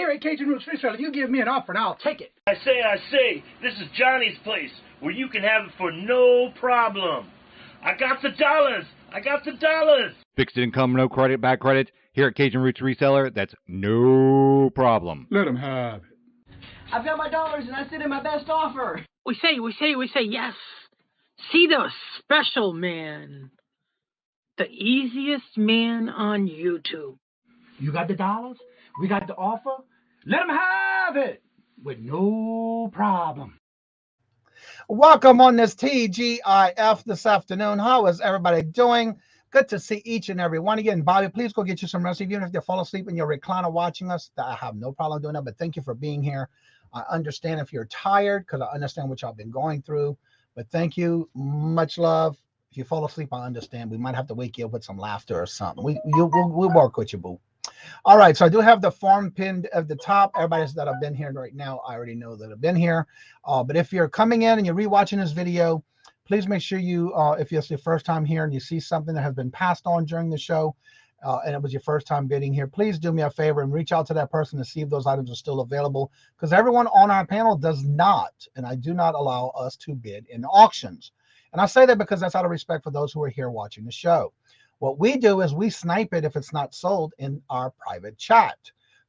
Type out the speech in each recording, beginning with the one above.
here at Cajun Roots Reselling, you give me an offer and I'll take it. I say, this is Johnny's place, where you can have it for no problem. I got the dollars. Fixed income, no credit, bad credit. Here at Cajun Roots Reseller, that's no problem. Let them have it. I've got my dollars and I sent in my best offer. We say yes. See the special man. The easiest man on YouTube. You got the dollars? We got the offer? Let them have it with no problem. Welcome on this TGIF this afternoon. How is everybody doing? Good to see each and every one of you. And Bobby, please go get you some rest. Even if you fall asleep in your recliner watching us, I have no problem doing that. But thank you for being here. I understand if you're tired because I understand what y'all been going through. But thank you. Much love. If you fall asleep, I understand. We might have to wake you up with some laughter or something. We'll work with you, boo. All right, so I do have the form pinned at the top. Everybody that have been here right now, I already know that have been here. But if you're coming in and you're rewatching this video, please make sure you, if it's your first time here and you see something that has been passed on during the show, and it was your first time bidding here, please do me a favor and reach out to that person to see if those items are still available, because everyone on our panel does not, and I do not allow us to bid in auctions. And I say that because that's out of respect for those who are here watching the show. What we do is we snipe it if it's not sold in our private chat.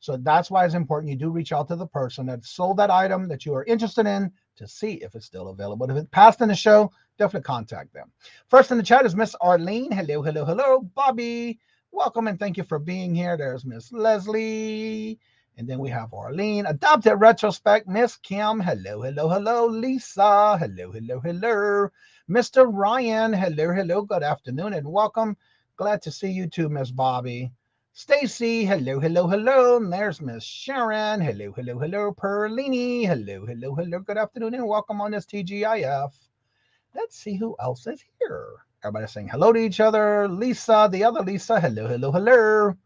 So that's why it's important you do reach out to the person that sold that item that you are interested in to see if it's still available. If it passed in the show, definitely contact them. First in the chat is Miss Arlene. Hello. Bobby, welcome and thank you for being here. There's Miss Leslie. And then we have Arlene. Adopted Retrospect, Miss Kim. Hello. Lisa. Hello. Mr. Ryan. Hello. Good afternoon and welcome. Glad to see you too, Miss Bobby. Stacy, hello. And there's Miss Sharon. Hello. Perlini, hello. Good afternoon and welcome on this TGIF. Let's see who else is here. Everybody saying hello to each other. Lisa, the other Lisa, hello.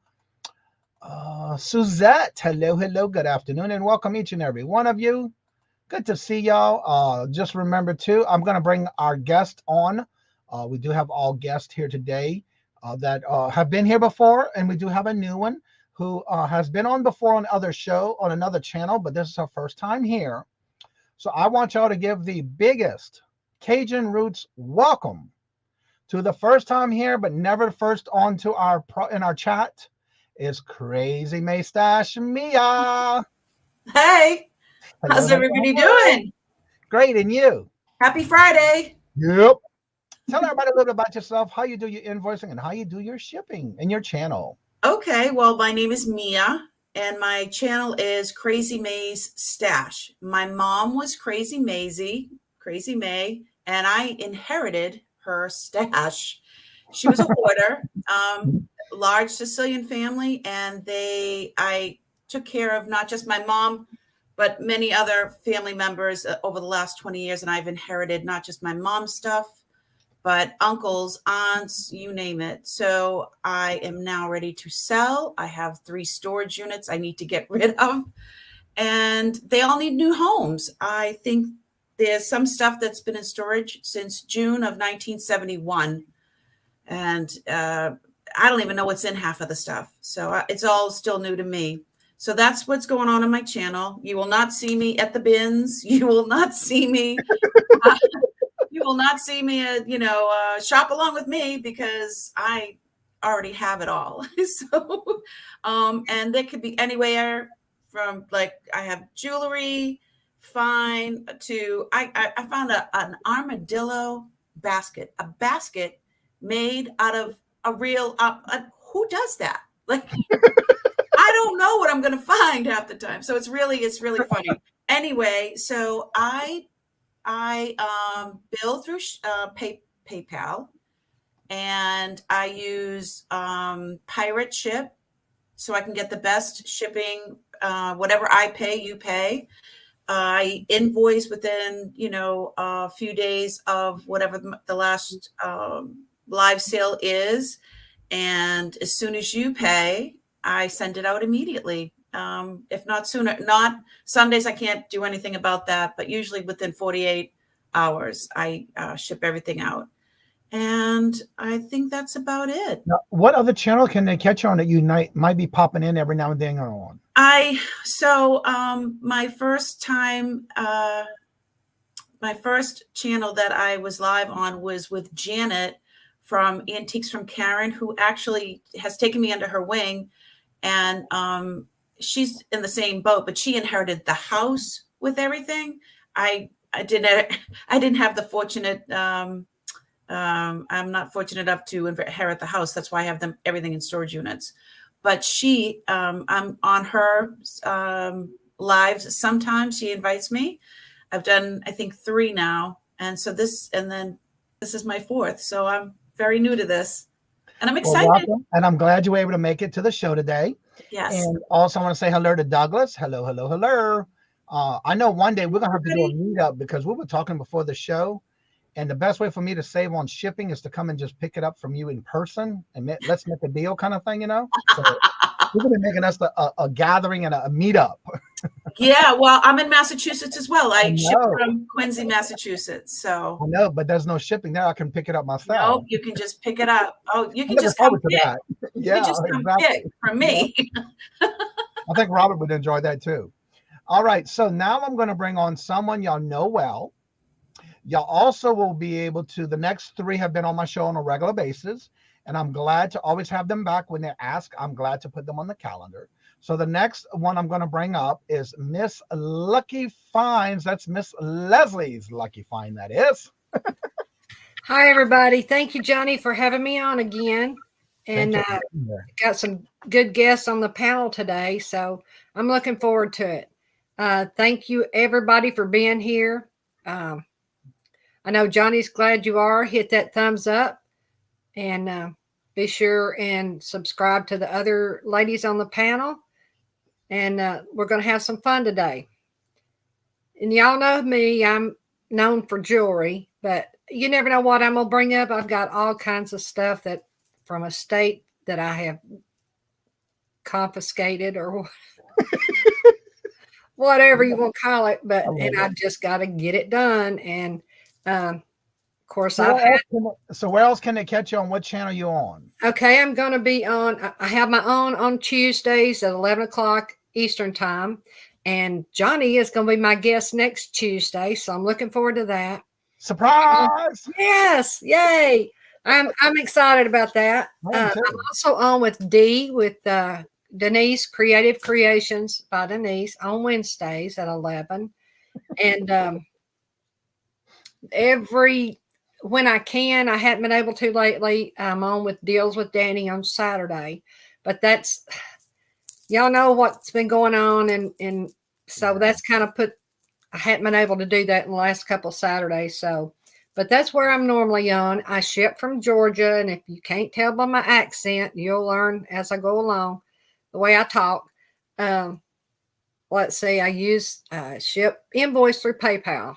Suzette, hello. Good afternoon and welcome each and every one of you. Good to see y'all. Just remember too, I'm going to bring our guest on. We do have all guests here today. That have been here before, and we do have a new one who has been on before on other show on another channel, but this is her first time here. So I want y'all to give the biggest Cajun Roots welcome to the first time here, but never first on to in our chat is Crazy Mustache Mia. Hey, how's everybody doing? Great, and you? Happy Friday. Yep. Tell everybody a little bit about yourself, how you do your invoicing, and how you do your shipping and your channel. Okay, well, my name is Mia, and my channel is Crazy May's Stash. My mom was Crazy May, and I inherited her stash. She was a hoarder, large Sicilian family, and I took care of not just my mom, but many other family members over the last 20 years, and I've inherited not just my mom's stuff, but uncles, aunts, you name it. So I am now ready to sell. I have 3 storage units I need to get rid of, and they all need new homes. I think there's some stuff that's been in storage since June of 1971, and I don't even know what's in half of the stuff. So it's all still new to me. So that's what's going on my channel. You will not see me at the bins. You will not see me. You will not see me, shop along with me because I already have it all. So, and there could be anywhere from I have jewelry, fine to I found an armadillo basket, a basket made out of a real. Who does that? I don't know what I'm going to find half the time. So it's really funny. Anyway, so I bill through PayPal, and I use Pirate Ship so I can get the best shipping. Whatever I pay, you pay. I invoice within, a few days of whatever the last live sale is. And as soon as you pay, I send it out immediately. If not sooner, not Sundays, I can't do anything about that, but usually within 48 hours, I ship everything out. And I think that's about it. Now, what other channel can they catch you on that you might be popping in every now and then on? My first time, my first channel that I was live on was with Janet from Antiques from Karen, who actually has taken me under her wing. And she's in the same boat, but she inherited the house with everything. I didn't have the fortunate, I'm not fortunate enough to inherit the house. That's why I have everything in storage units. But I'm on her lives. Sometimes she invites me. I've done, I think, 3 now. And so this is my 4th. So I'm very new to this. And I'm excited. Well, welcome, and I'm glad you were able to make it to the show today. Yes. And also I want to say hello to Douglas. Hello, hello, hello. I know one day we're going to have to do a meetup because we were talking before the show. And the best way for me to save on shipping is to come and just pick it up from you in person. And let's make a deal kind of thing, you know? So we're going to be making us a gathering and a meetup. Yeah, well, I'm in Massachusetts as well. I ship from Quincy, Massachusetts. So I know, but there's no shipping there. I can pick it up myself. No, you can just pick it up. Oh, you can just come pick. Yeah, you can just come pick from me. Yeah. I think Robert would enjoy that too. All right, so now I'm going to bring on someone y'all know well. Y'all also will be able to, the next 3 have been on my show on a regular basis, and I'm glad to always have them back when they ask. I'm glad to put them on the calendar. So the next one I'm going to bring up is Miss Lucky Finds. That's Miss Leslie's Lucky Find, that is. Hi, everybody. Thank you, Johnny, for having me on again. And got some good guests on the panel today, so I'm looking forward to it. Thank you, everybody, for being here. I know Johnny's glad you are. Hit that thumbs up and be sure and subscribe to the other ladies on the panel. And we're going to have some fun today. And y'all know me, I'm known for jewelry, but you never know what I'm going to bring up. I've got all kinds of stuff that from a state that I have confiscated or whatever you want to call it. But and I just got to get it done. And of course, so where else can they catch you on? What channel you on? Okay, I'm going to be on. I have my own on Tuesdays at 11 o'clock Eastern time, and Johnny is going to be my guest next Tuesday. So I'm looking forward to that. Surprise! Yes, yay! I'm excited about that. I'm also on with Denise Creative Creations by Denise on Wednesdays at 11, and when I can, I hadn't been able to lately. I'm on with Deals with Danny on Saturday, but that's, y'all know what's been going on. And so that's kind of I hadn't been able to do that in the last couple of Saturdays. So, but that's where I'm normally on. I ship from Georgia. And if you can't tell by my accent, you'll learn as I go along the way I talk. Let's see, I ship invoice through PayPal.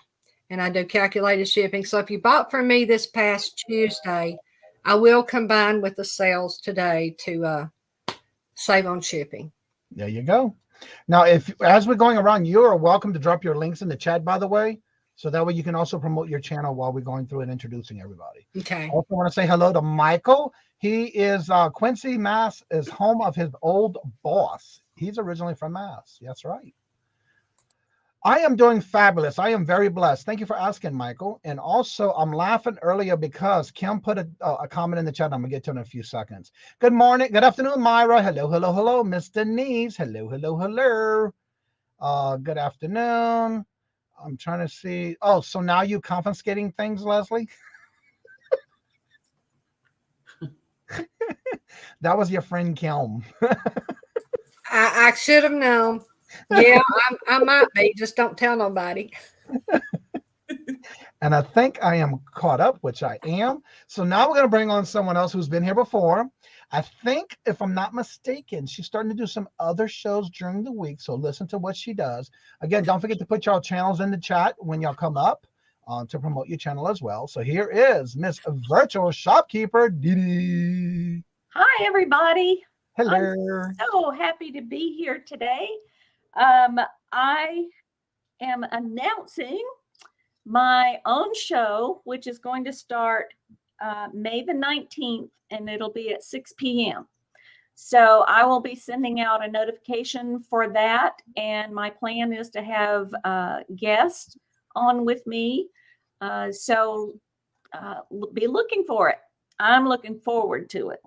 And I do calculated shipping. So if you bought from me this past Tuesday, I will combine with the sales today to save on shipping. There you go. Now, as we're going around, you are welcome to drop your links in the chat, by the way. So that way you can also promote your channel while we're going through and introducing everybody. Okay. I also want to say hello to Michael. He is Quincy, Mass. is home of his old boss. He's originally from Mass. That's right. I am doing fabulous. I am very blessed. Thank you for asking, Michael. And also, I'm laughing earlier because Kim put a comment in the chat. I'm going to get to it in a few seconds. Good morning. Good afternoon, Myra. Hello, hello, hello. Miss Denise. Hello, hello, hello. Good afternoon. I'm trying to see. Oh, so now you confiscating things, Leslie? That was your friend Kim. I should have known. Yeah, I might be. Just don't tell nobody. And I think I am caught up, which I am. So now we're going to bring on someone else who's been here before. I think, if I'm not mistaken, she's starting to do some other shows during the week. So listen to what she does. Again, don't forget to put y'all channels in the chat when y'all come up to promote your channel as well. So here is Miss Virtual Shopkeeper Didi. Hi, everybody. Hello. I'm so happy to be here today. I am announcing my own show, which is going to start May the 19th, and it'll be at 6 p.m. So I will be sending out a notification for that. And my plan is to have guests on with me. So be looking for it. I'm looking forward to it.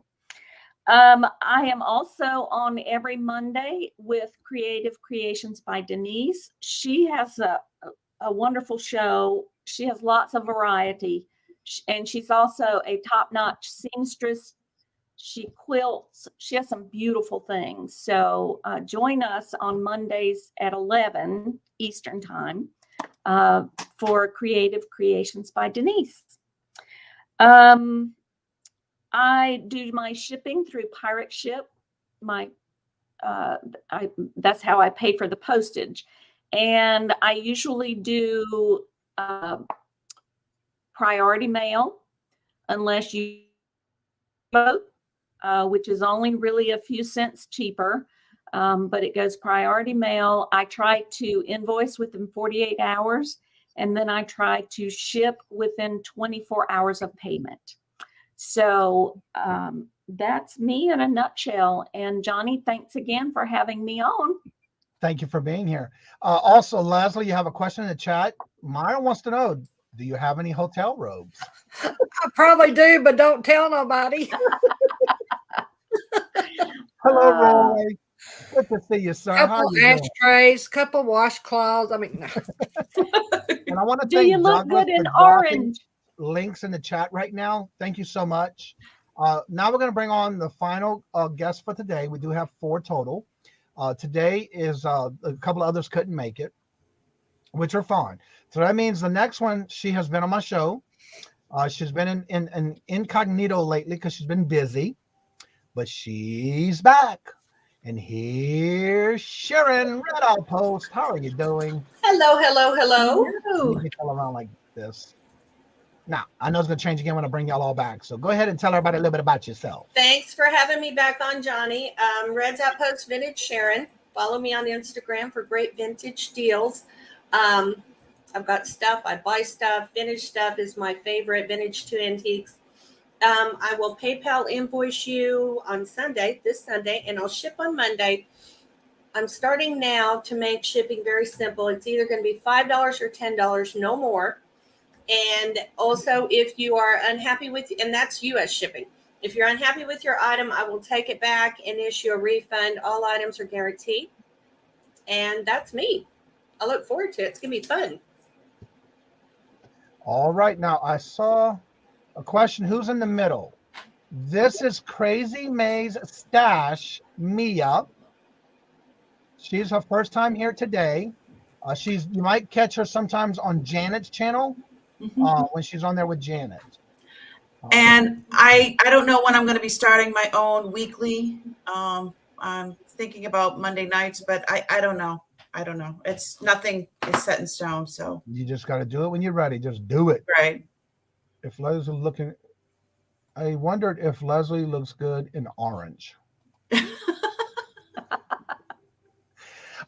I am also on every Monday with Creative Creations by Denise. She has a wonderful show. She has lots of variety, and she's also a top-notch seamstress. She quilts. She has some beautiful things. So join us on Mondays at 11 Eastern Time for Creative Creations by Denise. I do my shipping through Pirate Ship. That's how I pay for the postage. And I usually do priority mail, unless you vote, which is only really a few cents cheaper, but it goes priority mail. I try to invoice within 48 hours, and then I try to ship within 24 hours of payment. So that's me in a nutshell. And Johnny, thanks again for having me on. Thank you for being here. Also, Leslie, you have a question in the chat. Myra wants to know, do you have any hotel robes? I probably do, but don't tell nobody. Hello, Roy. Good to see you, sir. Couple ashtrays, couple washcloths. I mean, and I want to do you look Douglas good in for dropping orange? Links in the chat right now. Thank you so much. Now we're going to bring on the final guest for today. We do have 4 total. Today is a couple of others couldn't make it, which are fine. So that means the next one, she has been on my show. She's been in incognito lately because she's been busy, but she's back. And here's Sharon Red Outpost. How are you doing? Hello, hello, hello. Let me all around like this. Now, I know it's going to change again when I bring y'all all back. So go ahead and tell everybody a little bit about yourself. Thanks for having me back on, Johnny. Red's Outpost Vintage Sharon. Follow me on Instagram for great vintage deals. I've got stuff. I buy stuff. Vintage stuff is my favorite. Vintage to antiques. I will PayPal invoice you on Sunday, this Sunday, and I'll ship on Monday. I'm starting now to make shipping very simple. It's either going to be $5 or $10, no more. And also, if you are unhappy with, and that's U.S. shipping. If you're unhappy with your item, I will take it back and issue a refund. All items are guaranteed. And that's me. I look forward to it. It's going to be fun. All right. Now, I saw a question. Who's in the middle? This is Crazy May's Stash, Mia. She's her first time here today. You might catch her sometimes on Janet's channel. When she's on there with Janet. And I don't know when I'm going to be starting my own weekly. I'm thinking about Monday nights, but I don't know. It's nothing is set in stone. So you just got to do it when you're ready. Just do it. Right. If Leslie looking, I wondered if Leslie looks good in orange.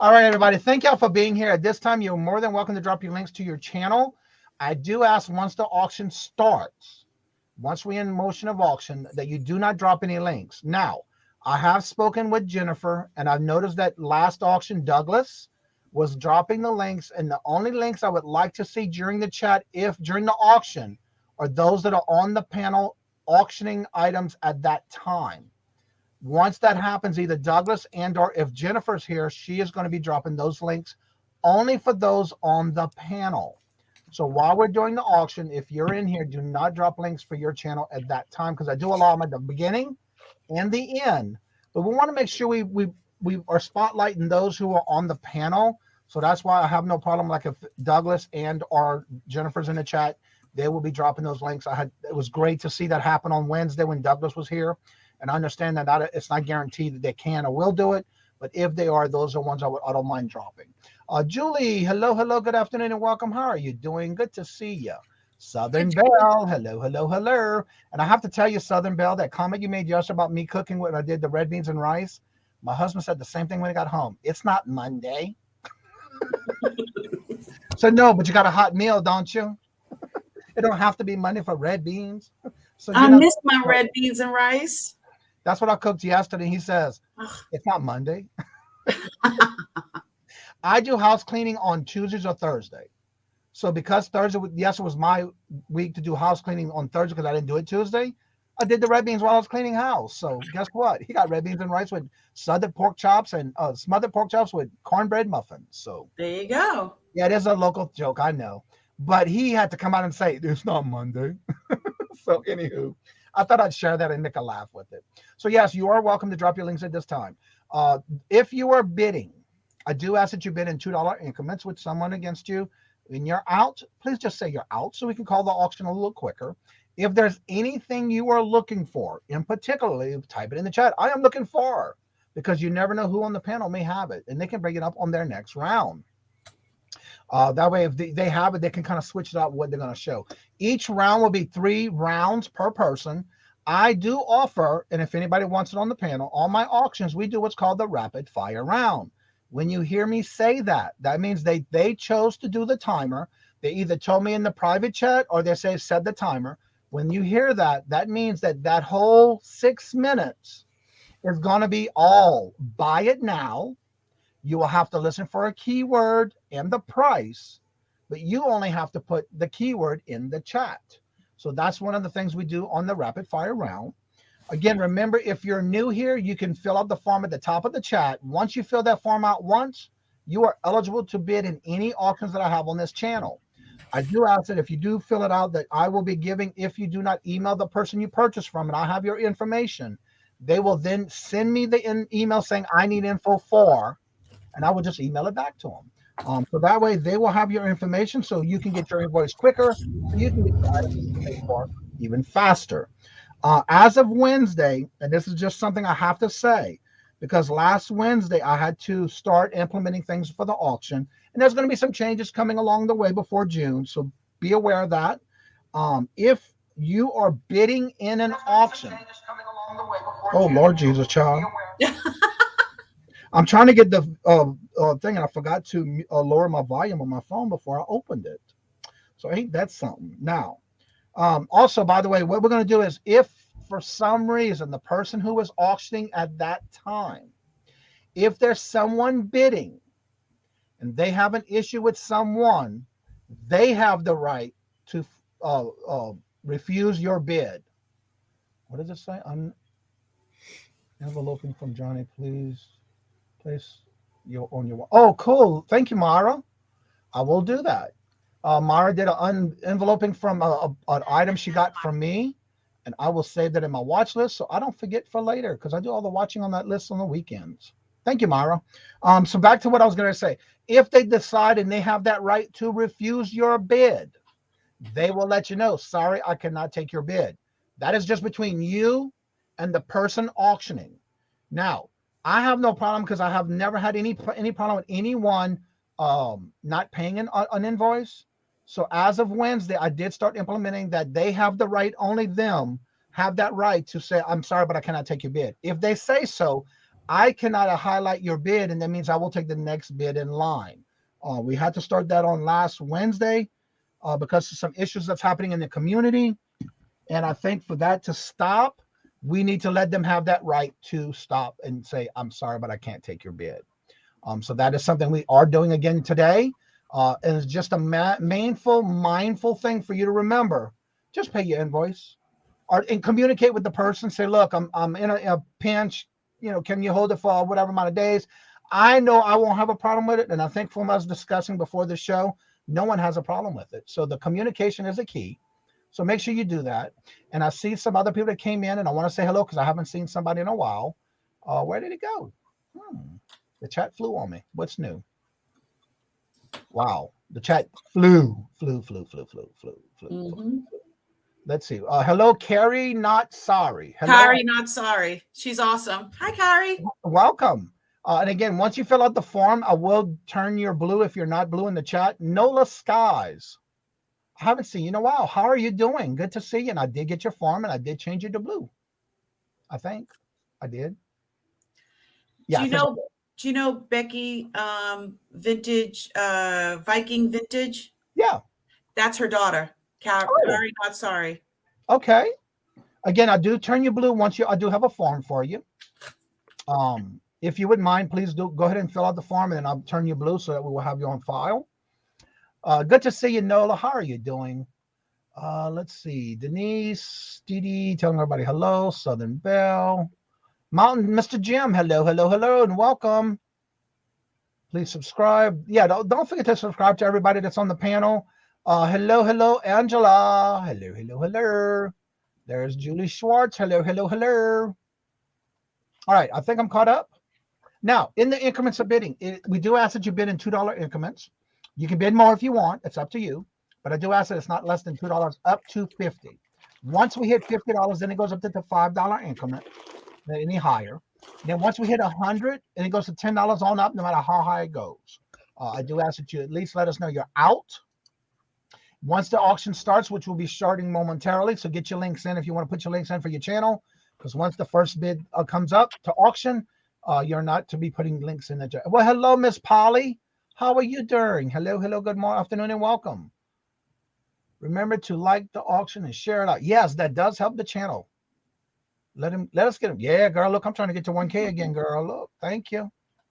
All right, everybody. Thank y'all for being here. At this time, you're more than welcome to drop your links to your channel. I do ask once the auction starts, once we're in motion of auction, that you do not drop any links. Now, I have spoken with Jennifer, and I've noticed that last auction, Douglas was dropping the links, and the only links I would like to see during the chat, if during the auction, are those that are on the panel auctioning items at that time. Once that happens, either Douglas and or if Jennifer's here, she is going to be dropping those links only for those on the panel. So while we're doing the auction, if you're in here, do not drop links for your channel at that time, because I do allow them at the beginning and the end. But we want to make sure we are spotlighting those who are on the panel. So that's why I have no problem. Like if Douglas and or Jennifer's in the chat, they will be dropping those links. It was great to see that happen on Wednesday when Douglas was here. And I understand that it's not guaranteed that they can or will do it. But if they are, those are ones I don't mind dropping. Julie, hello, good afternoon and welcome. How are you doing? Good to see you. Southern Belle, hello. And I have to tell you, Southern Belle, that comment you made yesterday about me cooking when I did the red beans and rice, my husband said the same thing when he got home. It's not Monday. So no, but you got a hot meal, don't you? It don't have to be Monday for red beans. So I missed my red beans and rice. That's what I cooked yesterday. He says, it's not Monday. I do house cleaning on Tuesdays or Thursday. So because Thursday, yes, it was my week to do house cleaning on Thursday because I didn't do it Tuesday. I did the red beans while I was cleaning house. So guess what? He got red beans and rice with smothered pork chops with cornbread muffins. So there you go. Yeah, it is a local joke, I know. But he had to come out and say, it's not Monday. So anywho, I thought I'd share that and make a laugh with it. So yes, you are welcome to drop your links at this time. If you are bidding, I do ask that you bid in $2 increments with someone against you. When you're out, please just say you're out so we can call the auction a little quicker. If there's anything you are looking for, in particular, type it in the chat. I am looking for, because you never know who on the panel may have it, and they can bring it up on their next round. That way, if they have it, they can kind of switch it up what they're going to show. Each round will be 3 rounds per person. I do offer, and if anybody wants it on the panel, on my auctions, we do what's called the rapid fire round. When you hear me say that, that means they chose to do the timer. They either told me in the private chat or they say set the timer. When you hear that, that means that whole 6 minutes is going to be all buy it now. You will have to listen for a keyword and the price, but you only have to put the keyword in the chat. So that's one of the things we do on the rapid fire round. Again, remember, if you're new here, you can fill out the form at the top of the chat. Once you fill that form out once, you are eligible to bid in any auctions that I have on this channel. I do ask that if you do fill it out, that I will be giving, if you do not email the person you purchased from, and I have your information, they will then send me the email saying I need info for, and I will just email it back to them. So that way they will have your information so you can get your invoice quicker, so you can get your items paid for even faster. As of Wednesday, and this is just something I have to say, because last Wednesday I had to start implementing things for the auction, and there's going to be some changes coming along the way before June, so be aware of that. If you are bidding in an auction, oh Lord Jesus, child. I'm trying to get the thing, and I forgot to lower my volume on my phone before I opened it. So ain't that something? Now, also, by the way, what we're going to do is, if for some reason the person who was auctioning at that time, if there's someone bidding and they have an issue with someone, they have the right to refuse your bid. What does it say? Enveloping from Johnny, please place your on your. Oh, cool. Thank you, Mara. I will do that. Mara did an enveloping from an item she got from me, and I will save that in my watch list so I don't forget for later, because I do all the watching on that list on the weekends. Thank you, Mara. So back to what I was going to say. If they decide and they have that right to refuse your bid, they will let you know, sorry, I cannot take your bid. That is just between you and the person auctioning. Now, I have no problem, because I have never had any problem with anyone not paying an invoice. So as of Wednesday, I did start implementing that they have the right, only them have that right to say, I'm sorry, but I cannot take your bid. If they say so, I cannot highlight your bid, and that means I will take the next bid in line. We had to start that on last Wednesday because of some issues that's happening in the community. And I think for that to stop, we need to let them have that right to stop and say, I'm sorry, but I can't take your bid. So that is something we are doing again today. And it's just a mindful thing for you to remember. Just pay your invoice, and communicate with the person. Say, look, I'm in a pinch. Can you hold it for whatever amount of days? I know I won't have a problem with it. And I think from us discussing before the show, no one has a problem with it. So the communication is a key. So make sure you do that. And I see some other people that came in, and I want to say hello because I haven't seen somebody in a while. Where did it go? The chat flew on me. What's new? Wow. The chat flew. Let's see. Hello, Carrie, not sorry. Hello. Carrie, not sorry. She's awesome. Hi, Carrie. Welcome. And again, once you fill out the form, I will turn your blue if you're not blue in the chat. Nola Skies. I haven't seen you in a while. How are you doing? Good to see you. And I did get your form, and I did change it to blue. I think I did. Yeah. Do you know Becky Vintage, Viking Vintage? Yeah. That's her daughter. Carrie, not sorry. Okay. Again, I do turn you blue once I do have a form for you. If you wouldn't mind, please go ahead and fill out the form, and then I'll turn you blue so that we will have you on file. Good to see you, Nola. How are you doing? Let's see. Denise, Dee Dee, telling everybody hello. Southern Belle. Mountain, Mr. Jim, hello, hello, hello, and welcome. Please subscribe. Yeah, don't forget to subscribe to everybody that's on the panel. Hello, hello, Angela. Hello, hello, hello. There's Julie Schwartz. Hello, hello, hello. All right, I think I'm caught up. Now, in the increments of bidding, we do ask that you bid in $2 increments. You can bid more if you want. It's up to you. But I do ask that it's not less than $2 up to $50. Once we hit $50, then it goes up to the $5 increment, any higher. Then once we hit 100, and it goes to $10 on up, no matter how high it goes. I do ask that you at least let us know you're out. Once the auction starts, which will be starting momentarily, so get your links in if you want to put your links in for your channel, because once the first bid comes up to auction, you're not to be putting links in the. Well, hello, Miss Polly. How are you doing? Hello, hello, good morning, afternoon, and welcome. Remember to like the auction and share it out. Yes, that does help the channel. Let us get him. Yeah, girl, look, I'm trying to get to 1K again, girl. Look, thank you.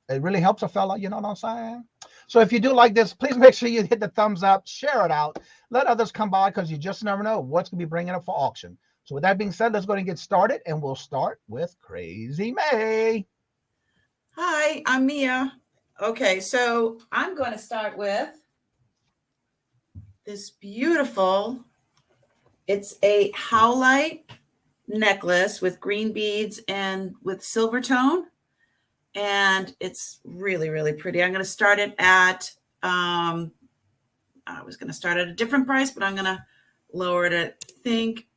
It really helps a fella, you know what I'm saying? So if you do like this, please make sure you hit the thumbs up, share it out, let others come by, because you just never know what's going to be bringing up for auction. So with that being said, let's go and get started, and we'll start with Crazy May. Hi, I'm Mia. Okay, so I'm going to start with this beautiful, it's a howlite necklace with green beads and with silver tone. And it's really, really pretty. I'm going to start it at, I was going to start at a different price, but I'm going to lower it, I think,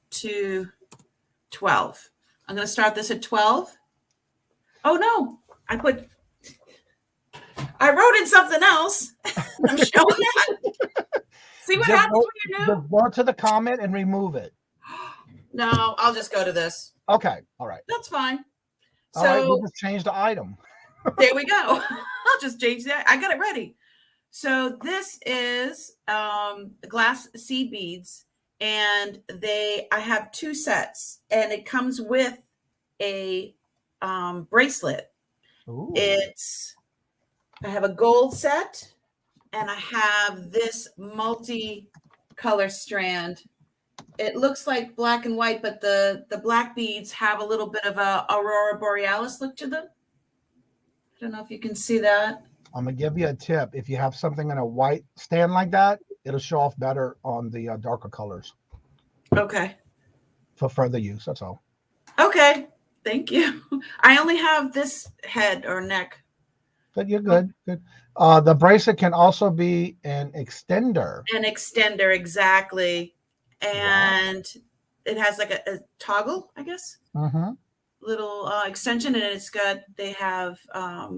to 12. I'm going to start this at 12. Oh, no, I wrote in something else. I'm showing that. See what happens when you do? Just go to the comment and remove it. No, I'll just go to this. Okay, all right. That's fine. All right, we'll just change the item. There we go. I'll just change that. I got it ready. So this is glass seed beads, and I have 2 sets, and it comes with a bracelet. Ooh. I have a gold set, and I have this multi-color strand. It looks like black and white, but the black beads have a little bit of a aurora borealis look to them. I don't know if you can see that. I'm going to give you a tip. If you have something in a white stand like that, it'll show off better on the darker colors. Okay. For further use, that's all. Okay. Thank you. I only have this head or neck. But you're good. Good. The bracelet can also be an extender. An extender, exactly. And it has like a toggle, I guess. Mm-hmm. Little extension, and they have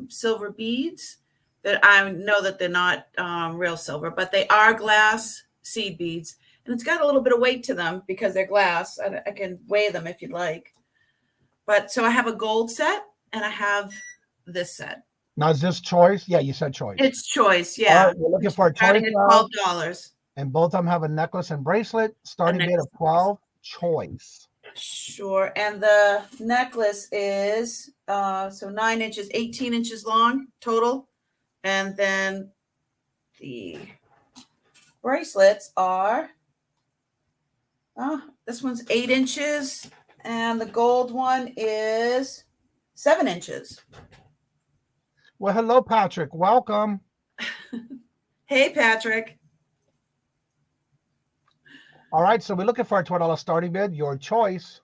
silver beads that I know that they're not real silver, but they are glass seed beads, and it's got a little bit of weight to them because they're glass. I can weigh them if you'd like. But so I have a gold set, and I have this set. Now is this choice? Yeah, you said choice. It's choice, yeah. All right, we're looking for a choice. $12. And both of them have a necklace and bracelet. Starting bid of 12. Choice. Sure. And the necklace is 9 inches, 18 inches long total. And then the bracelets are, this one's 8 inches, and the gold one is 7 inches. Well, hello, Patrick. Welcome. Hey, Patrick. All right, so we're looking for a $12 starting bid. Your choice.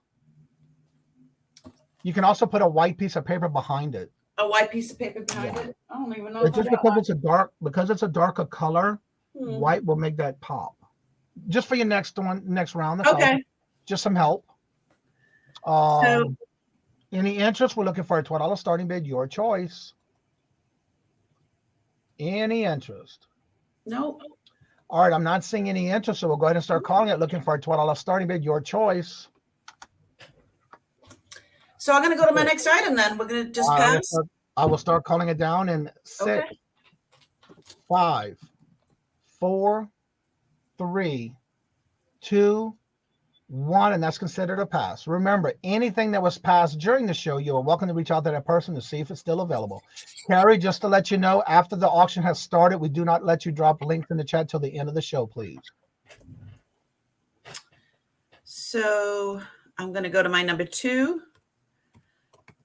You can also put a white piece of paper behind it. A white piece of paper behind it? I don't even know. It's just because it's a darker color, white will make that pop. Just for your next round. That's okay. All. Just some help. Any interest? We're looking for a $12 starting bid. Your choice. Any interest? Nope. All right, I'm not seeing any interest, so we'll go ahead and start calling it, looking for a $12 starting bid. Your choice. So I'm going to go to my next item then. We're going to just pass. I will start calling it down in 6, 5, 4, 3, 2, 1, and that's considered a pass. Remember, anything that was passed during the show, you are welcome to reach out to that person to see if it's still available. Carrie, just to let you know, after the auction has started, we do not let you drop links in the chat till the end of the show, please. So I'm going to go to my number 2.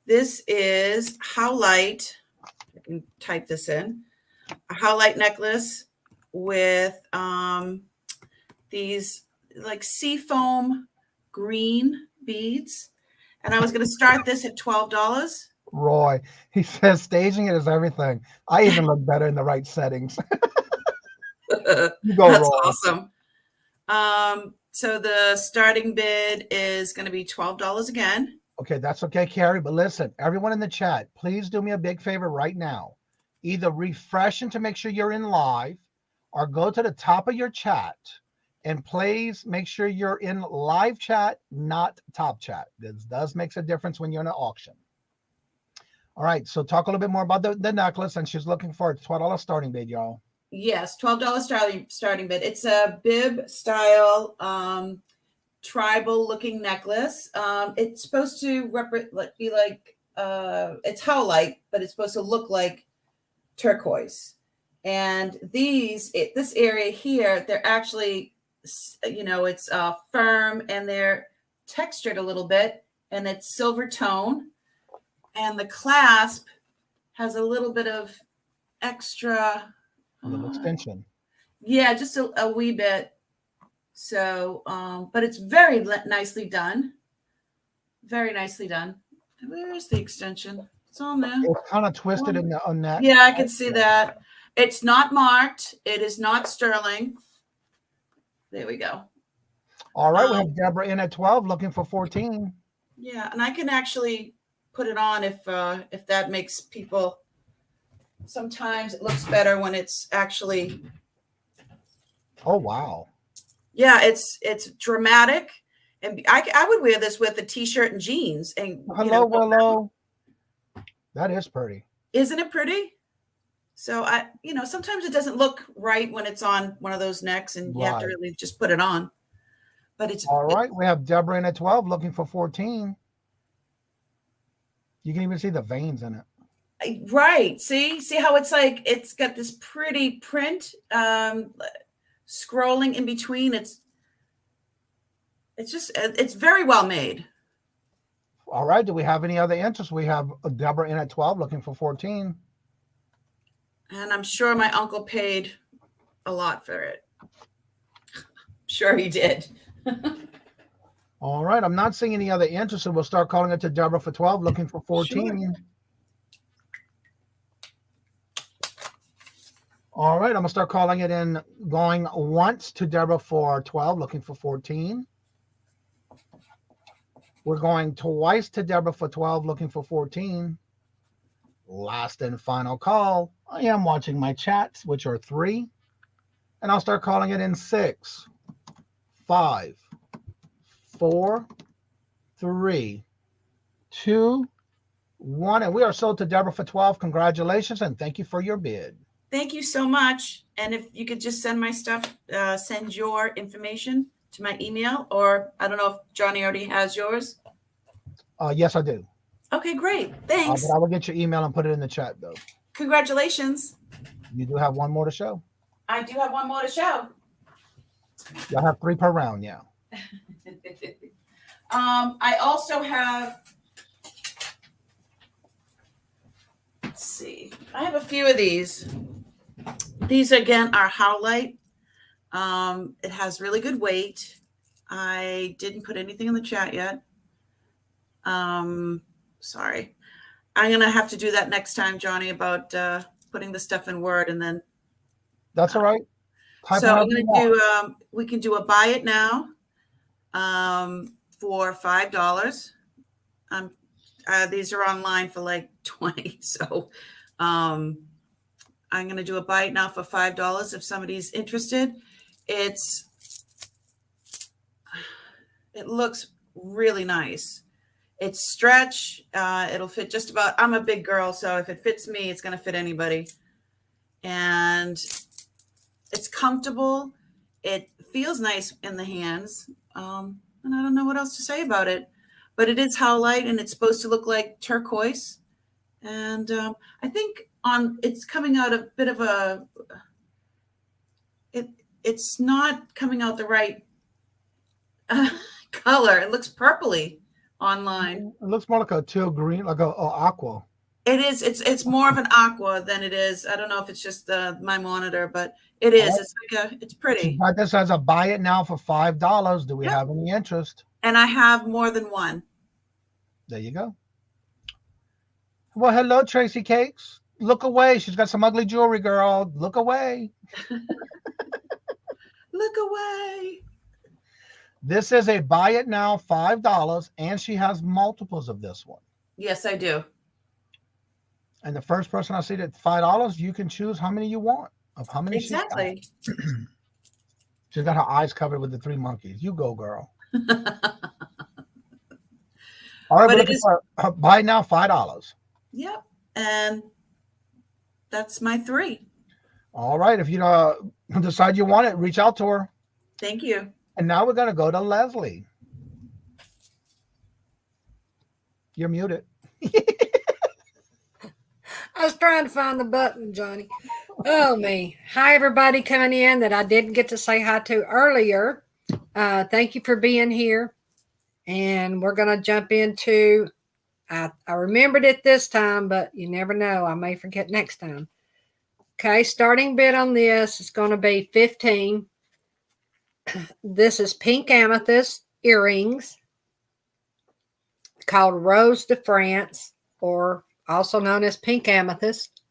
This is Howlite. I can type this in. A Howlite necklace with these like seafoam green beads. And I was going to start this at $12. Roy, he says staging it is everything. I even look better in the right settings. You go, That's Roy. awesome. So the starting bid is going to be $12 again. Okay, that's okay, Carrie. But listen, everyone in the chat, please do me a big favor right now. Either refresh to make sure you're in live, or go to the top of your chat and please make sure you're in live chat, not top chat. This does make a difference when you're in an auction. All right, so talk a little bit more about the necklace, and she's looking for a $12 starting bid, y'all. Yes, $12 starting bid. It's a bib style tribal looking necklace. It's supposed to be like it's Howlite, but it's supposed to look like turquoise. And this area here, they're actually, it's firm and they're textured a little bit, and it's silver tone. And the clasp has a little bit of extra. A little extension. Yeah, just a wee bit. So, but it's very nicely done. Very nicely done. Where's the extension? It's on there. It's kind of twisted on that. Yeah, I can see that. It's not marked. It is not sterling. There we go. All right, we have Deborah in at 12, looking for 14. Yeah, and I can actually put it on if that makes people. Sometimes it looks better when it's actually. Oh wow. Yeah, it's dramatic, and I would wear this with a t-shirt and jeans. And hello. That is pretty. Isn't it pretty? So sometimes it doesn't look right when it's on one of those necks, and you have to really just put it on. But it's all right. We have Deborah in at 12, looking for 14. You can even see the veins in it. Right. See how it's like it's got this pretty print scrolling in between. It's very well made. All right. Do we have any other interest? We have Deborah in at 12, looking for 14. And I'm sure my uncle paid a lot for it. Sure he did. All right. I'm not seeing any other interest, so we'll start calling it to Deborah for 12, looking for 14. Sure. All right. I'm going to start calling it in, going once to Deborah for 12, looking for 14. We're going twice to Deborah for 12, looking for 14. Last and final call. I am watching my chats, which are 3. And I'll start calling it in 6, 5, 4, 3, 2, 1. And we are sold to Deborah for 12. Congratulations, and thank you for your bid. Thank you so much. And if you could just send my stuff, send your information to my email, or I don't know if Johnny already has yours. Yes, I do. Okay, great. Thanks. But I will get your email and put it in the chat, though. Congratulations. You do have one more to show. I do have one more to show. You'll have 3 per round, yeah. I also have, let's see, I have a few of these. These, again, are Howlite. It has really good weight. I didn't put anything in the chat yet. Sorry. I'm going to have to do that next time, Johnny, about putting the stuff in Word, and then. That's all right. So I'm going to do, we can do a buy it now for $5. These are online for like 20. So I'm going to do a buy it now for $5 if somebody's interested. It looks really nice. It's stretch. It'll fit just about, I'm a big girl, so if it fits me, it's going to fit anybody. And it's comfortable. It feels nice in the hands. And I don't know what else to say about it. But it is howlite, and it's supposed to look like turquoise. And I think it's coming out a bit of a, it's not coming out the right color. It looks purpley online. It looks more like a teal green, like a aqua. It is. It's more of an aqua than it is. I don't know if it's just my monitor, but it is. It's like it's pretty. But this has a buy it now for $5. Do we have any interest? And I have more than one. There you go. Well, hello, Tracy Cakes. Look away. She's got some ugly jewelry, girl. Look away. Look away. This is a buy it now, $5, and she has multiples of this one. Yes, I do. And the first person I see at $5, you can choose how many you want. Of how many exactly. She's got her eyes covered with the 3 monkeys. You go, girl. All right, but it is buy now $5. Yep, and that's my 3. All right, if you decide you want it, reach out to her. Thank you. And now we're going to go to Leslie. You're muted. I was trying to find the button, Johnny. Oh, me. Hi, everybody coming in that I didn't get to say hi to earlier. Thank you for being here. And we're going to jump into, I remembered it this time, but you never know. I may forget next time. Okay, starting bid on this is going to be 15. This is pink amethyst earrings called Rose de France, or also known as pink amethyst.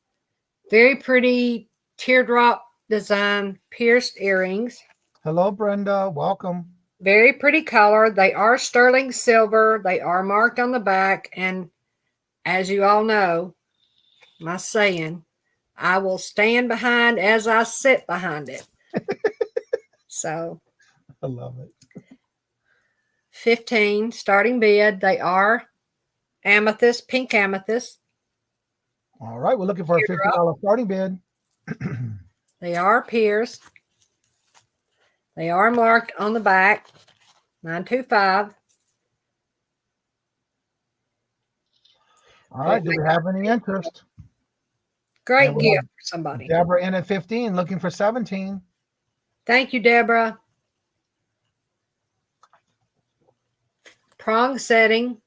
Very pretty teardrop design pierced earrings. Hello, Brenda. Welcome. Very pretty color. They are sterling silver. They are marked on the back. And as you all know, my saying, I will stand behind as I sit behind it. So I love it. 15 starting bid. They are amethyst, pink amethyst. All right, we're looking for a $50 starting bid. They are pierced. They are marked on the back, 925. All right, do we have any interest? Great gift for somebody. Deborah in at 15, looking for 17. Thank you, Deborah. Prong setting.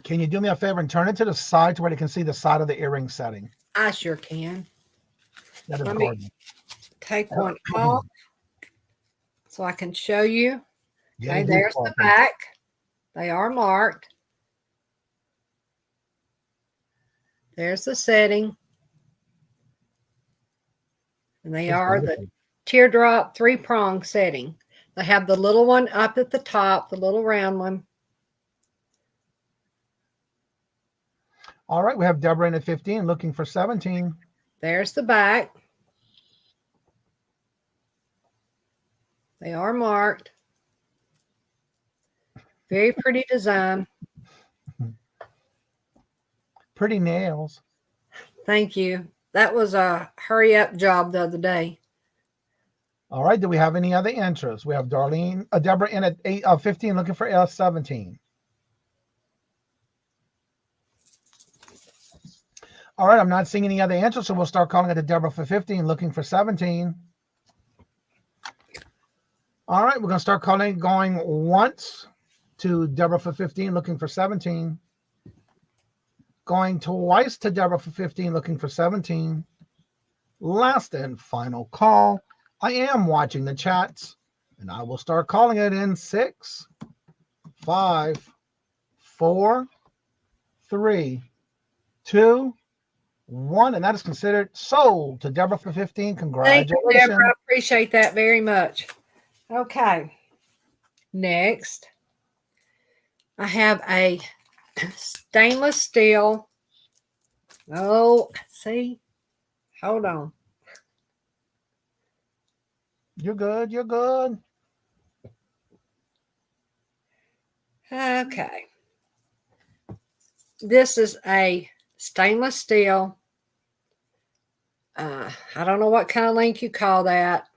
Can you do me a favor and turn it to the side to where you can see the side of the earring setting? I sure can. That is Let gorgeous. me take one off so I can show you. Okay, there's the back. They are marked. There's the setting. And they are the teardrop 3-prong setting. They have the little one up at the top, the little round one. All right, we have Deborah in at 15, looking for 17. There's the back. They are marked. Very pretty design. Pretty nails. Thank you. That was a hurry up job the other day. All right, do we have any other interest? We have Deborah in at 15, looking for 17. All right, I'm not seeing any other interest, so we'll start calling it to Deborah for 15, looking for 17. All right, we're going to start calling, going once to Deborah for 15, looking for 17. Going twice to Deborah for 15, looking for 17. Last and final call. I am watching the chats, and I will start calling it in 6, 5, 4, 3, 2, 1, and that is considered sold to Deborah for 15. Congratulations. Thank you, Deborah. I appreciate that very much. Okay. Next, I have a stainless steel. Oh, see? Hold on. You're good. You're good. Okay. This is a stainless steel. I don't know what kind of link you call that.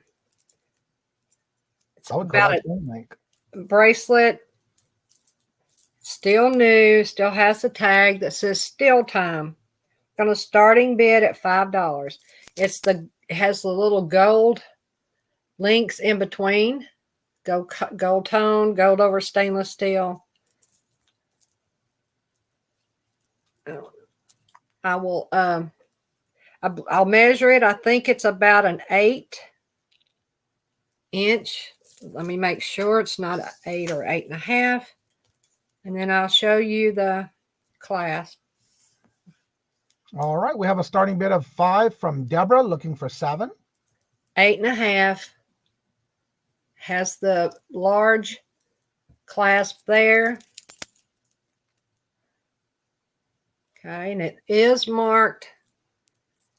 It's about a bracelet Still new, still has the tag that says still time. Gonna starting bid at $5. It has the little gold links in between. Gold tone, gold over stainless steel. I will I'll measure it. I think it's about an 8-inch. Let me make sure it's not an 8 or 8.5. And then I'll show you the clasp. All right, we have a starting bid of 5 from Deborah, looking for 7. 8.5. Has the large clasp there. Okay, and it is marked.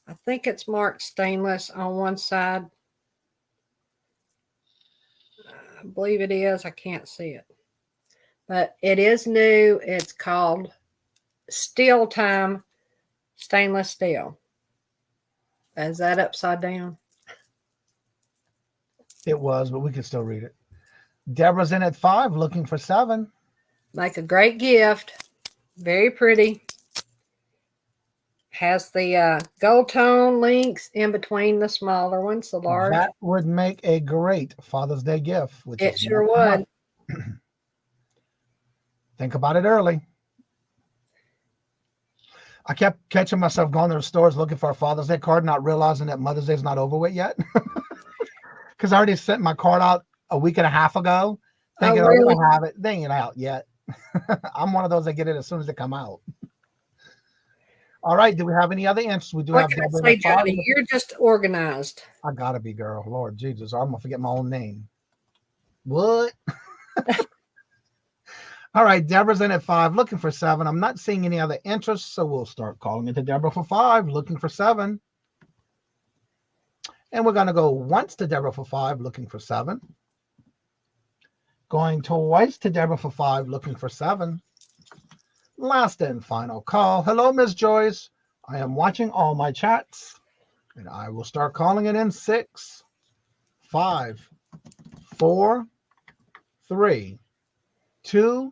I think it's marked stainless on one side. I believe it is. I can't see it. But it is new. It's called Steel Time Stainless Steel. Is that upside down? It was, but we can still read it. Deborah's in at 5, looking for 7. Make a great gift. Very pretty. Has the gold tone links in between the smaller ones, the large. That would make a great Father's Day gift. Which it sure would. Think about it early. I kept catching myself going to the stores looking for a Father's Day card, not realizing that Mother's Day is not over with yet. Because I already sent my card out a week and a half ago, thinking, really? I have it. They ain't out yet. I'm one of those that get it as soon as they come out. All right. Do we have any other interests? We do What have. can I say, Johnny? You're just organized. I gotta be, girl. Lord Jesus, I'm gonna forget my own name. What? All right, Deborah's in at 5, looking for 7. I'm not seeing any other interests, so we'll start calling it to Deborah for 5, looking for 7. And we're gonna go once to Deborah for 5, looking for 7. Going twice to Deborah for 5, looking for 7. Last and final call. Hello, Miss Joyce. I am watching all my chats, and I will start calling it in 6, 5, 4, 3, 2,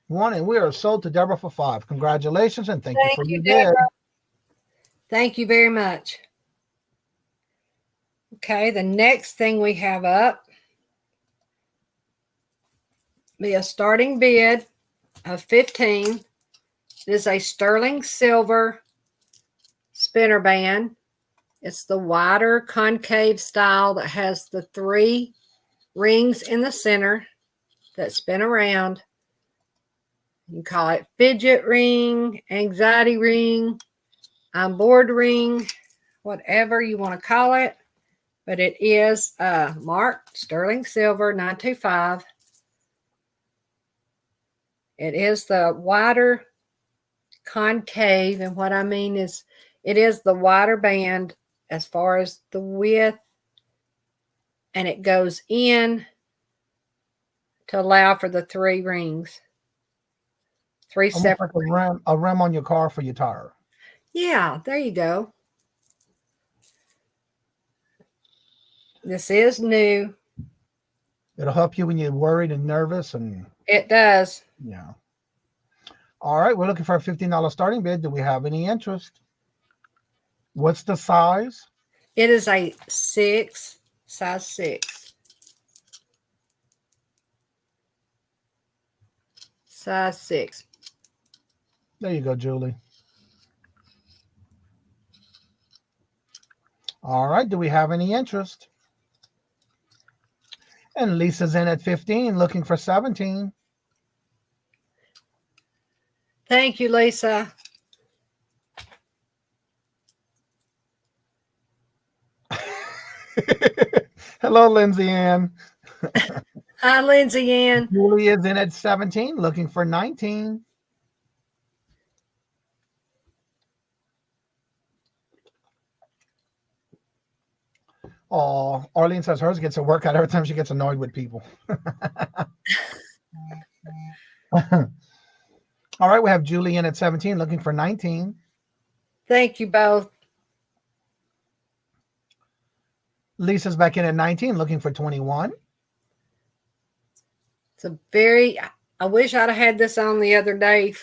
1, and we are sold to Deborah for 5. Congratulations, and thank you for your bid. Thank you very much. Okay, the next thing we have up be a starting bid of 15. It is a sterling silver spinner band. It's the wider concave style that has the 3 rings in the center that spin around. You can call it fidget ring, anxiety ring, on board ring, whatever you want to call it. But it is marked sterling silver 925. It is the wider concave, and what I mean is it is the wider band as far as the width, and it goes in to allow for the 3 rings. 3 Almost separate. like a rim on your car for your tire. Yeah, there you go. This is new. It'll help you when you're worried and nervous, and it does. Yeah. All right, we're looking for a $15 starting bid. Do we have any interest? What's the size? It is a 6, size 6. Size 6. There you go, Julie. All right, do we have any interest? And Lisa's in at 15, looking for 17. Thank you, Lisa. Hello, Lindsay Ann. Hi, Lindsay Ann. Julie is in at 17, looking for 19. Oh, Arlene says hers gets a workout every time she gets annoyed with people. All right, we have Julie in at 17, looking for 19. Thank you both. Lisa's back in at 19, looking for 21. It's a very, I wish I'd have had this on the other day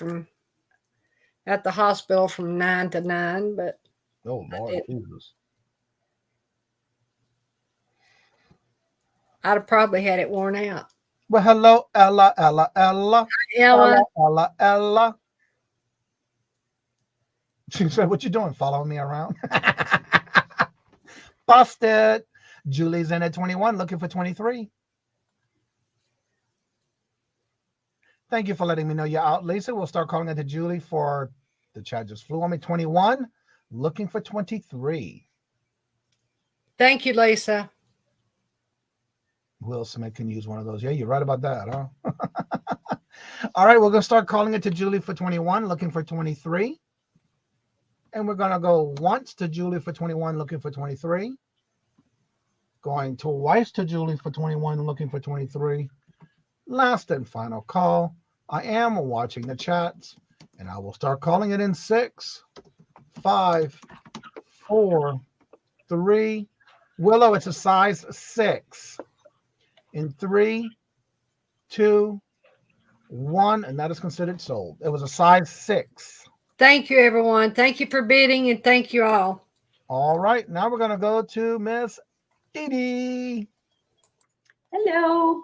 at the hospital from 9 to 9, but oh Lord Jesus. I'd have probably had it worn out. Well, hello, Ella. Ella. She said, what you doing? Following me around? Busted. Julie's in at 21, looking for 23. Thank you for letting me know you're out, Lisa. We'll start calling it to Julie for the chat just flew on me. 21, looking for 23. Thank you, Lisa. Will Smith can use one of those. Yeah, you're right about that, huh? All right, we're going to start calling it to Julie for 21, looking for 23. And we're going to go once to Julie for 21, looking for 23. Going twice to Julie for 21, looking for 23. Last and final call. I am watching the chats, and I will start calling it in 6, 5, 4, 3. Willow, it's a size 6. In 3, 2, 1, and that is considered sold. It was a size 6. Thank you, everyone. Thank you for bidding, and thank you all. All right, now we're going to go to Miss Dee Dee. Hello.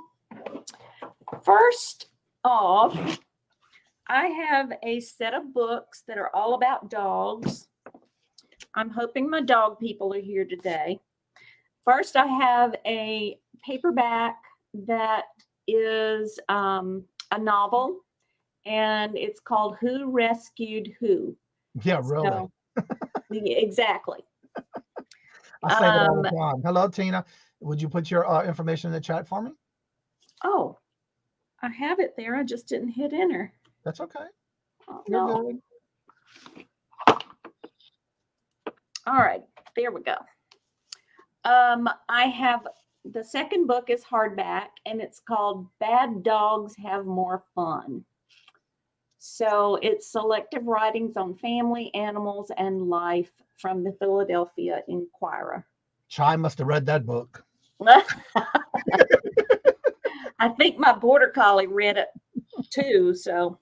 First off, I have a set of books that are all about dogs. I'm hoping my dog people are here today. First, I have a paperback that is a novel, and it's called Who Rescued Who? Yeah, really. So, exactly. I say that all the time. Hello, Tina. Would you put your information in the chat for me? Oh, I have it there. I just didn't hit enter. That's okay. Oh, You're no. good. All right, there we go. I have the second book is hardback, and it's called Bad Dogs Have More Fun. So it's selective writings on family, animals, and life from the Philadelphia Inquirer. Chai must have read that book. I think my border collie read it too. So,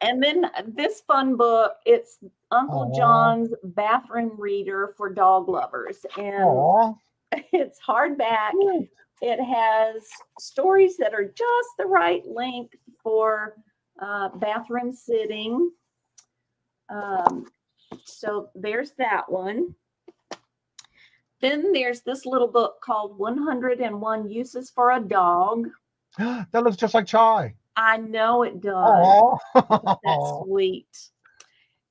and then this fun book, it's Uncle John's Bathroom Reader for Dog Lovers, and it's hardback. It has stories that are just the right length for bathroom sitting. So there's that one. Then there's this little book called 101 Uses for a Dog. That looks just like Chai. I know it does. That's sweet.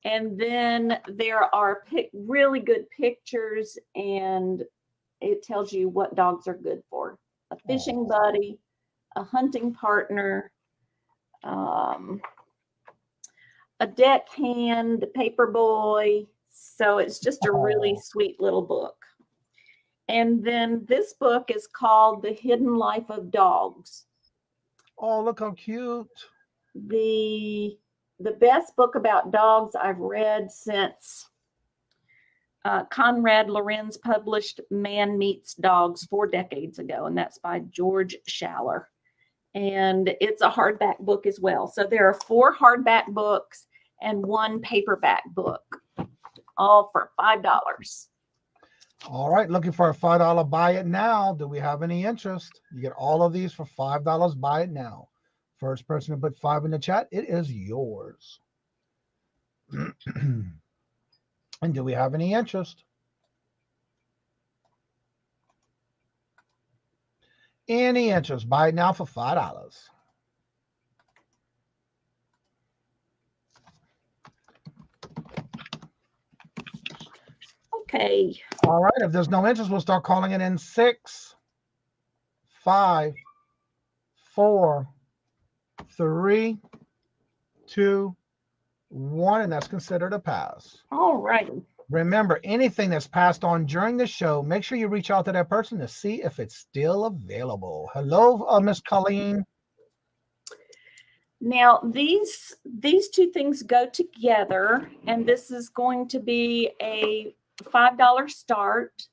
And then there are really good pictures, and it tells you what dogs are good for. A fishing buddy, a hunting partner, a deckhand, a paper boy. So it's just a really sweet little book. And then this book is called The Hidden Life of Dogs. Oh, look how cute. The best book about dogs I've read since Conrad Lorenz published Man Meets Dogs 4 decades ago, and that's by George Schaller. And it's a hardback book as well. So there are 4 hardback books and 1 paperback book, all for $5. All right, looking for a $5 buy it now. Do we have any interest? You get all of these for $5. Buy it now. First person to put 5 in the chat, it is yours. And do we have any interest? Any interest? Buy it now for $5. Okay. All right. If there's no interest, we'll start calling it in 6, 5, 4, 3, 2, 1, and that's considered a pass. All right. Remember, anything that's passed on during the show, make sure you reach out to that person to see if it's still available. Hello, Miss Colleen. Now, these 2 things go together, and this is going to be a $5 start.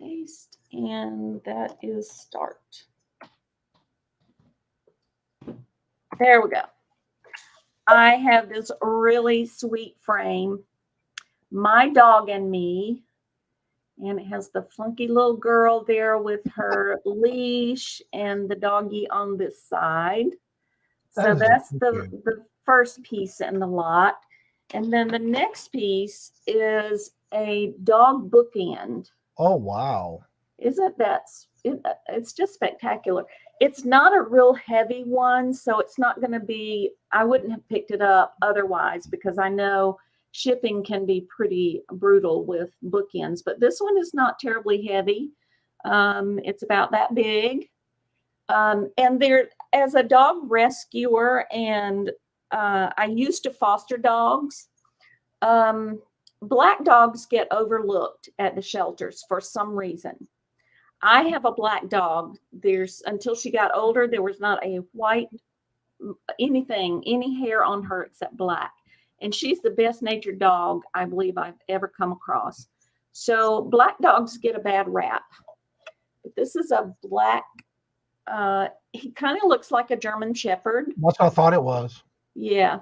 Paste, and that is start. There we go. I have this really sweet frame, My Dog and Me, and it has the funky little girl there with her leash and the doggy on this side. So that's the first piece in the lot. And then the next piece is a dog bookend. Oh, wow. Isn't that, it's just spectacular. It's not a real heavy one, so it's not going to be, I wouldn't have picked it up otherwise because I know shipping can be pretty brutal with bookends, but this one is not terribly heavy. It's about that big. And there, as a dog rescuer, and I used to foster dogs, black dogs get overlooked at the shelters for some reason. I have a black dog. Until she got older, there was not a white, any hair on her except black. And she's the best natured dog I believe I've ever come across. So black dogs get a bad rap. But this is a black, he kind of looks like a German Shepherd. That's what I thought it was. Yeah.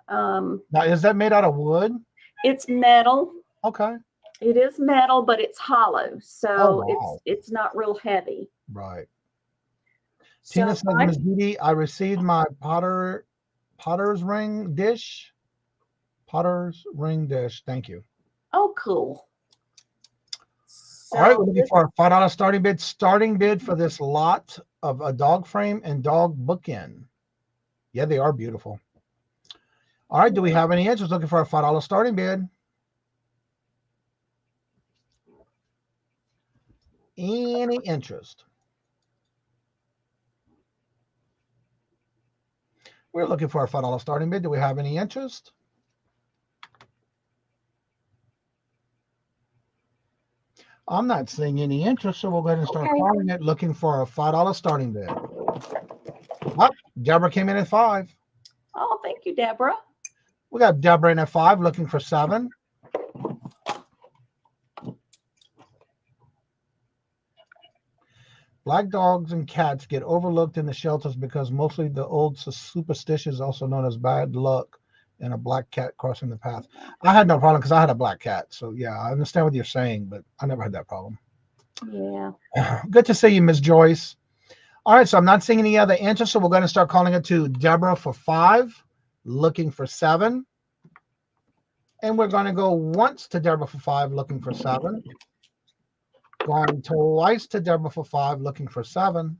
Now, is that made out of wood? It's metal. Okay. It is metal, but it's hollow, so wow. it's not real heavy. Right. So Tina says, Ms. Dee, I received my Potter's ring dish. Potter's ring dish. Thank you. Oh, cool. All right, we're looking for a $5 starting bid. Starting bid for this lot of a dog frame and dog bookend. Yeah, they are beautiful. All right, do we have any interest looking for a $5 starting bid? Any interest? We're looking for a $5 starting bid. Do we have any interest? I'm not seeing any interest, so we'll go ahead and start calling it, looking for a $5 starting bid. Oh, Deborah came in at 5. Oh, thank you, Deborah. We got Deborah in at 5, looking for 7. Black dogs and cats get overlooked in the shelters because mostly the old superstitions, also known as bad luck, and a black cat crossing the path. I had no problem because I had a black cat. So, yeah, I understand what you're saying, but I never had that problem. Yeah. Good to see you, Miss Joyce. All right, so I'm not seeing any other interest, so we're going to start calling it to Deborah for 5, looking for 7. And we're going to go once to Deborah for 5, looking for 7. Going twice to Deborah for 5, looking for 7.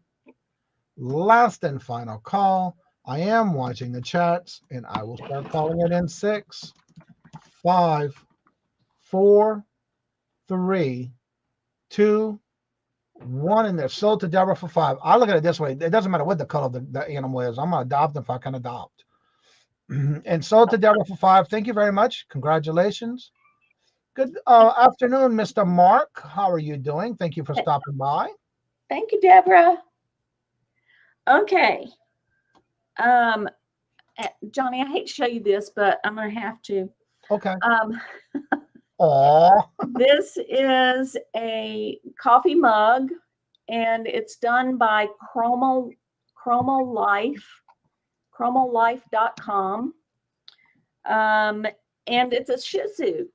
Last and final call. I am watching the chats, and I will start calling it in 6, 5, 4, 3, 2, 1, and they're sold to Deborah for 5. I look at it this way. It doesn't matter what the color of the animal is. I'm going to adopt them if I can adopt. And sold to Deborah for 5. Thank you very much. Congratulations. Good afternoon, Mr. Mark. How are you doing? Thank you for stopping by. Thank you, Deborah. Okay. Johnny, I hate to show you this, but I'm going to have to. Okay. This is a coffee mug, and it's done by chromolife.com. And it's a Shih Tzu.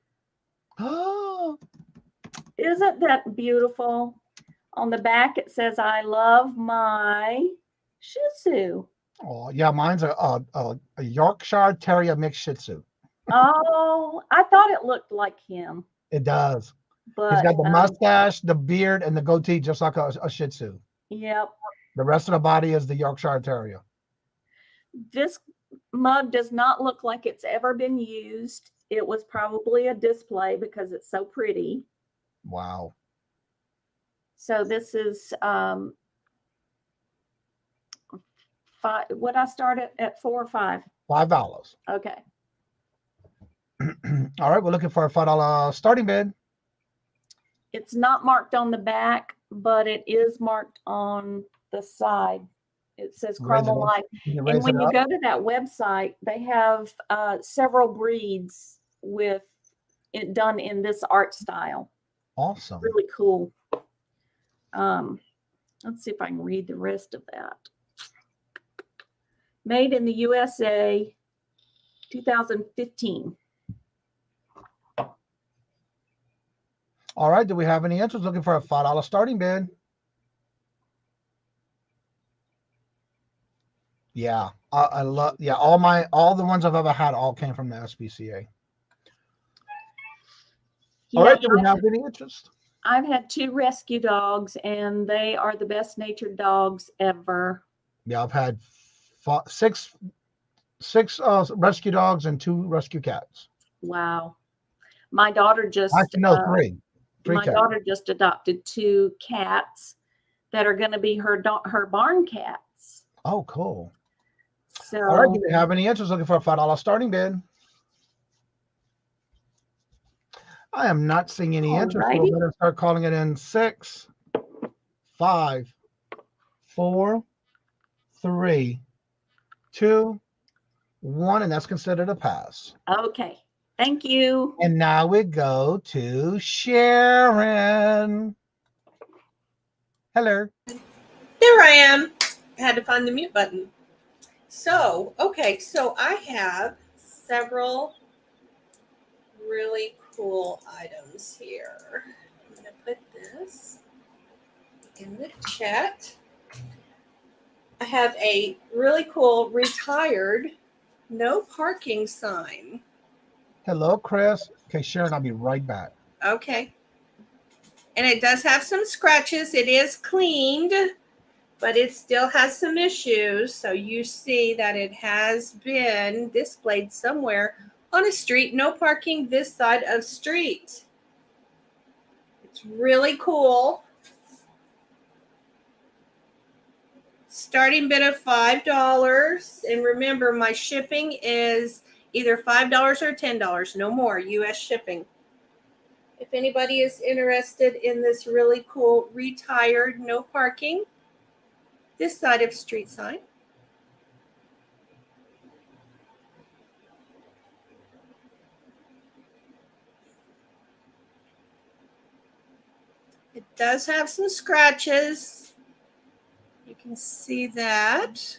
Oh, isn't that beautiful? On the back, it says, I love my Shih Tzu. Oh, yeah, mine's a Yorkshire Terrier mixed Shih Tzu. Oh, I thought it looked like him. It does. But he's got the mustache, the beard, and the goatee, just like a Shih Tzu. Yep. The rest of the body is the Yorkshire Terrier. This mug does not look like it's ever been used. It was probably a display because it's so pretty. Wow. So this is what I started at 4 or 5? $5. Okay. All right, we're looking for a $5 starting bid. It's not marked on the back, but it is marked on the side. It says Chromolife. And when you go to that website, they have several breeds with it done in this art style. Awesome. Really cool. Let's see if I can read the rest of that. Made in the USA, 2015. All right. Do we have any interest looking for a $5 starting bid? Yeah, I love. Yeah, all the ones I've ever had all came from the SPCA. Yeah, All right. Do we have any interest? I've had 2 rescue dogs, and they are the best natured dogs ever. Yeah, I've had six rescue dogs and 2 rescue cats. Wow. My daughter just Actually, no, 3. 3 my cats. daughter just adopted 2 cats that are going to be her barn cats. Oh, cool. So, all right. Do we have any interest looking for a $5 starting bid? I am not seeing any interest. So we're going to start calling it in 6, 5, 4, 3, 2, 1, and that's considered a pass. Okay. Thank you. And now we go to Sharon. Hello. There I am. I had to find the mute button. So, okay, so I have several really cool items here. I'm going to put this in the chat. I have a really cool retired no parking sign. Hello, Chris. Okay, Sharon, I'll be right back. Okay. And it does have some scratches. It is cleaned, but it still has some issues. So you see that it has been displayed somewhere on a street. No parking this side of street. It's really cool. Starting bid of $5. And remember, my shipping is either $5 or $10. No more. U.S. shipping. If anybody is interested in this really cool retired no parking this side of street sign. It does have some scratches. You can see that.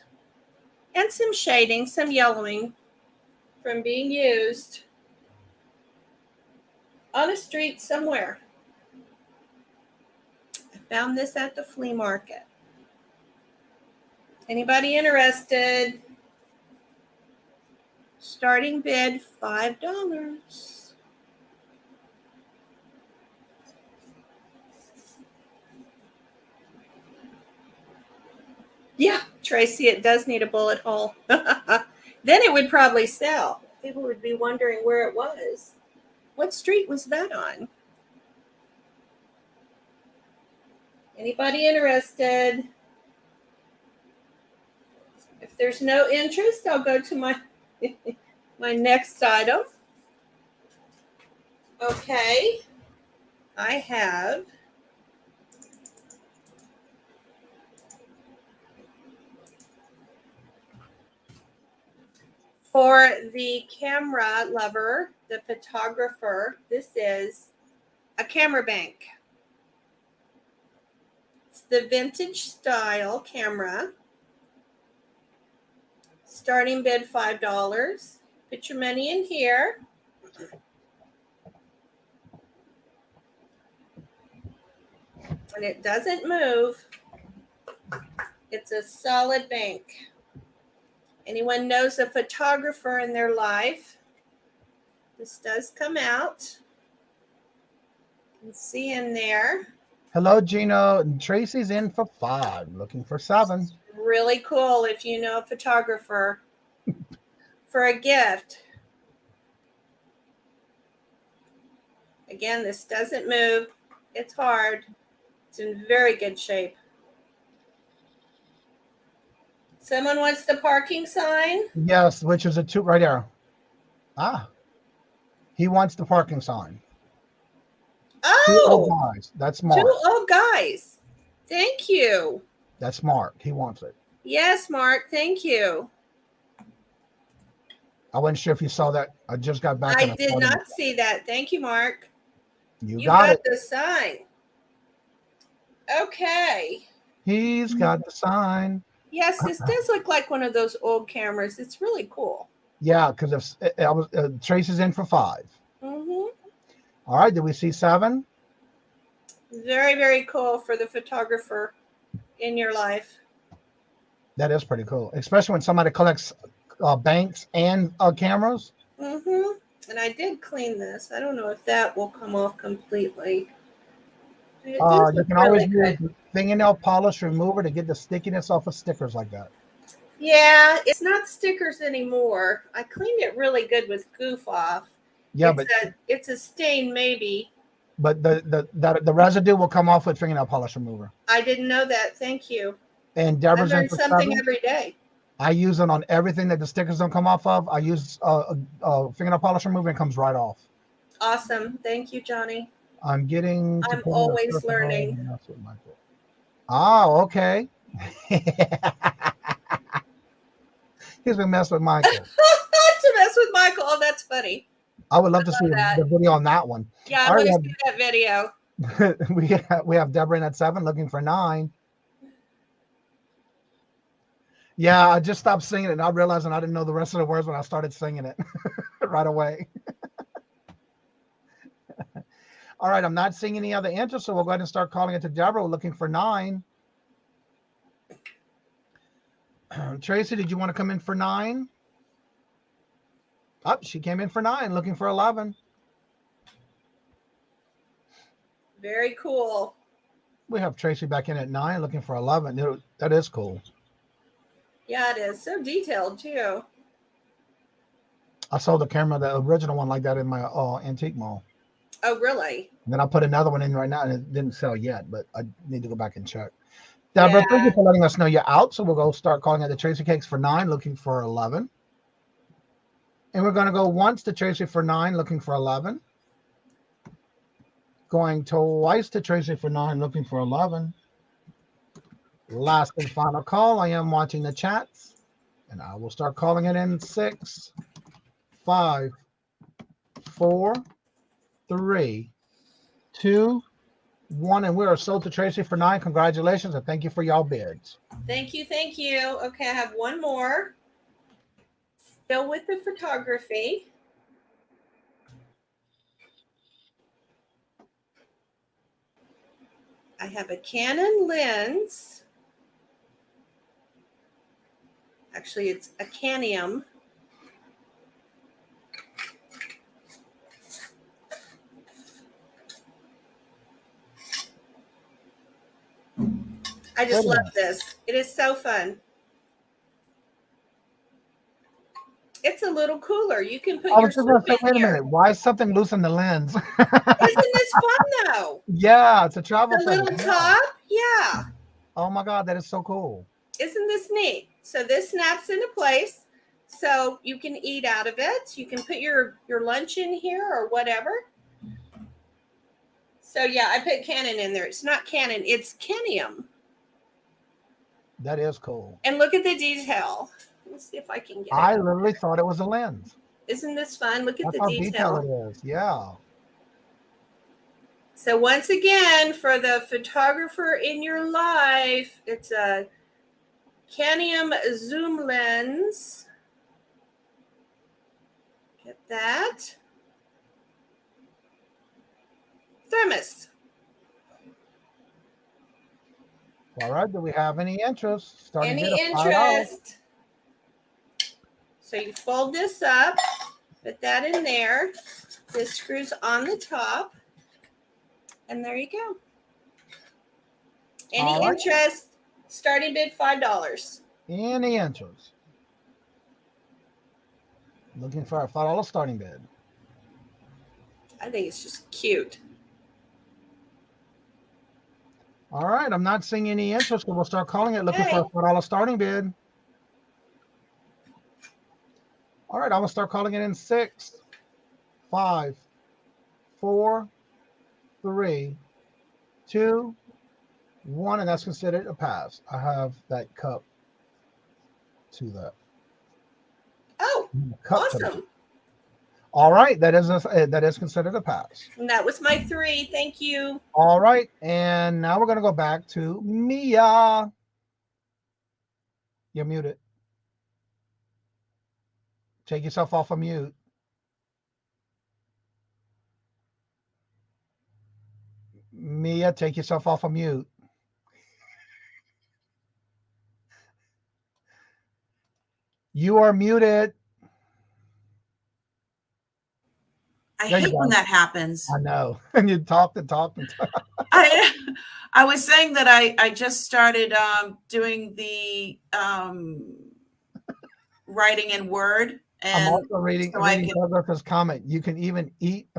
And some shading, some yellowing from being used on a street somewhere. I found this at the flea market. Anybody interested? Starting bid $5. Yeah, Tracy, it does need a bullet hole. Then it would probably sell. People would be wondering where it was. What street was that on? Anybody interested? If there's no interest, I'll go to my my next item. Okay. I have for the camera lover, the photographer, this is a camera bank. It's the vintage style camera. Starting bid $5. Put your money in here. And it doesn't move. It's a solid bank. Anyone knows a photographer in their life? This does come out. You can see in there. Hello, Gino. Tracy's in for 5, looking for 7. Really cool if you know a photographer for a gift. Again, this doesn't move. It's hard. It's in very good shape. Someone wants the parking sign? Yes, which is a 2 right there. Ah, he wants the parking sign. Oh, 2 old guys. That's Mark. 2 old guys. Thank you. That's Mark. He wants it. Yes, Mark. Thank you. I wasn't sure if you saw that. I just got back. I did not see that. Thank you, Mark. You You got got it. the sign. Okay. He's got the sign. Yes, this does look like one of those old cameras. It's really cool. Yeah, because I was Tracy's in for 5. Mm-hmm. All right, did we see 7? Very, very cool for the photographer in your life. That is pretty cool, especially when somebody collects banks and cameras. Mm-hmm. And I did clean this. I don't know if that will come off completely. It does You look can really always good. use fingernail polish remover to get the stickiness off of stickers like that. Yeah, it's not stickers anymore. I cleaned it really good with Goof Off. Yeah, it's a stain maybe. but the residue will come off with fingernail polish remover. I didn't know that. Thank you. And I Deborah's in learn for something 7. every day. I use it on everything that the stickers don't come off of. I use fingernail polish remover and it comes right off. Awesome. Thank you, Johnny. I'm getting. I'm always learning. Oh, okay. He's been messing with Michael. To mess with Michael. Oh, that's funny. I would love to see the video on that one. Yeah, I want to see that video. we have Deborah in at 7 looking for 9. Yeah, I just stopped singing it and I realized I didn't know the rest of the words when I started singing it right away. All right, I'm not seeing any other interest, so we'll go ahead and start calling it to Deborah. We're looking for 9. Tracy, did you want to come in for 9? Oh, she came in for 9, looking for 11. Very cool. We have Tracy back in at 9, looking for 11. That is cool. Yeah, it is. So detailed, too. I sold the camera, the original one like that in my antique mall. Oh, really? And then I put another one in right now, and it didn't sell yet, but I need to go back and check. Deborah, thank you for letting us know you're out. So we'll go start calling at the Tracy Cakes for 9, looking for 11. And we're going to go once to Tracy for 9, looking for 11. Going twice to Tracy for 9, looking for 11. Last and final call. I am watching the chats, and I will start calling it in 6, 5, 4, 3, 2, 1, and we are sold to Tracy for 9. Congratulations, and thank you for y'all bids. Thank you. Thank you. Okay, I have one more. Still with the photography. I have a Canon lens. Actually, it's a Canium. I just love this. It is so fun. It's a little cooler. You can put your soup in wait a here. minute. Why is something loose in the lens? Isn't this fun though? Yeah, it's a travel The little thing. top. Yeah. Oh my God, that is so cool. Isn't this neat? So this snaps into place. So you can eat out of it. You can put your lunch in here or whatever. So yeah, I put Canon in there. It's not Canon, it's Canium. That is cool. And look at the detail. Let's see if I can get it. I literally thought it was a lens. Isn't this fun? Look at That's the how detail. detailed it is. Yeah. So once again, for the photographer in your life, it's a Canium zoom lens. Get that. Thermos. All right. Do we have any interest? Starting Any interest? So you fold this up, put that in there. This screws on the top. And there you go. Any interest? Starting bid $5. Any interest? Looking for a $5 starting bid. I think it's just cute. All right. I'm not seeing any interest, so we'll start calling it. Looking for a $4 starting bid. All right. I'm going to start calling it in 6, 5, 4, 3, 2, 1, and that's considered a pass. I have that cup to that. Oh, Cup awesome. All right, that is considered a pass. And that was my 3. Thank you. All right, and now we're going to go back to Mia. You're muted. Take yourself off of mute. Mia, take yourself off of mute. You are muted. I hate when that happens. I know. And you talk and talk and talk. I was saying that I just started doing the writing in Word. And I'm also reading Douglas's comment. You can even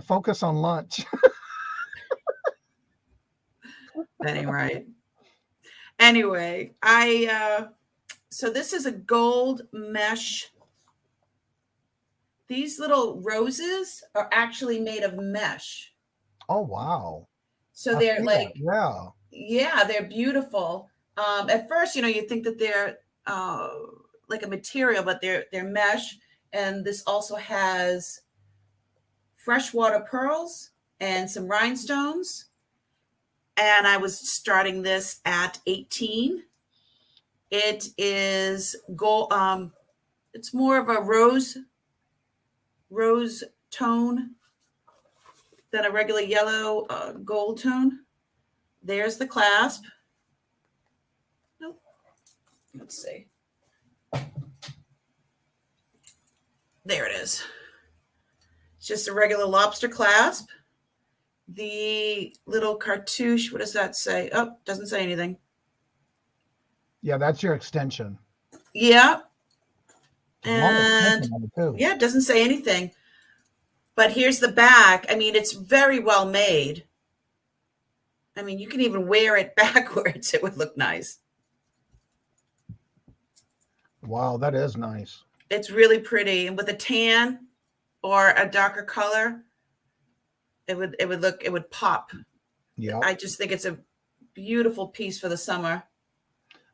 focus on lunch. That ain't right. Anyway, so this is a gold mesh. These little roses are actually made of mesh. Oh, wow. So they're like, yeah, they're beautiful. At first, you think that they're like a material, but they're mesh. And this also has freshwater pearls and some rhinestones. And I was starting this at 18. It is gold. It's more of a rose tone than a regular yellow gold tone. There's the clasp. Nope. Let's see. There it is. It's just a regular lobster clasp. The little cartouche, what does that say? Oh, doesn't say anything. Yeah, that's your extension. Yeah. And yeah, it doesn't say anything. But here's the back. I mean, it's very well made. I mean, you can even wear it backwards. It would look nice. Wow, that is nice. It's really pretty. And with a tan or a darker color, it would pop. Yeah. I just think it's a beautiful piece for the summer.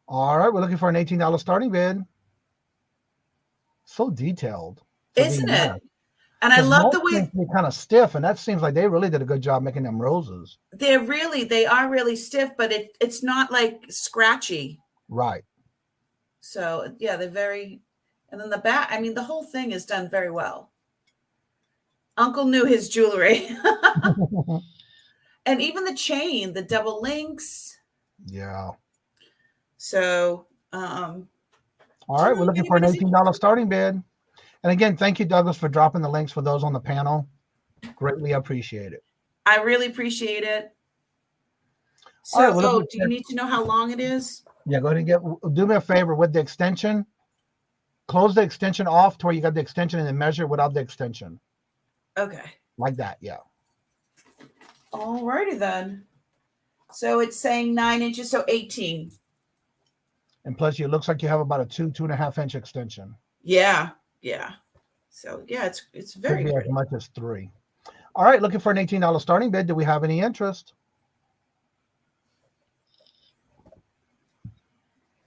All right, we're looking for an $18 starting bid. So detailed. Isn't it? And I love the way they're kind of stiff, and that seems like they really did a good job making them roses. They are really stiff, but it's not like scratchy. Right. So yeah, they're very, and then the back, I mean, the whole thing is done very well. Uncle knew his jewelry. And even the chain, the double links. Yeah. So all right, we're looking for an $18 starting bid. And again, thank you, Douglas, for dropping the links for those on the panel. Greatly appreciate it. I really appreciate it. So, right, do you need to know how long it is? Yeah, go ahead and do me a favor with the extension. Close the extension off to where you got the extension and then measure without the extension. Okay. Like that, yeah. All righty then. So it's saying 9 inches, so 18. And plus, it looks like you have about a 2.5 inch extension. Yeah. So yeah, it's very Could be as much as 3. All right, looking for an $18 starting bid. Do we have any interest?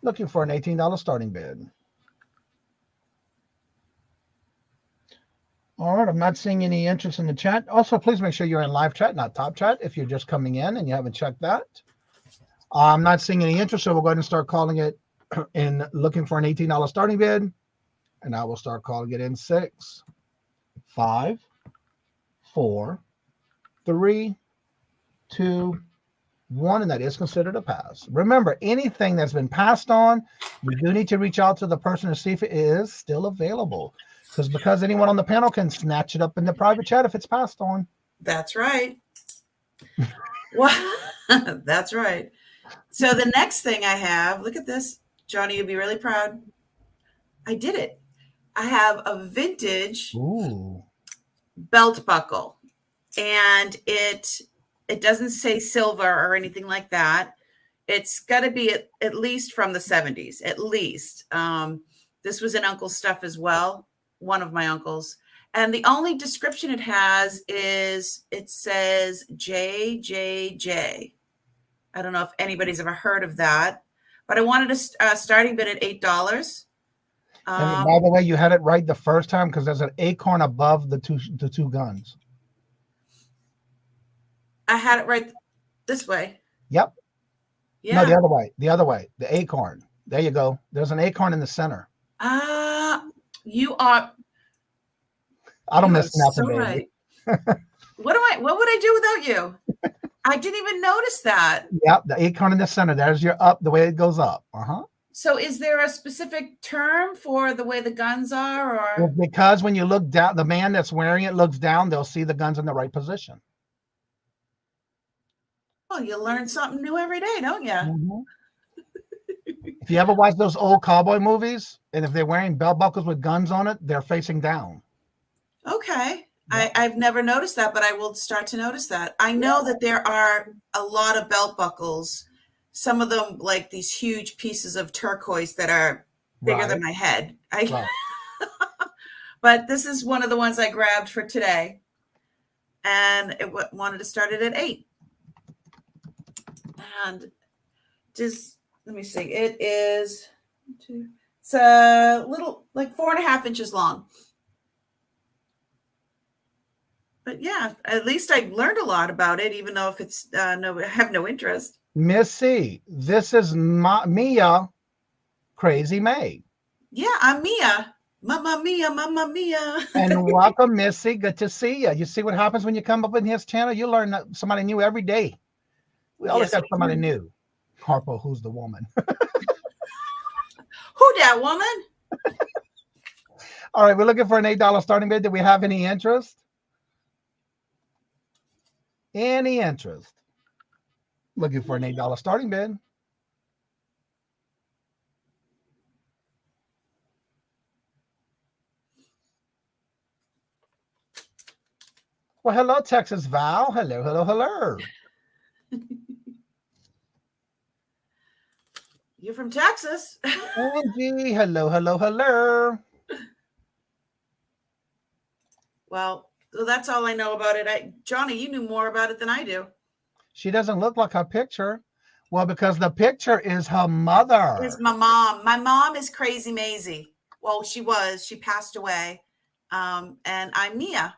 Looking for an $18 starting bid. All right, I'm not seeing any interest in the chat. Also, please make sure you're in live chat, not top chat, if you're just coming in and you haven't checked that. I'm not seeing any interest, so we'll go ahead and start calling it in looking for an $18 starting bid. And I will start calling it in 6, 5, 4, 3, 2, 1, and that is considered a pass. Remember, anything that's been passed on, you do need to reach out to the person to see if it is still available. Because anyone on the panel can snatch it up in the private chat if it's passed on. That's right. Well, that's right. So the next thing I have, look at this. Johnny, you'll be really proud. I did it. I have a vintage belt buckle, and it doesn't say silver or anything like that. It's got to be at least from the 70s, at least. This was an uncle's stuff as well, one of my uncles. And the only description it has is it says JJJ. I don't know if anybody's ever heard of that, but I wanted a starting bid at $8. And by the way, you had it right the first time because there's an acorn above the two guns. I had it right this way. Yep. Yeah. No, the other way. The other way. The acorn. There you go. There's an acorn in the center. You are. I don't miss nothing, So baby. right. What would I do without you? I didn't even notice that. Yep, the acorn in the center. There's your up, the way it goes up. So is there a specific term for the way the guns are, or? Well, because when you look down, the man that's wearing it looks down, they'll see the guns in the right position. Well, you learn something new every day, don't you? If you ever watch those old cowboy movies, and if they're wearing belt buckles with guns on it, they're facing down. Okay. Yeah. I've never noticed that, but I will start to notice that. I know that there are a lot of belt buckles, some of them like these huge pieces of turquoise that are bigger than my head. But this is one of the ones I grabbed for today, and it wanted to start it at 8. And just let me see. It's a little like 4.5 inches long. But yeah, at least I learned a lot about it, even though if it's I have no interest. Missy, this is Mia, Crazy May. Yeah, I'm Mia. Mamma Mia, Mamma Mia. And welcome, Missy. Good to see you. You see what happens when you come up in his channel? You learn somebody new every day. We always got somebody new. Harpo, who's the woman? Who that woman? All right, we're looking for an $8 starting bid. Do we have any interest? Any interest? Looking for an $8 starting bid. Well, hello, Texas Val. Hello, hello, hello. You're from Texas. Angie, hello, hello, hello. Well, that's all I know about it. Johnny, you knew more about it than I do. She doesn't look like her picture. Well, because the picture is her mother. It's my mom. My mom is Crazy Maisie. Well, she was. She passed away. And I'm Mia.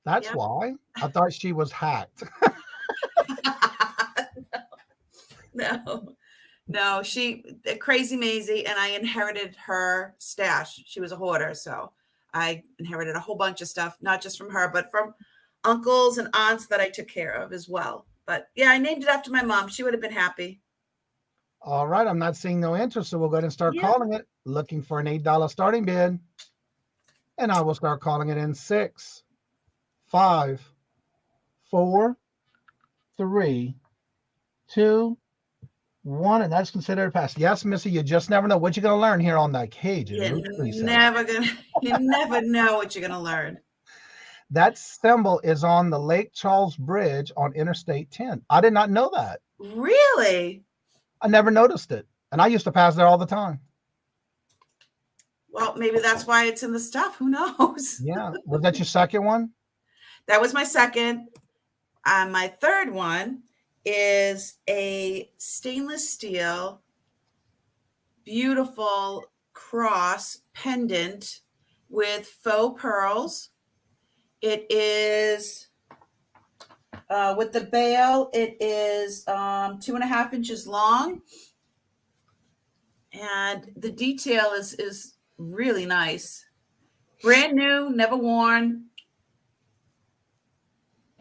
That's why. I thought she was hacked. No, Crazy Maisie, and I inherited her stash. She was a hoarder, so I inherited a whole bunch of stuff, not just from her, but from uncles and aunts that I took care of as well. But yeah, I named it after my mom. She would have been happy. All right, I'm not seeing no interest, so we'll go ahead and start calling it. Looking for an $8 starting bid. And I will start calling it in 6, 5, 4, 3, 2, 1, and that's considered a pass. Yes, Missy, you just never know what you're going to learn here on that cage. You never know what you're going to learn. That symbol is on the Lake Charles Bridge on Interstate 10. I did not know that. Really? I never noticed it. And I used to pass there all the time. Well, maybe that's why it's in the stuff. Who knows? Yeah. Was that your second one? That was my second. My third one is a stainless steel, beautiful cross pendant with faux pearls. It is with the bail. It is 2.5 inches long, and the detail is really nice. Brand new, never worn.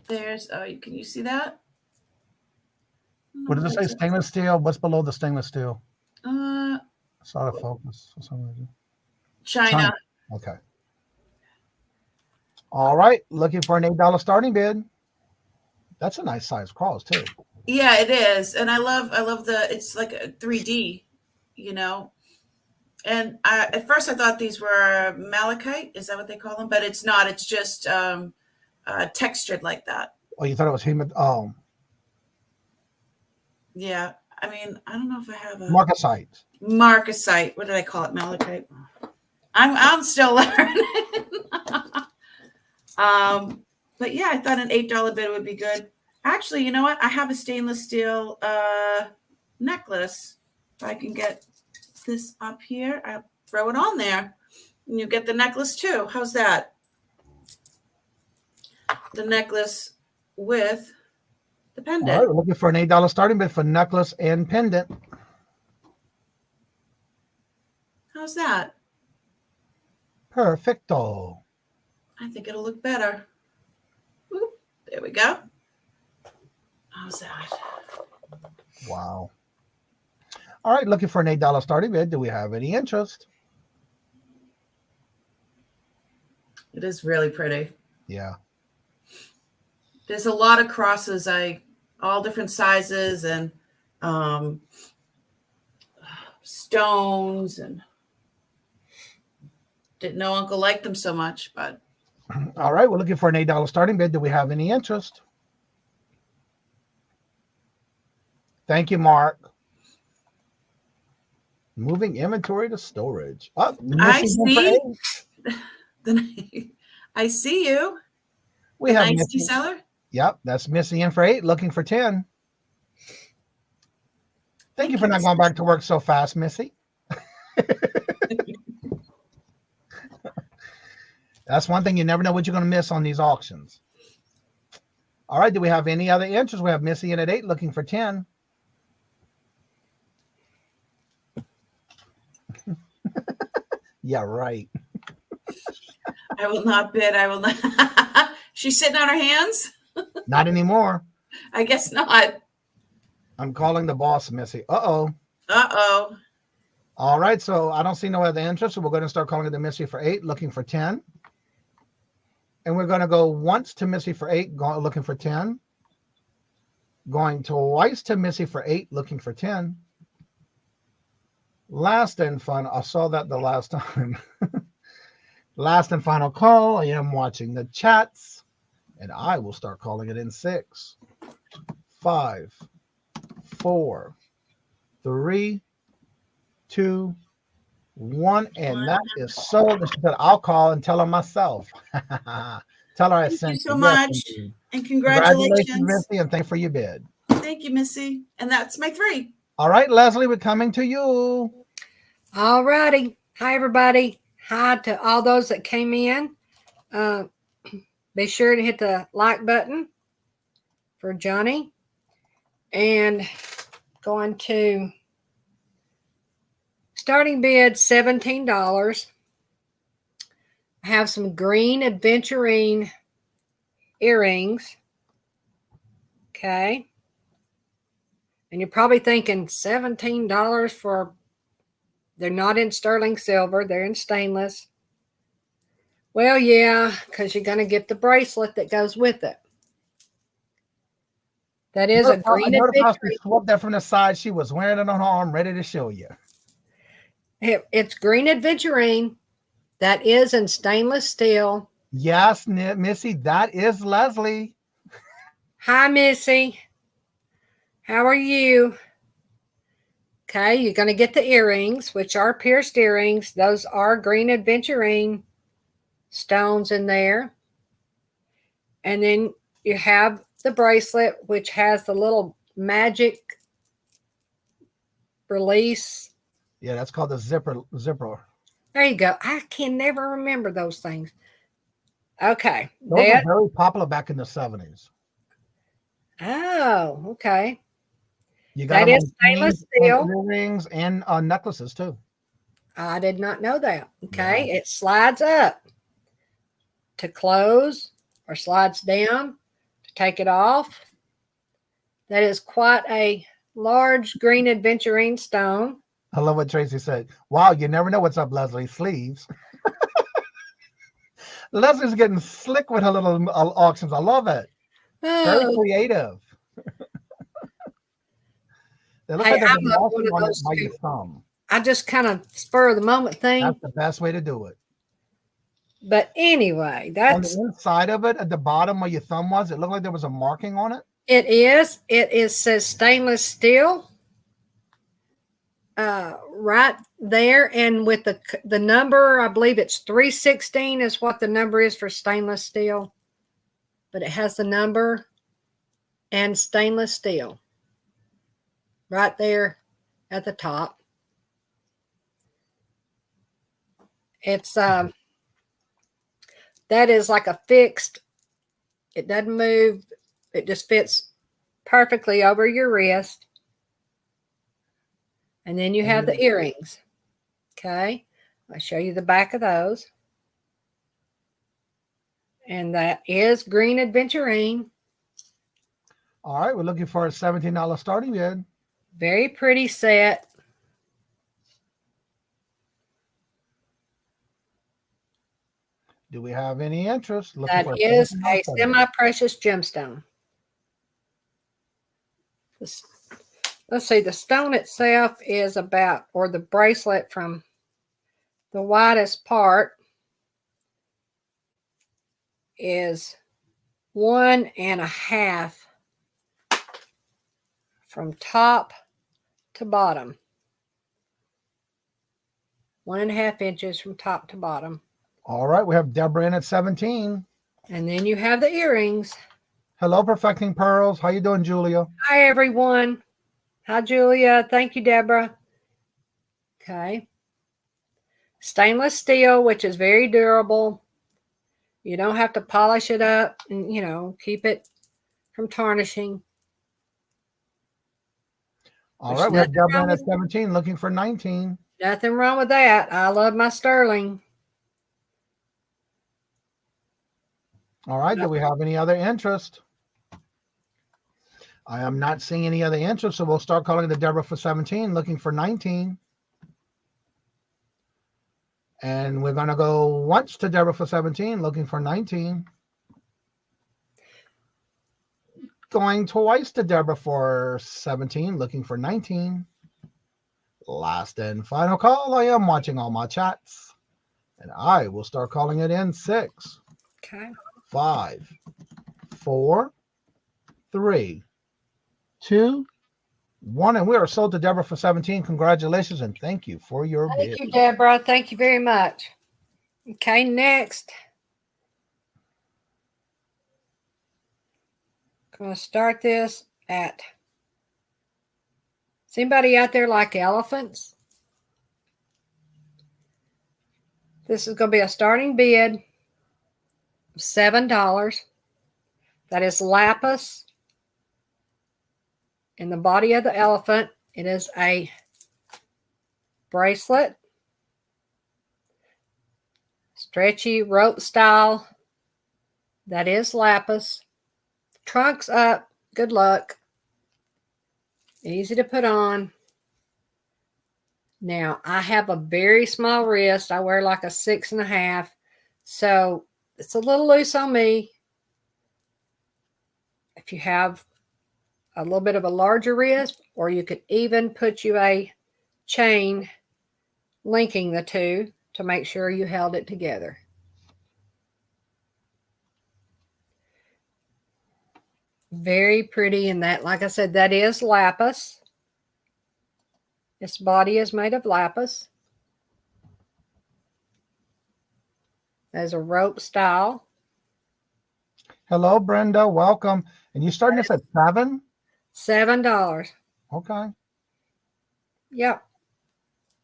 There's can you see that? What does it say? Stainless steel. What's below the stainless steel? It's out of focus for some reason. China. Okay. All right. Looking for an $8 starting bid. That's a nice size cross too. Yeah, it is, and I love it's like a 3D, you know. And at first I thought these were malachite. Is that what they call them? But it's not. It's just textured like that. Oh, you thought it was hemat? Oh. Yeah. I mean, I don't know if I have a Marcasite. Marcasite. What did I call it? Malachite. I'm still learning. But yeah, I thought an $8 bid would be good. Actually, you know what? I have a stainless steel necklace. If I can get this up here, throw it on there. And you get the necklace too. How's that? The necklace with the pendant. All right, we're looking for an $8 starting bid for necklace and pendant. How's that? Perfecto. I think it'll look better. Whoop, there we go. How's that? Wow. All right, looking for an $8 starting bid. Do we have any interest? It is really pretty. Yeah. There's a lot of crosses, all different sizes and stones, and didn't know Uncle liked them so much, but. All right, we're looking for an $8 starting bid. Do we have any interest? Thank you, Mark. Moving inventory to storage. Oh, I see. I see you. We have nice Missy. seller. Yep, that's Missy in for 8, looking for 10. Thank you for not going back to work so fast, Missy. That's one thing, you never know what you're going to miss on these auctions. All right, do we have any other interest? We have Missy in at 8, looking for 10. Yeah, right. I will not bid. I will not. She's sitting on her hands? Not anymore. I guess not. I'm calling the boss, Missy. Uh-oh. Uh-oh. All right, so I don't see no other interest, so we're going to start calling it the Missy for 8, looking for 10. And we're going to go once to Missy for 8, looking for 10. Going twice to Missy for 8, looking for 10. Last and final, I saw that the last time. Last and final call. I am watching the chats, and I will start calling it in 6, 5, 4, 3, 2, 1, and that is sold. And she said, I'll call and tell her myself. Tell her I sent you. Thank you so much. And congratulations, Missy, and thank you for your bid. Thank you, Missy. And that's my 3. All right, Leslie, we're coming to you. All righty. Hi, everybody. Hi to all those that came in. Be sure to hit the like button for Johnny. And going to starting bid $17. I have some green aventurine earrings. Okay. And you're probably thinking $17 for, they're not in sterling silver, they're in stainless. Well, yeah, because you're going to get the bracelet that goes with it. That is a green aventurine. She swapped that from the side. She was wearing it on her arm, ready to show you. It's green aventurine. That is in stainless steel. Yes, Missy, that is Leslie. Hi, Missy. How are you? Okay, you're going to get the earrings, which are pierced earrings. Those are green aventurine stones in there. And then you have the bracelet, which has the little magic release. Yeah, that's called the zipper. There you go. I can never remember those things. Okay. Those were very popular back in the 70s. Oh, okay. You got that is stainless steel. Earrings and necklaces too. I did not know that. Okay. Yeah. It slides up to close or slides down to take it off. That is quite a large green aventurine stone. I love what Tracy said. Wow, you never know what's up Leslie's sleeves. Leslie's getting slick with her little auctions. I love it. Very creative. They look like I'm not one of those by your thumb. I just kind of spur of the moment thing. That's the best way to do it. But anyway, that's on the inside of it, at the bottom where your thumb was, it looked like there was a marking on it. It is. It says stainless steel. Right there, and with the number, I believe it's 316 is what the number is for stainless steel, but it has the number and stainless steel right there at the top. It's that is like a fixed. It doesn't move. It just fits perfectly over your wrist. And then you have the earrings. Okay. I'll show you the back of those. And that is green aventurine. All right, we're looking for a $17 starting bid. Very pretty set. Do we have any interest? That is a semi-precious gemstone. Let's see, the stone itself is about, or the bracelet from the widest part is 1.5 from top to bottom. 1.5 inches from top to bottom. All right, we have Deborah in at 17. And then you have the earrings. Hello, Perfecting Pearls. How you doing, Julia? Hi, everyone. Hi, Julia. Thank you, Deborah. Okay. Stainless steel, which is very durable. You don't have to polish it up and, keep it from tarnishing. All right, we have Deborah in at 17, looking for 19. Nothing wrong with that. I love my sterling. All right, do we have any other interest? I am not seeing any other interest, so we'll start calling the Deborah for 17, looking for 19. And we're going to go once to Deborah for 17, looking for 19. Going twice to Deborah for 17, looking for 19. Last and final call. I am watching all my chats. And I will start calling it in 6. Okay. 5, 4, 3, 2, 1. And we are sold to Deborah for 17. Congratulations and thank you for your bid. Thank you, Deborah. Thank you very much. Okay, next. I'm going to start this at. Is anybody out there like elephants? This is going to be a starting bid of $7. That is lapis. In the body of the elephant, it is a bracelet. Stretchy rope style. That is lapis. Trunks up. Good luck. Easy to put on. Now, I have a very small wrist. I wear like a 6.5. So, it's a little loose on me. If you have a little bit of a larger wrist, or you could even put you a chain linking the two to make sure you held it together. Very pretty in that. Like I said, that is lapis. Its body is made of lapis. As a rope style. Hello, Brenda. Welcome. And you starting this at 7? $7. Okay. Yep.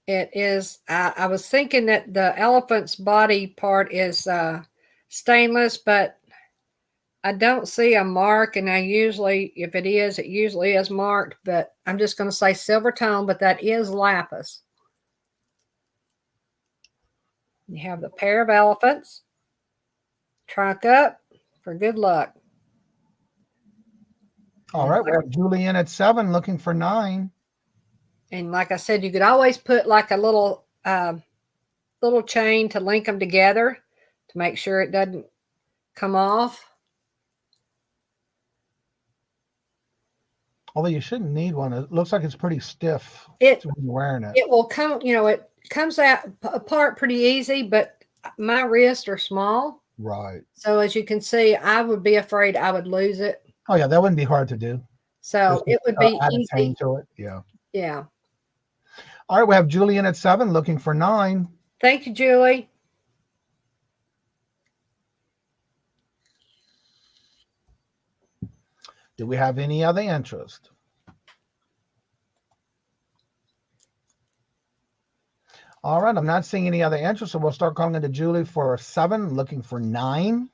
It is. I was thinking that the elephant's body part is stainless, but I don't see a mark, and I usually, if it usually is marked, but I'm just going to say silver tone, but that is lapis. You have the pair of elephants. Trunk up for good luck. All right, we have Julie in at 7, looking for 9. And like I said, you could always put like a little chain to link them together to make sure it doesn't come off. Although you shouldn't need one. It looks like it's pretty stiff when you're wearing it. It will come, it comes out apart pretty easy, but my wrists are small. Right. So as you can see, I would be afraid I would lose it. Oh, yeah, that wouldn't be hard to do. So it would be add easy. a chain to it. Yeah. Yeah. All right, we have Julie in at 7, looking for 9. Thank you, Julie. Do we have any other interest? All right, I'm not seeing any other interest, so we'll start calling into Julie for 7, looking for 9. And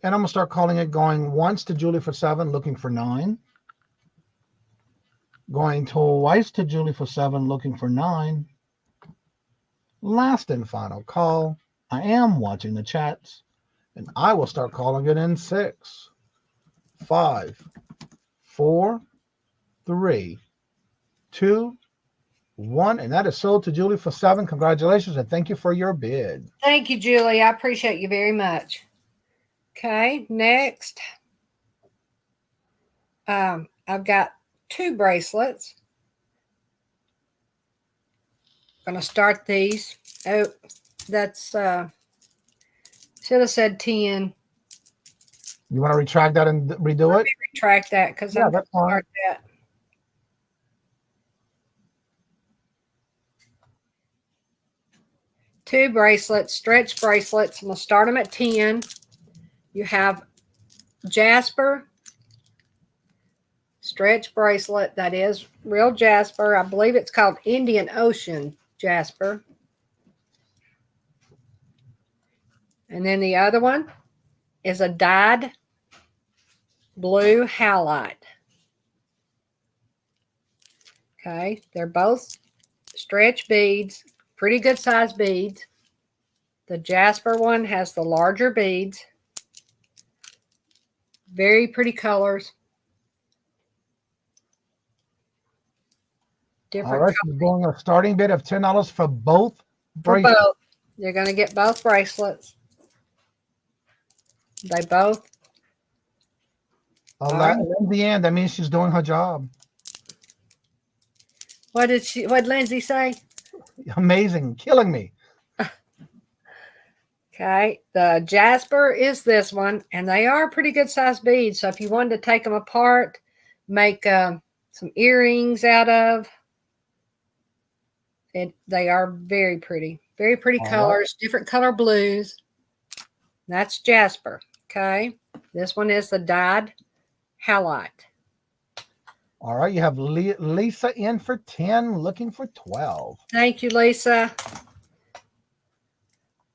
I'm going to start calling it, going once to Julie for 7, looking for 9. Going twice to Julie for 7, looking for 9. Last and final call. I am watching the chats, and I will start calling it in 6, 5, 4, 3, 2, 1, and that is sold to Julie for 7. Congratulations, and thank you for your bid. Thank you, Julie. I appreciate you very much. Okay, next. I've got 2 bracelets. I'm going to start these. Oh, that's should have said 10. You want to retract that and redo it? Retract that because I'm going to start that. Two bracelets, stretch bracelets. I'm going to start them at 10. You have Jasper stretch bracelet. That is real Jasper. I believe it's called Indian Ocean Jasper. And then the other one is a dyed blue halite. Okay, they're both stretch beads, pretty good size beads. The Jasper one has the larger beads. Very pretty colors. All right, so we're going a starting bid of $10 for both bracelets. For both. You're going to get both bracelets. They both. In the end, that means she's doing her job. What did Lindsay say? Amazing, killing me. Okay, the Jasper is this one, and they are pretty good sized beads. So if you wanted to take them apart, make some earrings out of it, they are very pretty colors, different color blues. That's Jasper. Okay, this one is the dyed halite. All right, you have Lisa in for 10, looking for 12. Thank you, Lisa.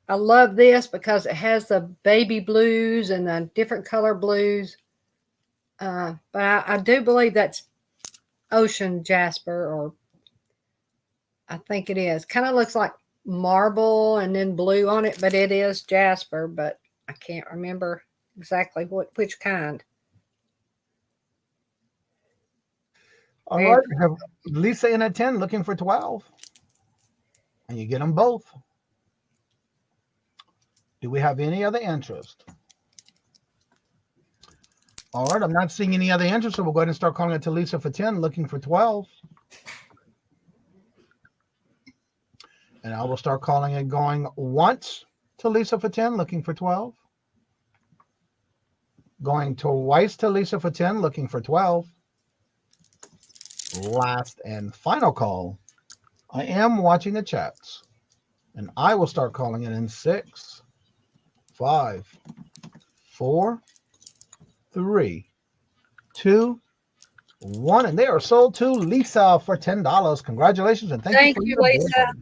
I love this because it has the baby blues and the different color blues. But I do believe that's Ocean Jasper, or I think it is. Kind of looks like marble and then blue on it, but it is Jasper, but I can't remember exactly which kind. All right, you have Lisa in at 10, looking for 12. And you get them both. Do we have any other interest? All right, I'm not seeing any other interest, so we'll go ahead and start calling it to Lisa for 10, looking for 12. And I will start calling it, going once to Lisa for 10, looking for 12. Going twice to Lisa for 10, looking for 12. Last and final call. I am watching the chats, and I will start calling it in 6, 5, 4, 3, 2, 1, and they are sold to Lisa for $10. Congratulations, and thank you, Lisa.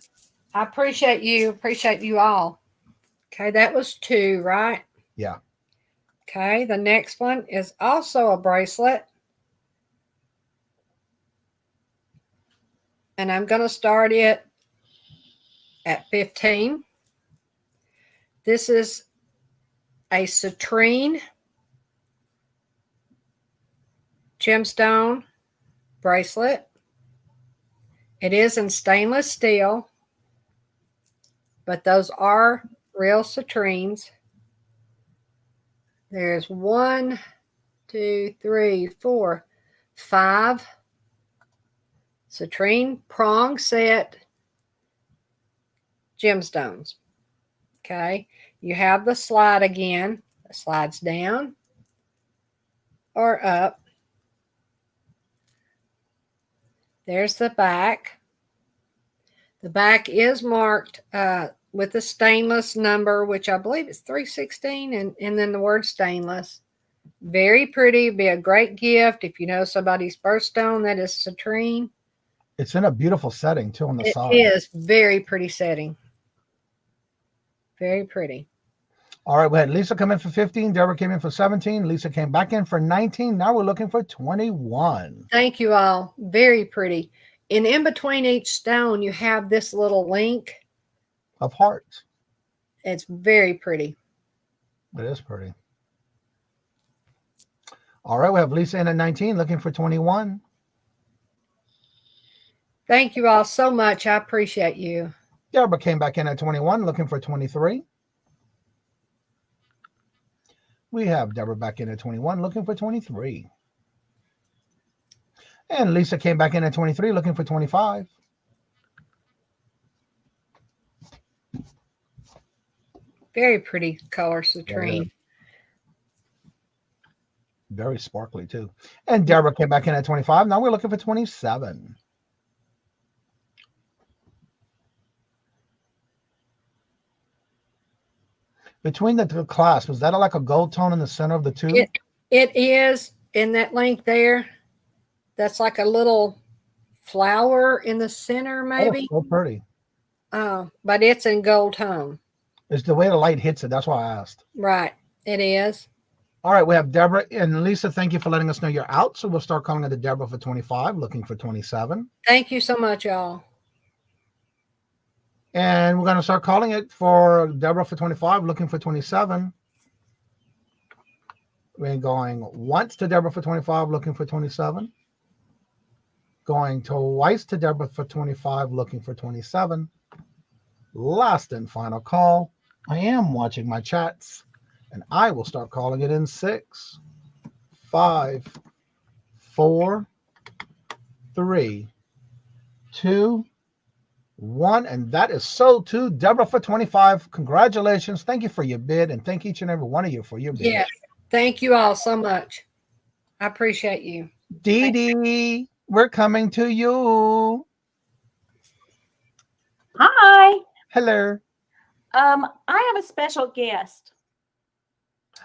I appreciate you. Appreciate you all. Okay, that was 2, right? Yeah. Okay, the next one is also a bracelet. And I'm going to start it at 15. This is a citrine gemstone bracelet. It is in stainless steel, but those are real citrines. There's 1, 2, 3, 4, 5 citrine prong set gemstones. Okay, you have the slide again. It slides down or up. There's the back. The back is marked with the stainless number, which I believe is 316, and then the word stainless. Very pretty. Be a great gift if you know somebody's birthstone that is citrine. It's in a beautiful setting too on the side. It is very pretty setting. Very pretty. All right, we had Lisa come in for 15. Deborah came in for 17. Lisa came back in for 19. Now we're looking for 21. Thank you all. Very pretty. And in between each stone, you have this little link of hearts. It's very pretty. It is pretty. All right, we have Lisa in at 19, looking for 21. Thank you all so much. I appreciate you. Deborah came back in at 21, looking for 23. We have Deborah back in at 21, looking for 23. And Lisa came back in at 23, looking for 25. Very pretty color, citrine. Very sparkly, too. And Deborah came back in at 25. Now we're looking for 27. Between the clasp, is that like a gold tone in the center of the tube? It is in that link there. That's like a little flower in the center, maybe. Oh, so pretty. But it's in gold tone. It's the way the light hits it. That's why I asked. Right. It is. All right. We have Deborah and Lisa. Thank you for letting us know you're out. So we'll start calling it to Deborah for 25, looking for 27. Thank you so much, y'all. And we're going to start calling it for Deborah for 25, looking for 27. We're going once to Deborah for 25, looking for 27. Going twice to Deborah for 25, looking for 27. Last and final call. I am watching my chats, and I will start calling it in 6, 5, 4, 3, 2, 1, and that is sold to Deborah for 25. Congratulations. Thank you for your bid, and thank each and every one of you for your bid. Yeah. Thank you all so much. I appreciate you. Dee Dee, we're coming to you. Hi. Hello. I have a special guest.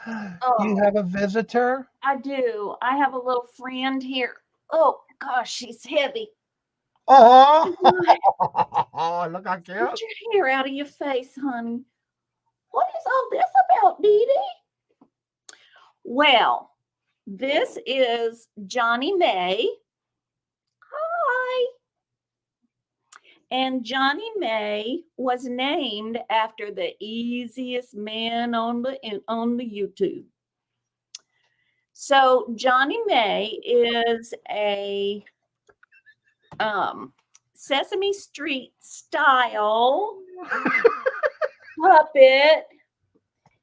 You have a visitor? I do. I have a little friend here. Oh gosh, she's heavy. Oh, look how cute. Get your hair out of your face, honey. What is all this about, Dee Dee? Well, this is Johnny May. Hi. And Johnny May was named after the easiest man on the YouTube. So Johnny May is a Sesame Street style puppet.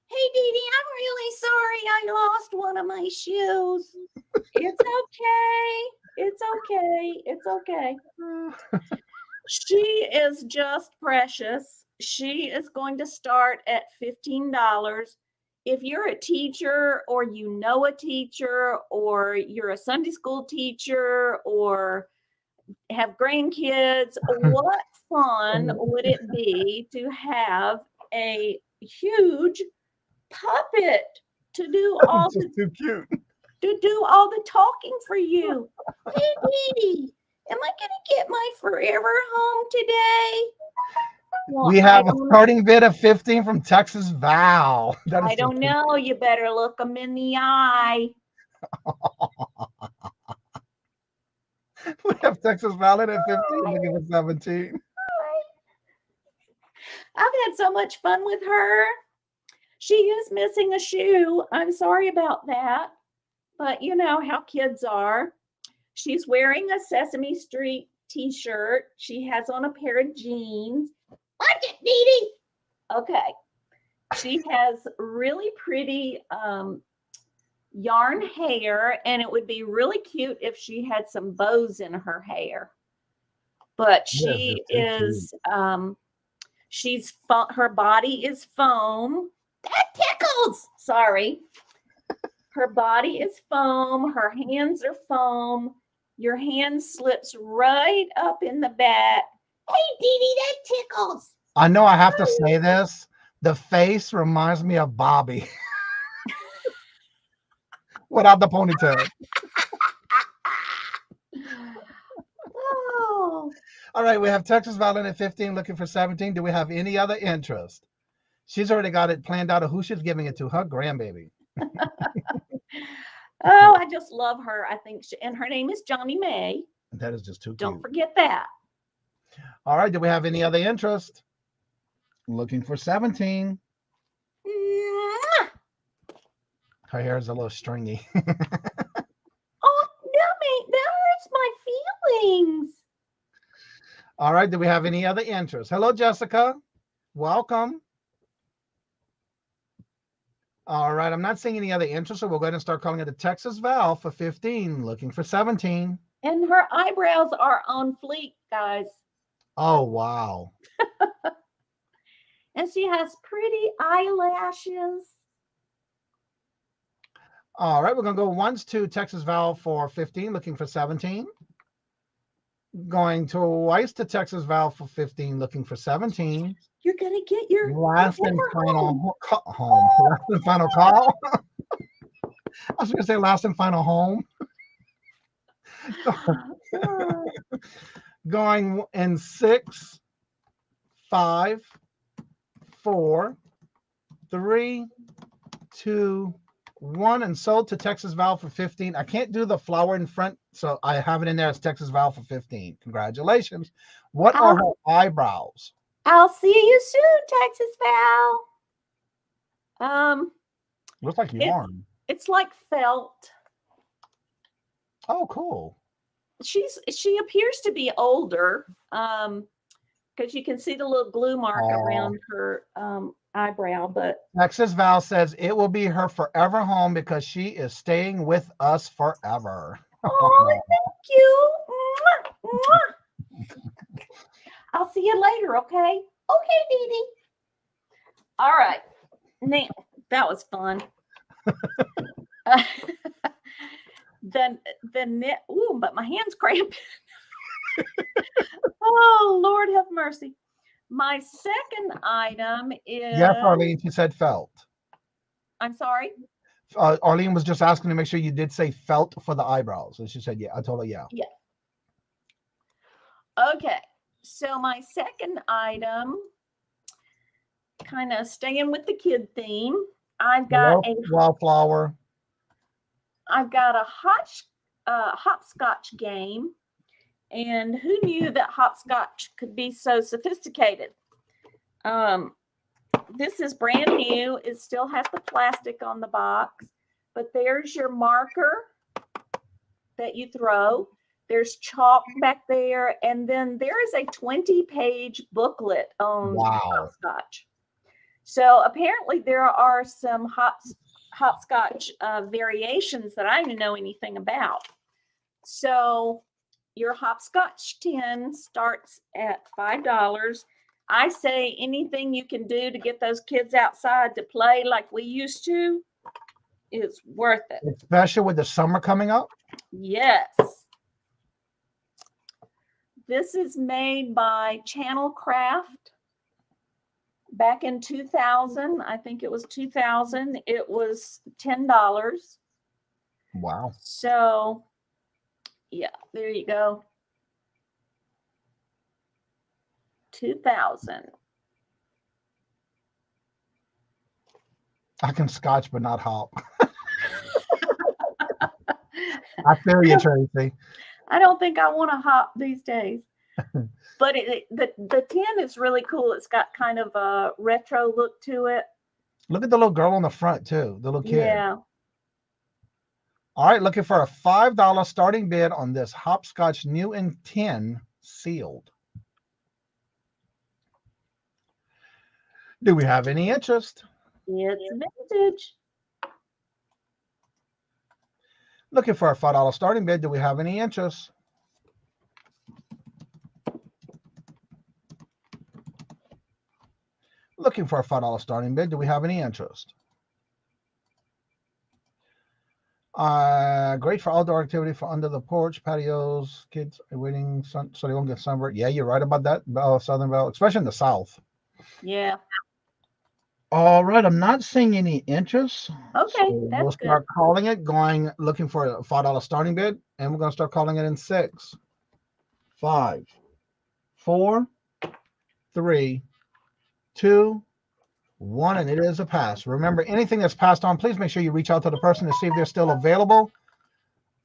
Hey, Dee Dee, I'm really sorry I lost one of my shoes. It's okay. It's okay. It's okay. She is just precious. She is going to start at $15. If you're a teacher or you know a teacher or you're a Sunday school teacher or have grandkids, what fun would it be to have a huge puppet to do all the too cute. To do all the talking for you? Hey, Dee, am I going to get my forever home today? Well, we have a starting bid of 15 from Texas Val. I don't know. You better look them in the eye. We have Texas Val in at 15, looking for 17. I've had so much fun with her. She is missing a shoe. I'm sorry about that. But you know how kids are. She's wearing a Sesame Street t-shirt. She has on a pair of jeans. Watch it, Dee Dee. Okay. She has really pretty yarn hair, and it would be really cute if she had some bows in her hair. But she is, her body is foam. That tickles. Sorry. Her body is foam. Her hands are foam. Your hand slips right up in the back. Hey, Dee Dee, that tickles. I know I have to say this. The face reminds me of Bobby. Without the ponytail. Oh. All right, we have Texas Violin at 15, looking for 17. Do we have any other interest? She's already got it planned out of who she's giving it to, her grandbaby. Oh, I just love her. I think and her name is Johnny May. That is just too cute. Don't forget that. All right, do we have any other interest? Looking for 17. Her hair is a little stringy. Oh, that hurts my feelings. All right, do we have any other interest? Hello, Jessica. Welcome. All right, I'm not seeing any other interest, so we'll go ahead and start calling it a Texas Val for 15, looking for 17. And her eyebrows are on fleek, guys. Oh, wow. And she has pretty eyelashes. All right, we're going to go once to Texas Val for 15, looking for 17. Going twice to Texas Val for 15, looking for 17. You're going to get your last and final home. Last and final call. I was going to say last and final home. Going in 6, 5, 4, 3, 2, 1, and sold to Texas Val for 15. I can't do the flower in front, so I have it in there as Texas Val for 15. Congratulations. What are her eyebrows? I'll see you soon, Texas Val. Looks like yarn. It's like felt. Oh, cool. She appears to be older, because you can see the little glue mark around her eyebrow. But Texas Val says it will be her forever home because she is staying with us forever. Oh, thank you. Mwah, mwah. I'll see you later, okay? Okay, Dee Dee. All right. Now, that was fun. But my hand's cramping. Oh, Lord have mercy. My second item is... Yes, Arlene, she said felt. I'm sorry? Arlene was just asking to make sure you did say felt for the eyebrows. And she said, yeah. I told her, yeah. Yeah. Okay. So my second item, kind of staying with the kid theme, I've got wildflower. I've got a hopscotch game, and who knew that hopscotch could be so sophisticated? This is brand new. It still has the plastic on the box, but there's your marker that you throw. There's chalk back there, and then there is a 20-page booklet on hopscotch. So apparently there are some hopscotch variations that I didn't know anything about. So your hopscotch tin starts at $5. I say anything you can do to get those kids outside to play like we used to is worth it. Especially with the summer coming up. Yes. This is made by Channel Craft. Back in 2000, I think it was 2000, it was $10. Wow. So, yeah, there you go. 2000. I can scotch, but not hop. I feel you, Tracy. I don't think I want to hop these days. But the tin is really cool. It's got kind of a retro look to it. Look at the little girl on the front, too. The little kid. Yeah. All right, looking for a $5 starting bid on this hopscotch new in tin sealed. Do we have any interest? It's vintage. Looking for a $5 starting bid. Do we have any interest? Looking for a $5 starting bid. Do we have any interest? Great for outdoor activity for under the porch, patios, kids are waiting so they won't get sunburned. Yeah, you're right about that, Southern Belle, especially in the South. Yeah. All right, I'm not seeing any interest. Okay, so that's we'll start calling it, looking for a $5 starting bid, and we're going to start calling it in 6, 5, 4, 3, 2, 1, and it is a pass. Remember, anything that's passed on, please make sure you reach out to the person to see if they're still available.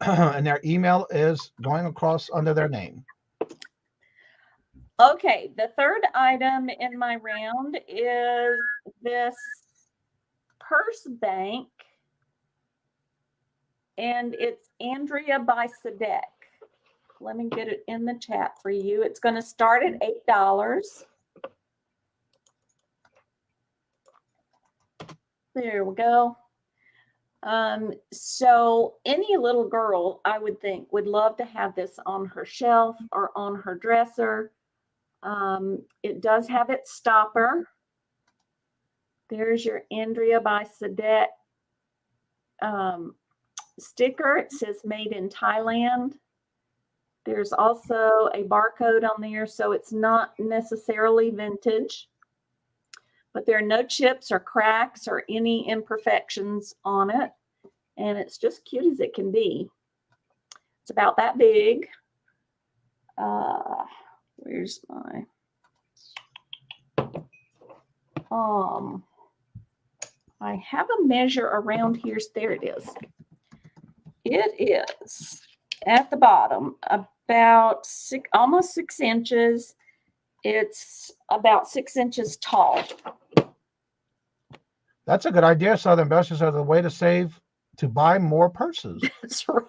And their email is going across under their name. Okay, the third item in my round is this purse bank, and it's Andrea by Sadek. Let me get it in the chat for you. It's going to start at $8. There we go. So any little girl, I would think, would love to have this on her shelf or on her dresser. It does have its stopper. There's your Andrea by Sadek sticker. It says made in Thailand. There's also a barcode on there, so it's not necessarily vintage, but there are no chips or cracks or any imperfections on it. And it's just cute as it can be. It's about that big. Where's my, I have a measure around here. There it is. It is at the bottom about almost 6 inches. It's about 6 inches tall. That's a good idea. Southern Busters are the way to save, to buy more purses. That's right.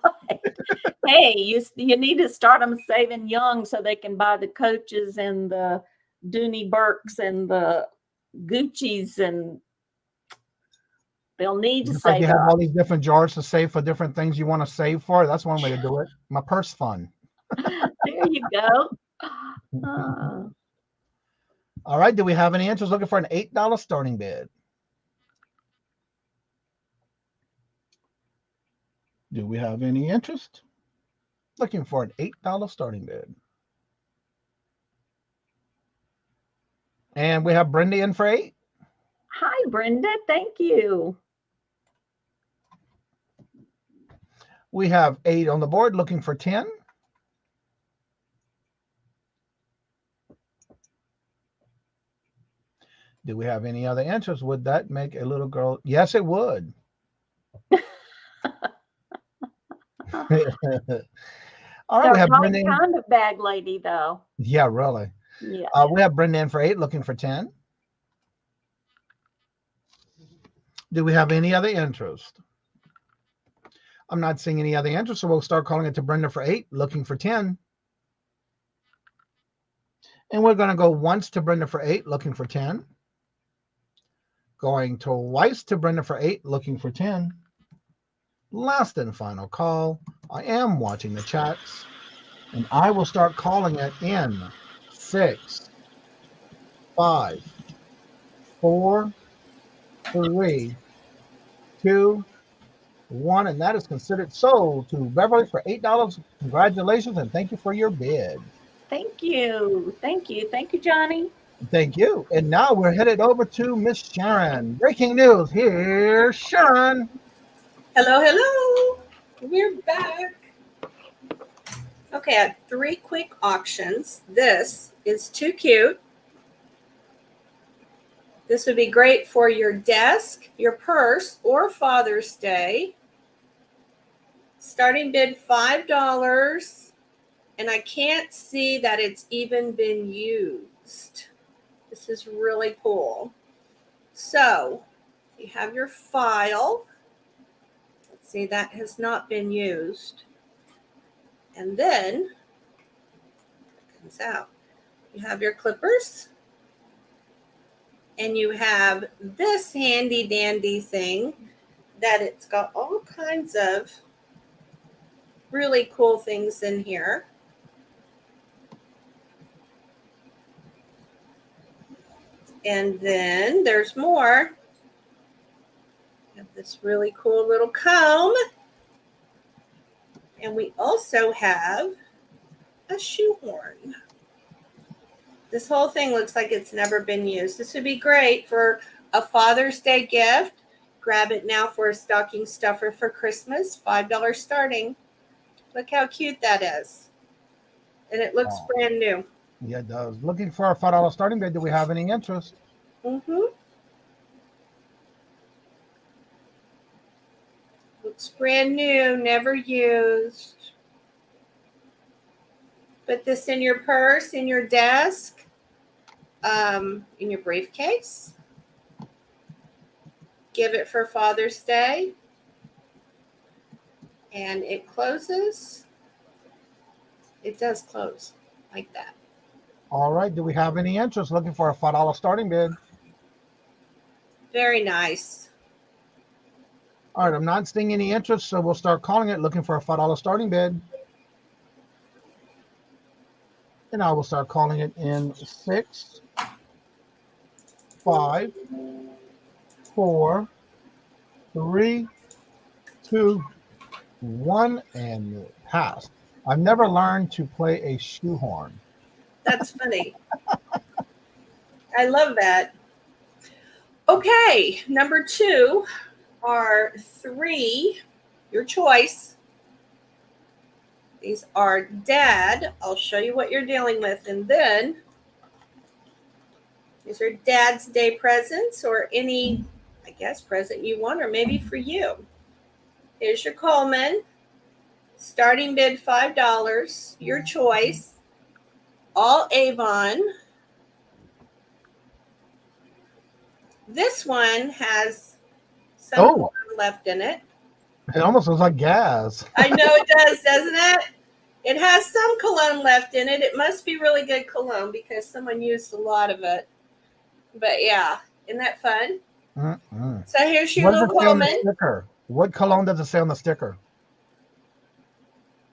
Hey, you need to start them saving young so they can buy the Coaches and the Dooney Burks and the Gucci's, and they'll need to save. You have all these different jars to save for different things you want to save for. That's one way to do it. My purse fund. There you go. All right. Do we have any interest looking for an $8 starting bid? Do we have any interest looking for an $8 starting bid? And we have Brenda in for 8. Hi, Brenda. Thank you. We have 8 on the board looking for 10. Do we have any other interest? Would that make a little girl? Yes, it would. All right, They're we have my Brenda. kind of bag lady, though. Yeah, really. Yeah. We have Brenda in for 8 looking for 10. Do we have any other interest? I'm not seeing any other interest, so we'll start calling it to Brenda for 8 looking for 10. And we're going to go once to Brenda for 8 looking for 10. Going twice to Brenda for 8 looking for 10. Last and final call. I am watching the chats, and I will start calling it in 6, 5, 4, 3, 2, 1, and that is considered sold to Beverly for $8. Congratulations, and thank you for your bid. Thank you. Thank you. Thank you, Johnny. Thank you. And now we're headed over to Miss Sharon. Breaking news. Here's Sharon. Hello, hello. We're back. Okay, I have 3 quick auctions. This is too cute. This would be great for your desk, your purse, or Father's Day. Starting bid $5, and I can't see that it's even been used. This is really cool. So you have your file. Let's see, that has not been used. And then it comes out. You have your clippers. And you have this handy dandy thing that it's got all kinds of really cool things in here. And then there's more. We have this really cool little comb. And we also have a shoehorn. This whole thing looks like it's never been used. This would be great for a Father's Day gift. Grab it now for a stocking stuffer for Christmas. $5 starting. Look how cute that is. And it looks brand new. Yeah, it does. Looking for a $5 starting bid. Do we have any interest? Looks brand new, never used. Put this in your purse, in your desk, in your briefcase. Give it for Father's Day. And it closes. It does close like that. All right. Do we have any interest? Looking for a $5 starting bid. Very nice. All right. I'm not seeing any interest, so we'll start calling it. Looking for a $5 starting bid. And I will start calling it in 6, 5, 4, 3, 2, 1, and pass. I've never learned to play a shoehorn. That's funny. I love that. Okay, number 2 are 3, your choice. These are dad. I'll show you what you're dealing with. And then these are Dad's Day presents or any, I guess, present you want, or maybe for you. Here's your Coleman. Starting bid $5, your choice. All Avon. This one has some cologne left in it. It almost looks like gas. I know it does, doesn't it? It has some cologne left in it. It must be really good cologne because someone used a lot of it. But yeah, isn't that fun? So here's your little Coleman. Sticker? What cologne does it say on the sticker?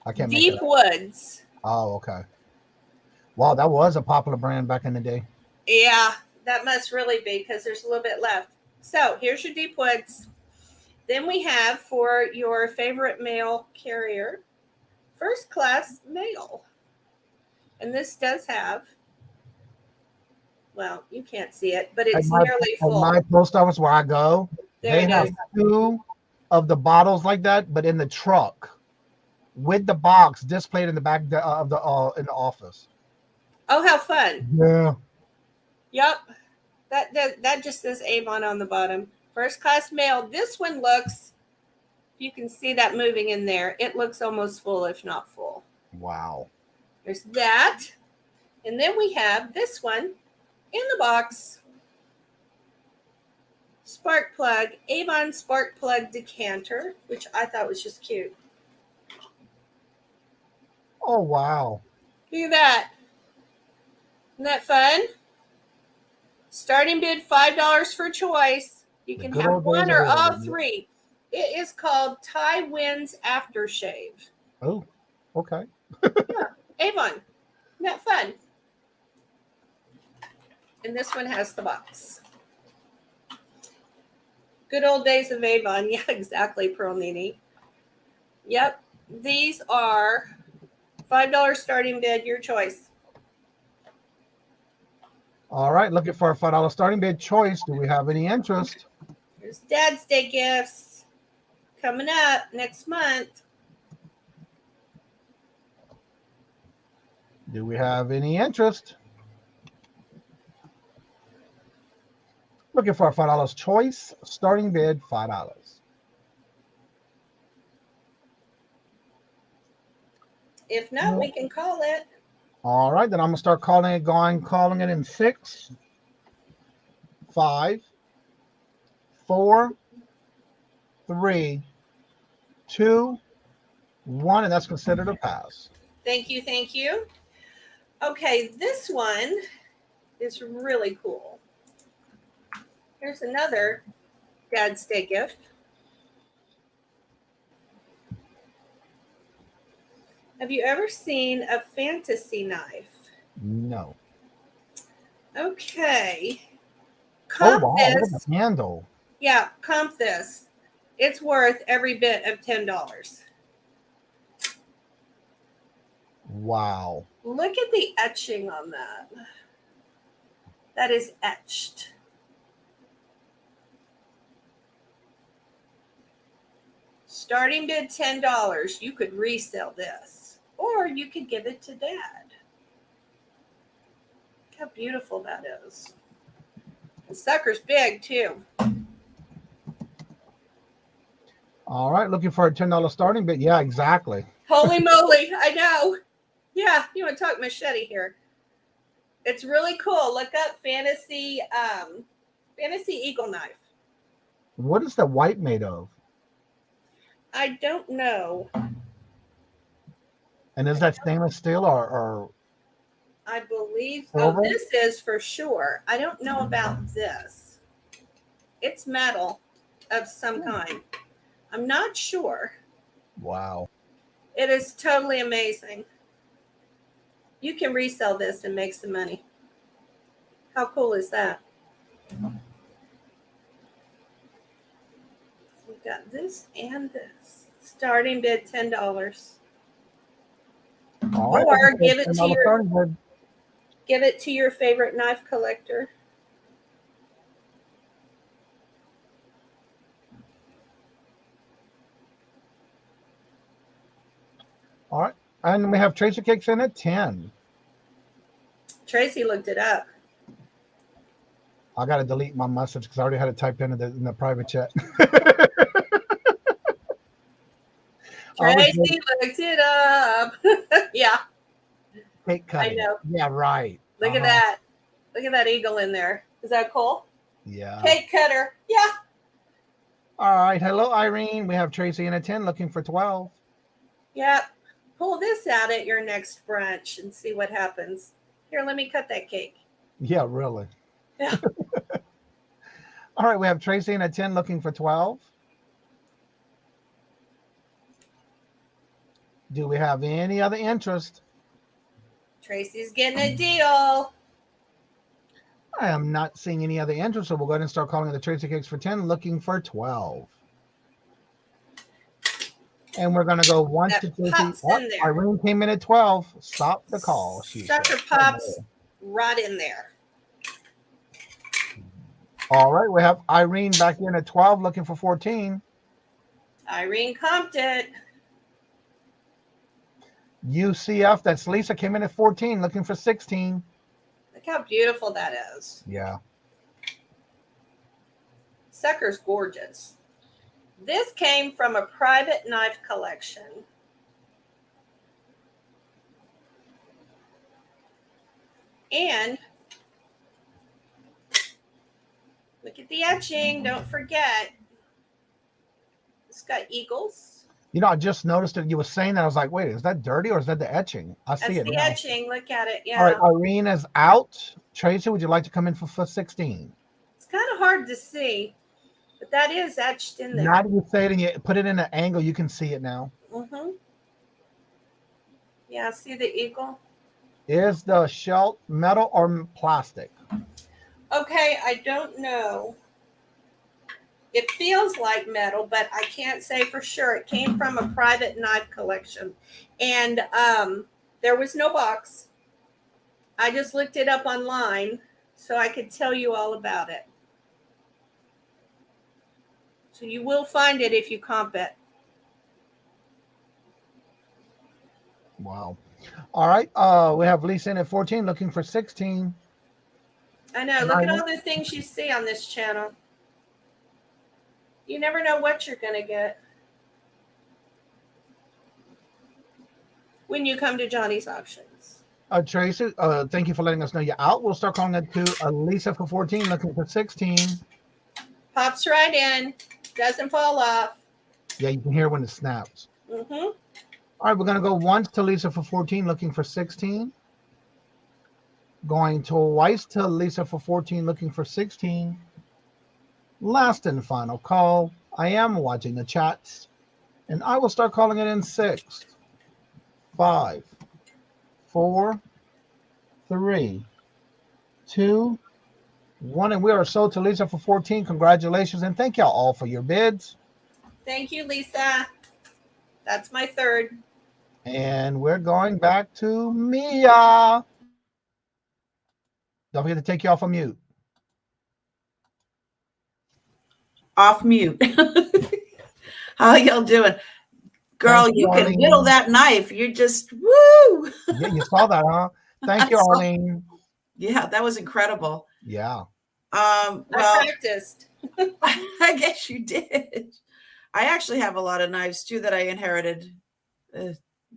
I can't make it Deep out. Woods. Oh, okay. Wow, that was a popular brand back in the day. Yeah, that must really be because there's a little bit left. So here's your Deep Woods. Then we have for your favorite mail carrier, First Class Mail. And this does have, well, you can't see it, but it's nearly full. At my post office where I go, There they have 2 of the bottles like that, but in the truck with the box displayed in the back of the in the office. Oh, how fun. Yeah. Yep. That just says Avon on the bottom. First Class Mail. This one looks, you can see that moving in there. It looks almost full, if not full. Wow. There's that. And then we have this one in the box. Spark plug, Avon spark plug decanter, which I thought was just cute. Oh, wow. Look at that. Isn't that fun? Starting bid $5 for choice. You can have one or all 3. It is called Ty Winds Aftershave. Oh, okay. Yeah, Avon. Isn't that fun? And this one has the box. Good old days of Avon. Yeah, exactly, Pearl Nini. Yep. These are $5 starting bid, your choice. All right, looking for a $5 starting bid choice. Do we have any interest? There's Dad's Day gifts coming up next month. Do we have any interest? Looking for a $5 choice. Starting bid $5. If not, we can call it. All right, then I'm gonna start calling it in 6, 5, 4, 3, 2, 1, and that's considered a pass. Thank you, thank you. Okay, this one is really cool. Here's another Dad's Day gift. Have you ever seen a fantasy knife? No. Okay. Oh, wow, look at the handle. Yeah, comp this. It's worth every bit of $10. Wow. Look at the etching on that. That is etched. Starting bid $10. You could resell this, or you could give it to Dad. how beautiful that is. The sucker's big too. All right, looking for a $10 starting bid. Yeah, exactly. Holy moly, I know. Yeah, you want to talk machete here. It's really cool. Look up Fantasy Eagle Knife. What is the white made of? I don't know. And is that stainless steel or I believe silver? this is for sure. I don't know about this. It's metal of some kind. I'm not sure. Wow. It is totally amazing. You can resell this and make some money. How cool is that? We've got this and this. Starting bid $10. All right, Or give it to your favorite knife collector. All right. And we have Tracer Cakes in at 10. Tracy looked it up. I got to delete my message because I already had it typed in the private chat. Tracy looked it up. Yeah. Cake cutting. I know. Yeah, right. Look at that. Look at that eagle in there. Is that cool? Yeah. Cake cutter. Yeah. All right. Hello, Irene. We have Tracy in at 10 looking for 12. Yep. Pull this out at your next brunch and see what happens. Here, let me cut that cake. Yeah, really. Yeah. All right. We have Tracy in at 10 looking for 12. Do we have any other interest? Tracy's getting a deal. I am not seeing any other interest, so we'll go ahead and start calling the Tracy Cakes for 10 looking for 12. And we're going to go once to Tracy. Irene came in at 12. Stop the call. Sucker pops right in there. All right. We have Irene back in at 12 looking for 14. Irene comped it. UCF, that's Lisa, came in at 14 looking for 16. Look how beautiful that is. Yeah. Sucker's gorgeous. This came from a private knife collection. And look at the etching. Don't forget. It's got eagles. You know, I just noticed that you were saying that. I was like, wait, is that dirty or is that the etching? I see it That's the now. etching. Look at it. Yeah. All right, Irene is out. Tracy, would you like to come in for 16? It's kind of hard to see, but that is etched in there. Now that you say it and you put it in an angle, you can see it now. Mm-hmm. Yeah, see the eagle? Is the shell metal or plastic? Okay, I don't know. It feels like metal, but I can't say for sure. It came from a private knife collection. And there was no box. I just looked it up online so I could tell you all about it. So you will find it if you comp it. Wow. All right. We have Lisa in at 14 looking for 16. I know. Look at all the things you see on this channel. You never know what you're going to get when you come to Johnny's Auctions. Tracy, thank you for letting us know you're out. We'll start calling it to Lisa for 14, looking for 16. Pops right in. Doesn't fall off. Yeah, you can hear when it snaps. Mm-hmm. All right, we're going to go once to Lisa for 14, looking for 16. Going twice to Lisa for 14, looking for 16. Last and final call. I am watching the chats, and I will start calling it in 6, 5, 4, 3, 2, 1. And we are sold to Lisa for 14. Congratulations, and thank y'all all for your bids. Thank you, Lisa. That's my third. And we're going back to Mia. Don't forget to take you off of mute. Off mute. How y'all doing? Girl, Thank you you, can whittle that knife. You're just, woo! Yeah, you saw that, huh? Thank you, Arlene. Yeah, that was incredible. Yeah. Well, I practiced. I guess you did. I actually have a lot of knives too that I inherited.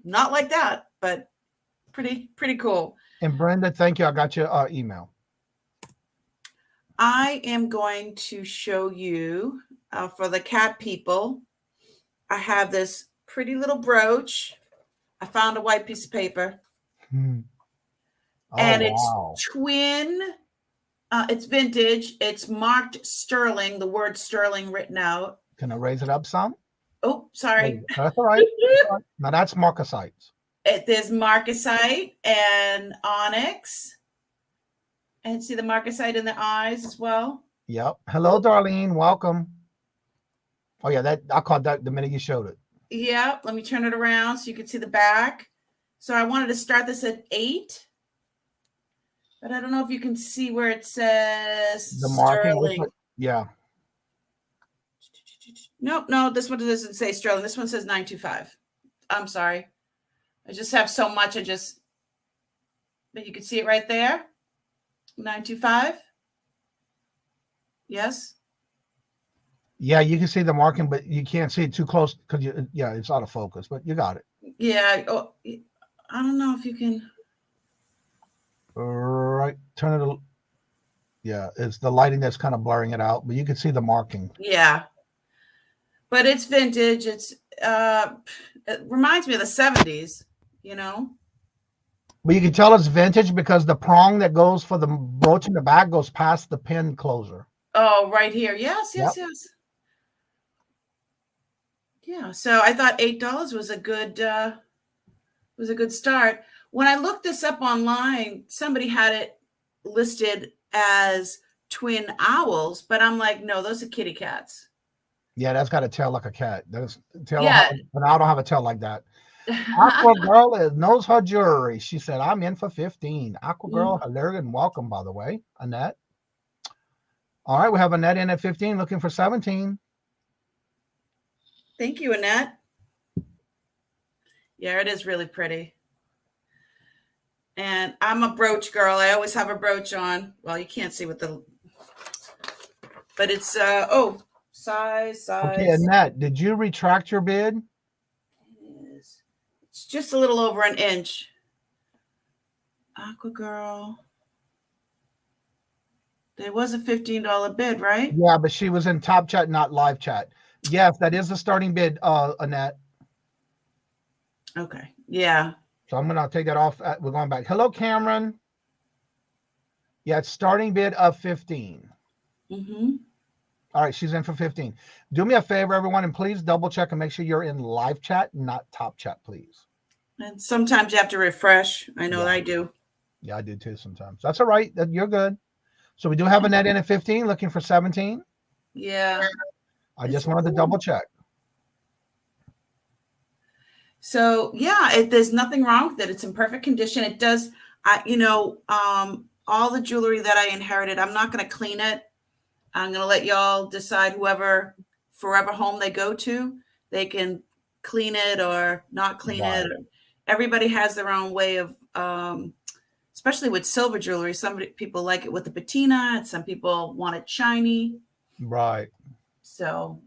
Not like that, but pretty cool. And Brenda, thank you. I got your email. I am going to show you for the cat people. I have this pretty little brooch. I found a white piece of paper. Oh, And wow. it's twin. It's vintage. It's marked sterling, the word sterling written out. Can I raise it up some? Oh, sorry. That's all right. Now that's marcasites. There's marcasite and onyx. And see the marcasite in the eyes as well. Yep. Hello, Darlene. Welcome. Oh, yeah, that I caught that the minute you showed it. Yeah, let me turn it around so you can see the back. So I wanted to start this at 8. But I don't know if you can see where it says The marking. sterling. Yeah. No, this one doesn't say sterling. This one says 925. I'm sorry. I just have so much. But you can see it right there. 925. Yes. Yeah, you can see the marking, but you can't see it too close because it's out of focus. But you got it. Yeah. Oh, I don't know if you can. Right. Turn it. Yeah, it's the lighting that's kind of blurring it out, but you can see the marking. Yeah. But it's vintage. It reminds me of the 70s, you know. But you can tell it's vintage because the prong that goes for the brooch in the back goes past the pin closer. Oh, right here. Yes. Yep. Yeah. So I thought $8 was a good start. When I looked this up online, somebody had it listed as twin owls, but I'm like, no, those are kitty cats. Yeah, that's got a tail like a cat. That's tail. Yeah. But I don't have a tail like that. Aqua Girl knows her jewelry. She said, I'm in for 15. Aqua Girl, hello and welcome, by the way, Annette. All right, we have Annette in at 15, looking for 17. Thank you, Annette. Yeah, it is really pretty. And I'm a brooch girl. I always have a brooch on. Well, you can't see but it's, size. Okay, Annette, did you retract your bid? It's just a little over an inch. Aqua Girl. There was a $15 bid, right? Yeah, but she was in top chat, not live chat. Yes, that is the starting bid, Annette. Okay. Yeah. So I'm going to take that off. We're going back. Hello, Cameron. Yeah, it's starting bid of 15. Mm-hmm. All right, she's in for 15. Do me a favor, everyone, and please double check and make sure you're in live chat, not top chat, please. And sometimes you have to refresh. I know that I do. Yeah, I do too sometimes. That's all right. You're good. So we do have Annette in at 15, looking for 17. Yeah. I just wanted to double check. So yeah, there's nothing wrong with it. It's in perfect condition. It does, all the jewelry that I inherited, I'm not going to clean it. I'm going to let y'all decide forever home they go to, they can clean it or not clean it. Everybody has their own way of, especially with silver jewelry. Some people like it with the patina, and some people want it shiny. Right. So.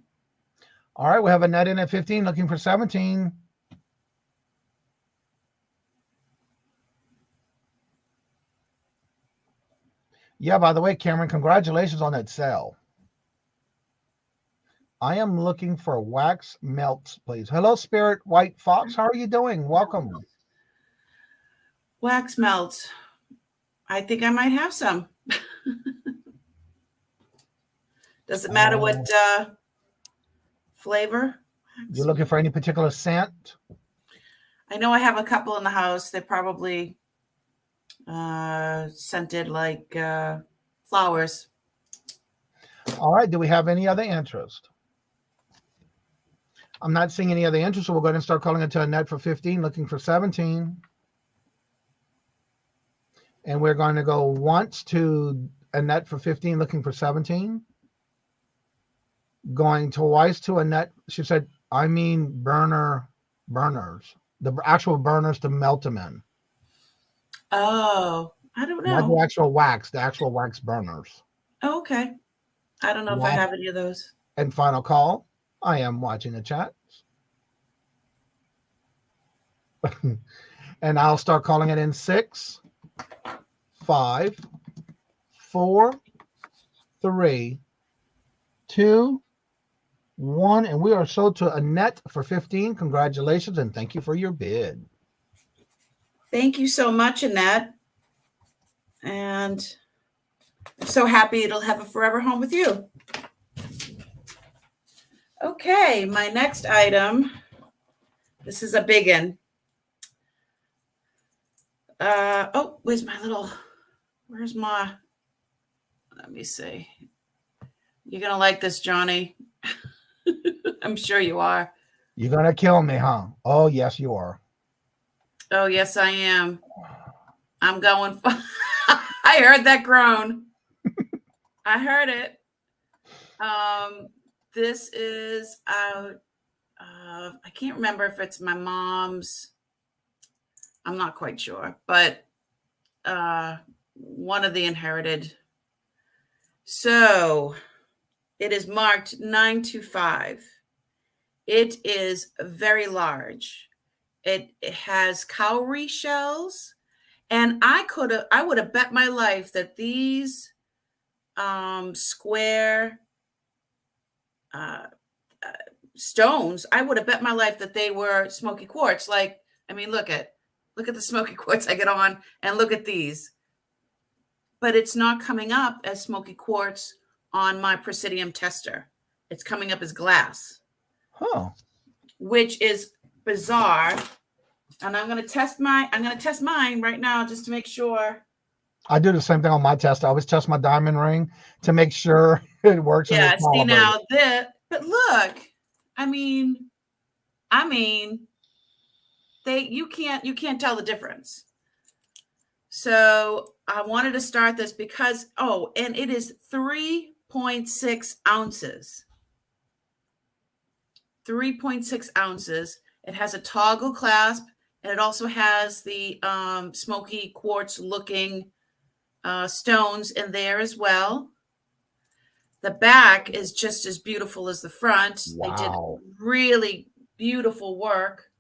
All right, we have Annette in at 15, looking for 17. Yeah, by the way, Cameron, congratulations on that sale. I am looking for wax melts, please. Hello, Spirit White Fox. How are you doing? Welcome. Wax melts. I think I might have some. Does it matter what flavor? You're looking for any particular scent? I know I have a couple in the house. They're probably scented like flowers. All right. Do we have any other interest? I'm not seeing any other interest, so we'll go ahead and start calling it to Annette for 15, looking for 17. And we're going to go once to Annette for 15, looking for 17. Going twice to Annette. She said, I mean burners, the actual burners to melt them in. Oh, I don't Not the know. actual wax burners. Oh, okay. I don't know if I have any of those. And final call. I am watching the chat. And I'll start calling it in 6, 5, 4, 3, 2, 1. And we are sold to Annette for 15. Congratulations and thank you for your bid. Thank you so much, Annette. And I'm so happy it'll have a forever home with you. Okay, my next item. This is a big one. Oh, where's my, let me see. You're going to like this, Johnny. I'm sure you are. You're going to kill me, huh? Oh, yes, you are. Oh, yes, I am. I'm going. I heard that groan. I heard it. This is, I can't remember if it's my mom's. I'm not quite sure, but one of the inherited. So it is marked 925. It is very large. It has cowrie shells, and I would have bet my life that these square stones, I would have bet my life that they were smoky quartz. Like, I mean, look at the smoky quartz I get on, and look at these. But it's not coming up as smoky quartz on my Presidium tester. It's coming up as glass. Huh. Which is bizarre. And I'm going to test mine right now just to make sure. I do the same thing on my test. I always test my diamond ring to make sure it works. Yeah, see now this, but look, I mean, you can't tell the difference. So I wanted to start this because, and it is 3.6 ounces. 3.6 ounces. It has a toggle clasp, and it also has the smoky quartz looking stones in there as well. The back is just as beautiful as the front. Wow. They did really beautiful work.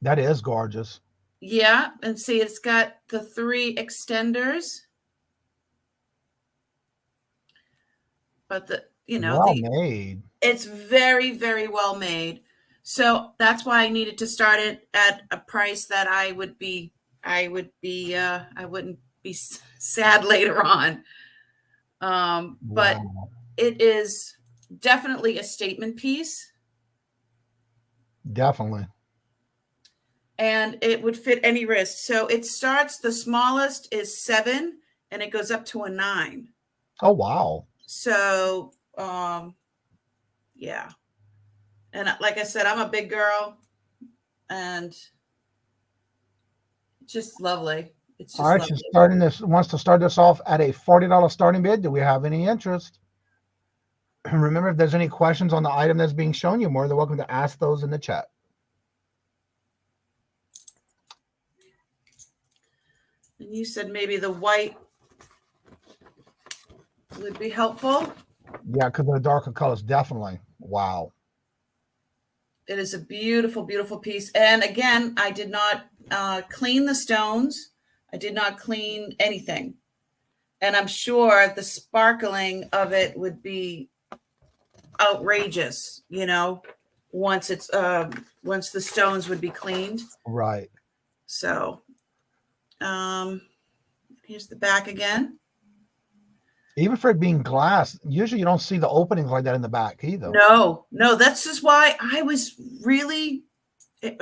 That is gorgeous. Yeah, and see, it's got the 3 extenders. But well made. It's very, very well made. So that's why I needed to start it at a price that I wouldn't be sad later on. But it is definitely a statement piece. Definitely. And it would fit any wrist. So it starts, the smallest is 7 and it goes up to a 9. Oh, wow. So, yeah. And like I said, I'm a big girl and just lovely. It's just all right. lovely. She's wants to start this off at a $40 starting bid. Do we have any interest? Remember, if there's any questions on the item that's being shown, you're more than welcome to ask those in the chat. And you said maybe the white would be helpful. Yeah, because the darker colors, definitely. Wow. It is a beautiful, beautiful piece. And again, I did not clean the stones. I did not clean anything. And I'm sure the sparkling of it would be outrageous, once the stones would be cleaned. Right. So here's the back again. Even for it being glass, usually you don't see the openings like that in the back either. No, that's just why I was really fake.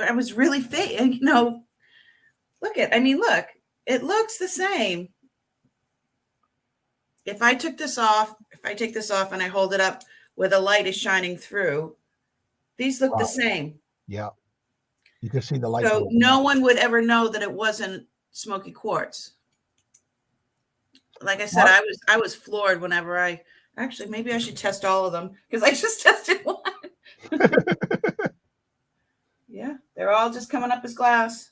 Look, it looks the same. If I take this off and I hold it up where the light is shining through, these look the same. Yeah. You can see the light. So no one would ever know that it wasn't smoky quartz. Like I said, I was floored whenever maybe I should test all of them because I just tested one. Yeah, they're all just coming up as glass.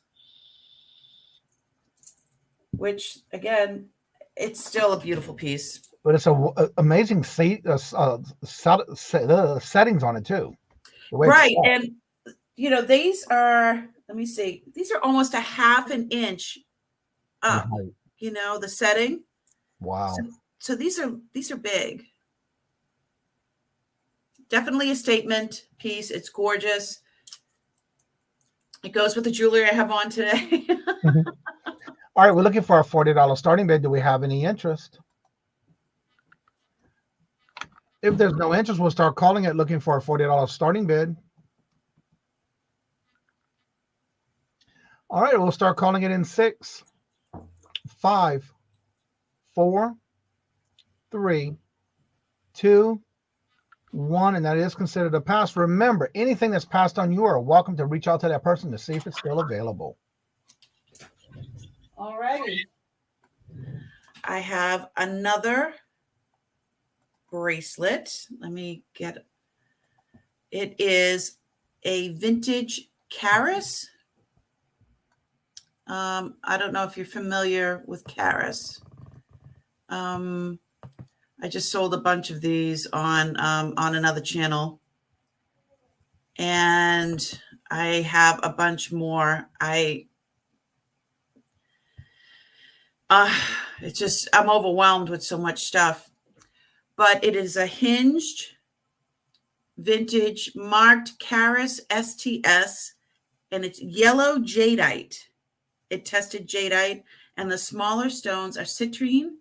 which again, it's still a beautiful piece. But it's amazing settings on it too. Right. And, you know, these are, let me see, these are almost a half an inch up, you know, the setting. Wow. So these are big. Definitely a statement piece. It's gorgeous. It goes with the jewelry I have on today. All right, we're looking for a $40 starting bid. Do we have any interest? If there's no interest, we'll start calling it, looking for a $40 starting bid. All right, we'll start calling it in 6, 5, 4, 3, 2, 1, and that is considered a pass. Remember, anything that's passed on, you are welcome to reach out to that person to see if it's still available. All righty. I have another bracelet. Let me get it. Is a vintage Karis. I don't know if you're familiar with Karis. I just sold a bunch of these on another channel, and I have a bunch more. It's just, I'm overwhelmed with so much stuff. But it is a hinged vintage marked Karis STS, and it's yellow jadeite. It tested jadeite, and the smaller stones are citrine.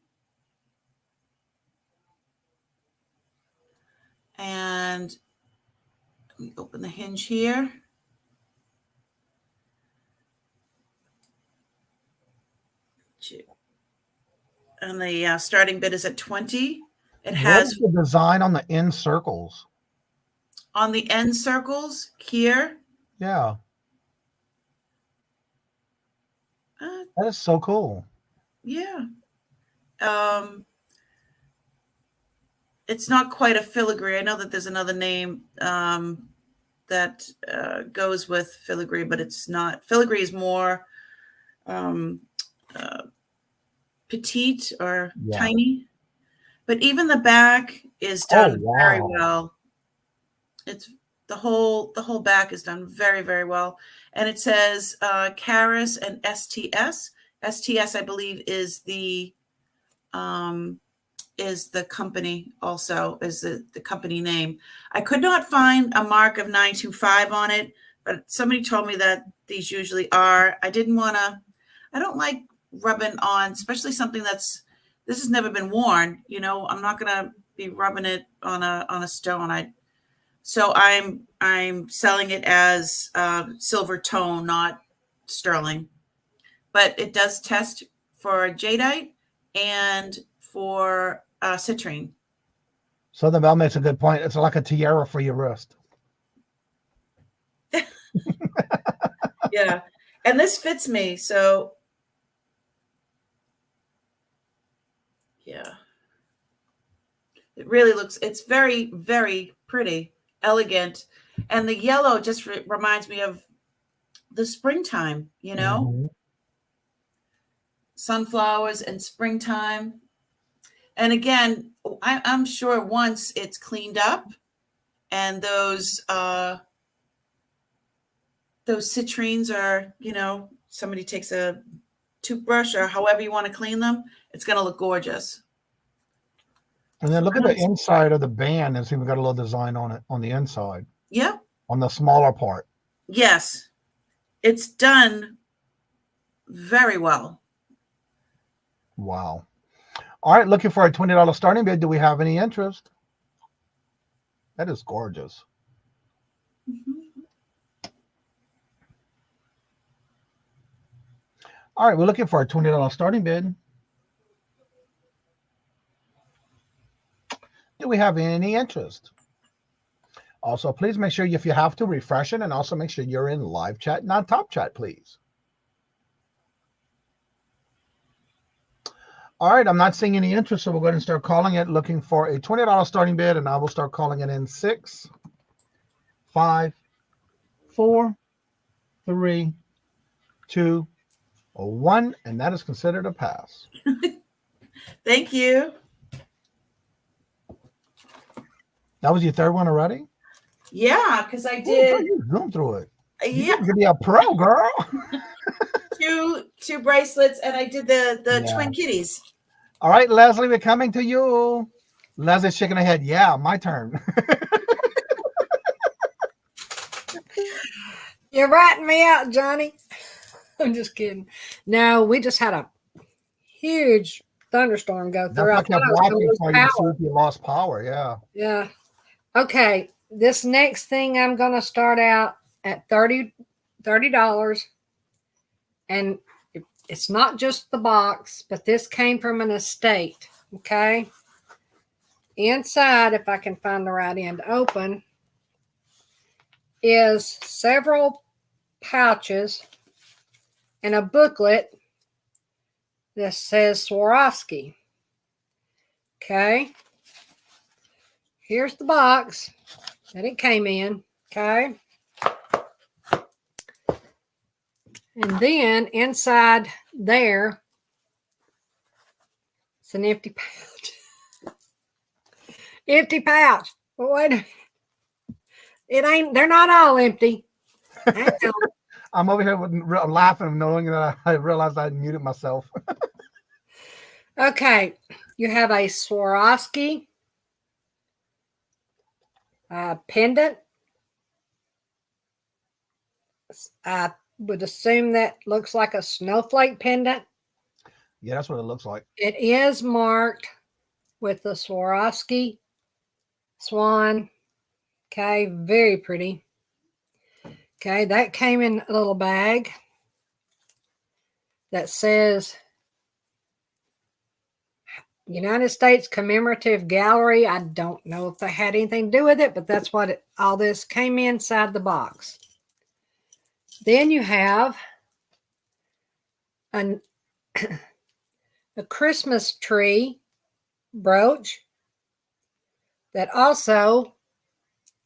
And let me open the hinge here. And the starting bid is at 20. It has the design on the end circles. On the end circles here. Yeah. That is so cool. Yeah. It's not quite a filigree. I know that there's another name that goes with filigree, but it's not. Filigree is more petite or tiny. But even the back is done very well. It's the whole back is done very, very well. And it says Karis and STS. STS, I believe, is the company also, is the company name. I could not find a mark of 925 on it, but somebody told me that these usually are. I don't like rubbing on, especially something this has never been worn. You know, I'm not gonna be rubbing it on a stone. So I'm selling it as silver tone, not sterling. But it does test for jadeite and for citrine. So the Bell makes a good point. It's like a tiara for your wrist. Yeah. And this fits me. So, yeah. It really looks, it's very, very pretty, elegant. And the yellow just reminds me of the springtime, you know? Mm-hmm. Sunflowers and springtime. And again, I'm sure once it's cleaned up and those citrines are, you know, somebody takes a toothbrush or however you want to clean them, it's going to look gorgeous. And then look at the inside of the band and see we got a little design on it on the inside. Yeah. On the smaller part. Yes. It's done very well. Wow. All right, looking for a $20 starting bid. Do we have any interest? That is gorgeous. Mm-hmm. All right, we're looking for a $20 starting bid. Do we have any interest? Also, please make sure if you have to refresh it, and also make sure you're in live chat, not top chat, please. All right, I'm not seeing any interest, so we're going to start calling it, looking for a $20 starting bid, and I will start calling it in 6, 5, 4, 3, 2, A 1, and that is considered a pass. Thank you. That was your third one already? Yeah, because I Ooh, did. you zoomed through it. You Yeah, could be a pro, girl. two bracelets, and I did the twin kitties. All right, Leslie, we're coming to you. Leslie's shaking her head. Yeah, my turn. You're writing me out, Johnny. I'm just kidding. No, we just had a huge thunderstorm go through. That's why I kept watching for you to see if you lost power. Yeah. Yeah. Okay. This next thing I'm going to start out at $30. And it's not just the box, but this came from an estate. Okay. Inside, if I can find the right end open, is several pouches and a booklet that says Swarovski. Okay. Here's the box that it came in. Okay. And then inside there, it's an empty pouch. Empty pouch. But wait a minute. It ain't, they're not all empty. I'm over here laughing, knowing that I realized I muted myself. Okay. You have a Swarovski pendant. I would assume that looks like a snowflake pendant. Yeah, that's what it looks like. It is marked with the Swarovski swan. Okay, very pretty. Okay, that came in a little bag that says United States Commemorative Gallery. I don't know if they had anything to do with it, but that's what all this came inside the box. Then you have a Christmas tree brooch that also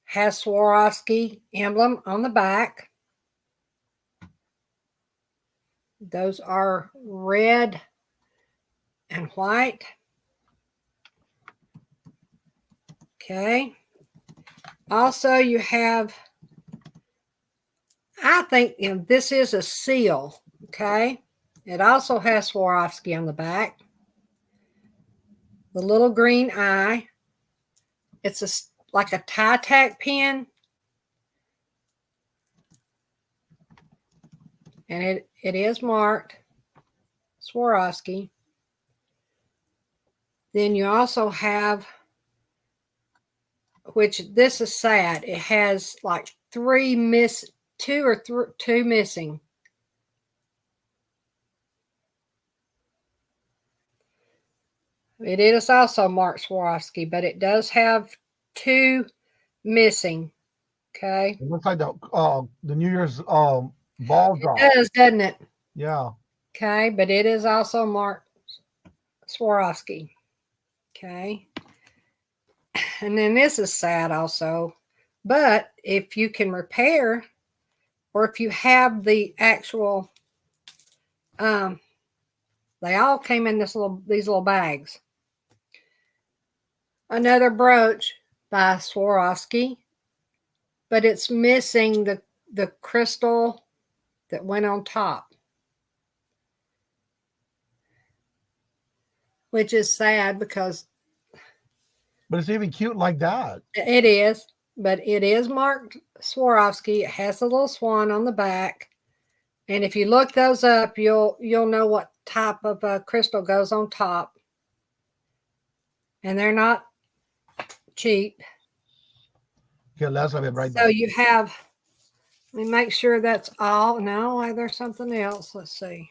has Swarovski emblem on the back. Those are red and white. Okay. Also, you have, I think, this is a seal. Okay. It also has Swarovski on the back. The little green eye. It's like a tie-tack pin. And it is marked Swarovski. Then you also have, which this is sad, it has like two missing. It is also marked Swarovski, but it does have 2 missing. Okay. It looks like the New Year's ball drop. It does, doesn't it? Yeah. Okay, but it is also marked Swarovski. Okay. And then this is sad also. But if you can repair, or if you have the actual, they all came in these little bags. Another brooch by Swarovski, but it's missing the crystal that went on top, which is sad because. But it's even cute like that. It is, but it is marked Swarovski. It has a little swan on the back, and if you look those up, you'll know what type of crystal goes on top, and they're not cheap. Okay, let's have it right So back. you have, let me make sure that's all. No, there's something else. Let's see.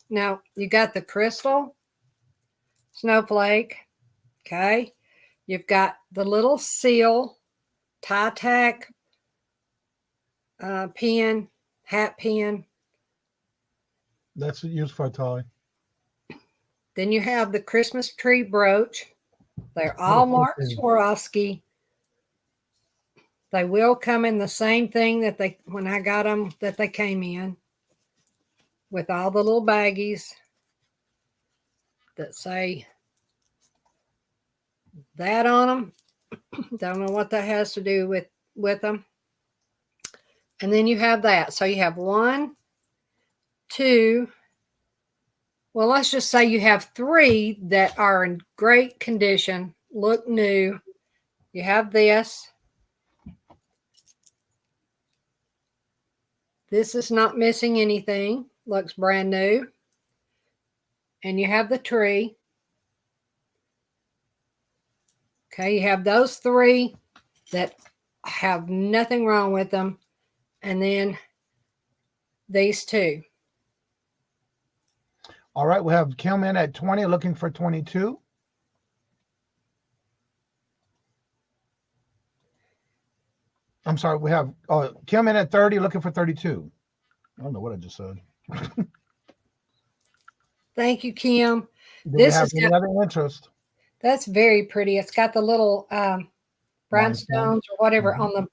Now, you got the crystal snowflake. Okay. You've got the little seal, tie-tack pin, hat pin. That's used for a toy. Then you have the Christmas tree brooch. They're all marked Swarovski. They will come in the same thing that when I got them, that they came in. with all the little baggies that say that on them. Don't know what that has to do with them. And then you have that. So you have 1, 2. Well, let's just say you have 3 that are in great condition, look new. You have this. This is not missing anything. Looks brand new. And you have the tree. Okay, you have those 3 that have nothing wrong with them. And then these 2. All right, we have Kim in at 20, looking for 22. I'm sorry, we have Kim in at 30, looking for 32. I don't know what I just said. Thank you, Kim. Do we have any other interest? That's very pretty. It's got the little rhinestones or whatever on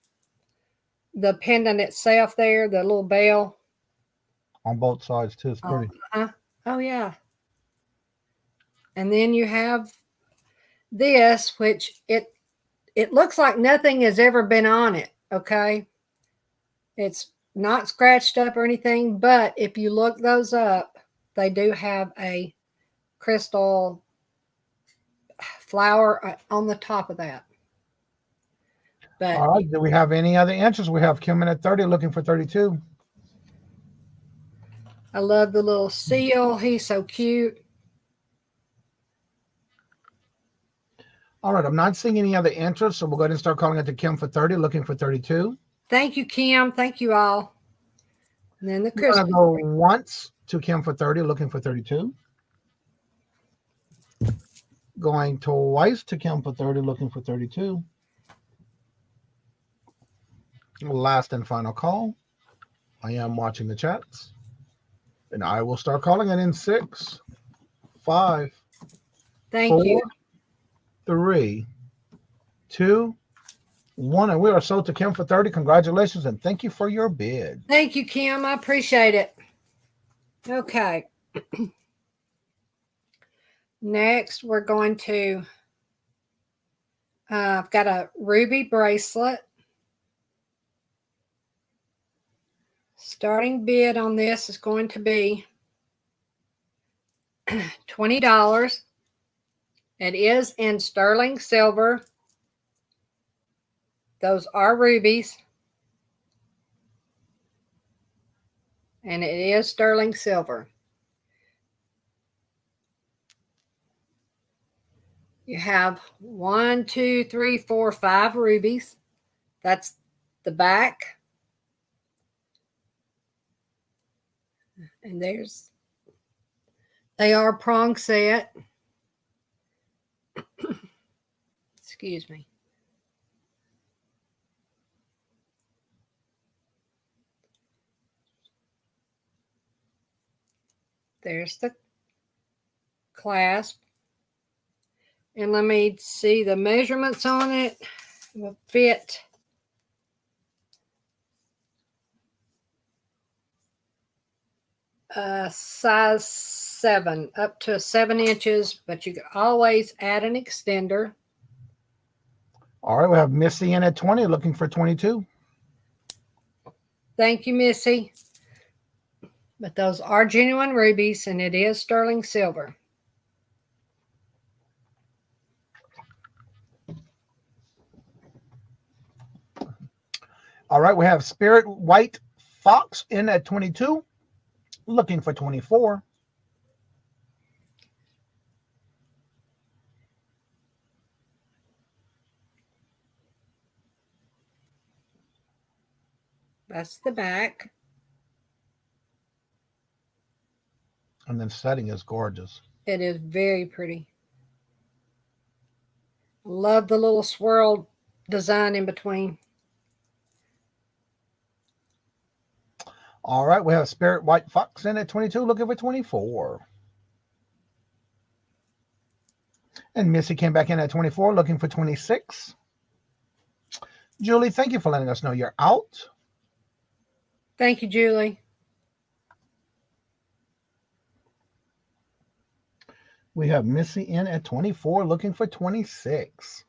the pendant itself there, the little bell. On both sides, too. It's pretty. Oh, yeah. And then you have this, which it looks like nothing has ever been on it, okay? It's not scratched up or anything, but if you look those up, they do have a crystal flower on the top of that. But all right, do we have any other interest? We have Kim in at 30, looking for 32. I love the little seal. He's so cute. All right, I'm not seeing any other interest, so we'll go ahead and start calling it to Kim for 30, looking for 32. Thank you, Kim. Thank you all. And then the Christmas. I'm going to go once to Kim for 30, looking for 32. Going twice to Kim for 30, looking for 32. Last and final call. I am watching the chats. And I will start calling it in 6, 5, Thank 4, you. 3, 2, 1. And we are sold to Kim for 30. Congratulations and thank you for your bid. Thank you, Kim. I appreciate it. Okay. Next, we're going to, I've got a ruby bracelet. Starting bid on this is going to be $20. It is in sterling silver. Those are rubies. And it is sterling silver. You have 1, 2, 3, 4, 5 rubies. That's the back. And they are prong set. Excuse me. There's the clasp. And let me see the measurements on it. It will fit. Size 7 up to 7 inches, but you can always add an extender. All right, we have Missy in at 20, looking for 22. Thank you, Missy. But those are genuine rubies, and it is sterling silver. All right, we have Spirit White Fox in at 22. Looking for 24. That's the back. And then setting is gorgeous. It is very pretty. Love the little swirl design in between. All right, we have Spirit White Fox in at 22, looking for 24. And Missy came back in at 24, looking for 26. Julie, thank you for letting us know you're out. Thank you, Julie. We have Missy in at 24, looking for 26.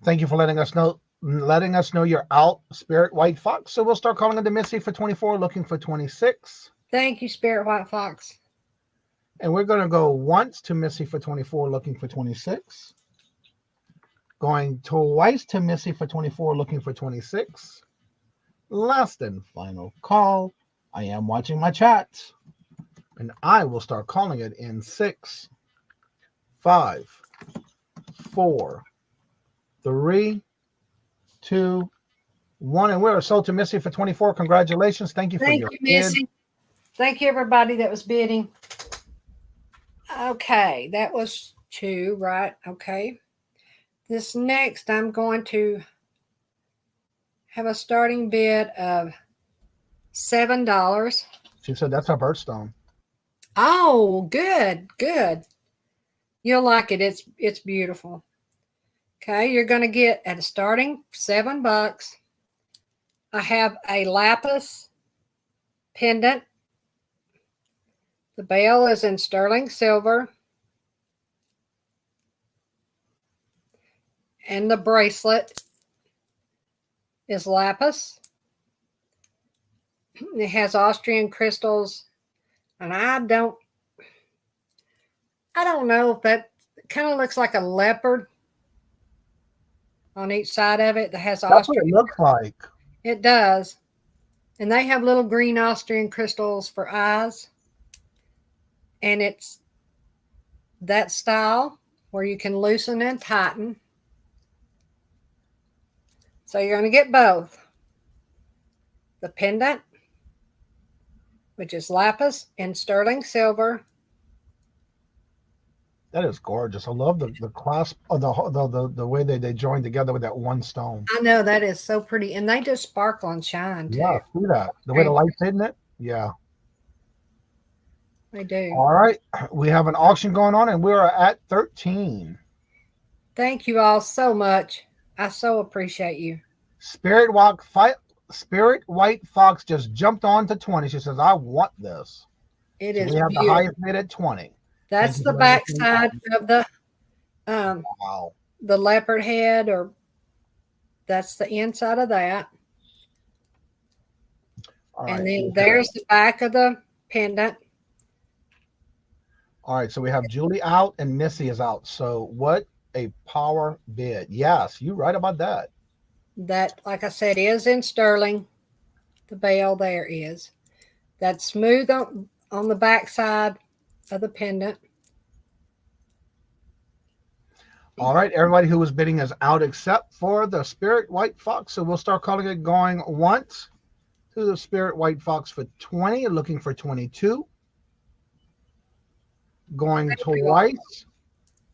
Thank you for letting us know you're out, Spirit White Fox. So we'll start calling into Missy for 24, looking for 26. Thank you, Spirit White Fox. And we're going to go once to Missy for 24, looking for 26. Going twice to Missy for 24, looking for 26. Last and final call. I am watching my chats. And I will start calling it in 6, 5, 4, 3, 2, 1. And we're sold to Missy for 24. Congratulations. Thank you for your Missy. Bid. Thank you, everybody that was bidding. Okay, that was 2, right? Okay. This next, I'm going to have a starting bid of $7. She said that's her birthstone. Oh, good. You'll like it. It's beautiful. Okay, you're going to get at a starting $7. I have a lapis pendant. The bell is in sterling silver. And the bracelet is lapis. It has Austrian crystals. And I don't know if that kind of looks like a leopard on each side of it that has That's Austrian. what it looks like. It does. And they have little green Austrian crystals for eyes. And it's that style where you can loosen and tighten. So you're going to get both. The pendant, which is lapis and sterling silver. That is gorgeous. I love the clasp of the way they join together with that one stone. I know, that is so pretty. And they just sparkle and shine too. Yeah, see that. The way the light's hitting it. Yeah. They do. All right. We have an auction going on and we're at 13. Thank you all so much. I so appreciate you. Spirit White Fox just jumped on to 20. She says, I want this. It so is we have beautiful. the highest bid at 20. That's the back side of the wow. The leopard head, or that's the inside of that. All and right. then there's the back of the pendant. All right, so we have Julie out and Missy is out. So what a power bid. Yes, you're right about that. That, like I said, is in sterling. The bell there is. That's smooth on the back side of the pendant. All right, everybody who was bidding is out except for the Spirit White Fox. So we'll start calling it going once to the Spirit White Fox for 20, looking for 22. Going twice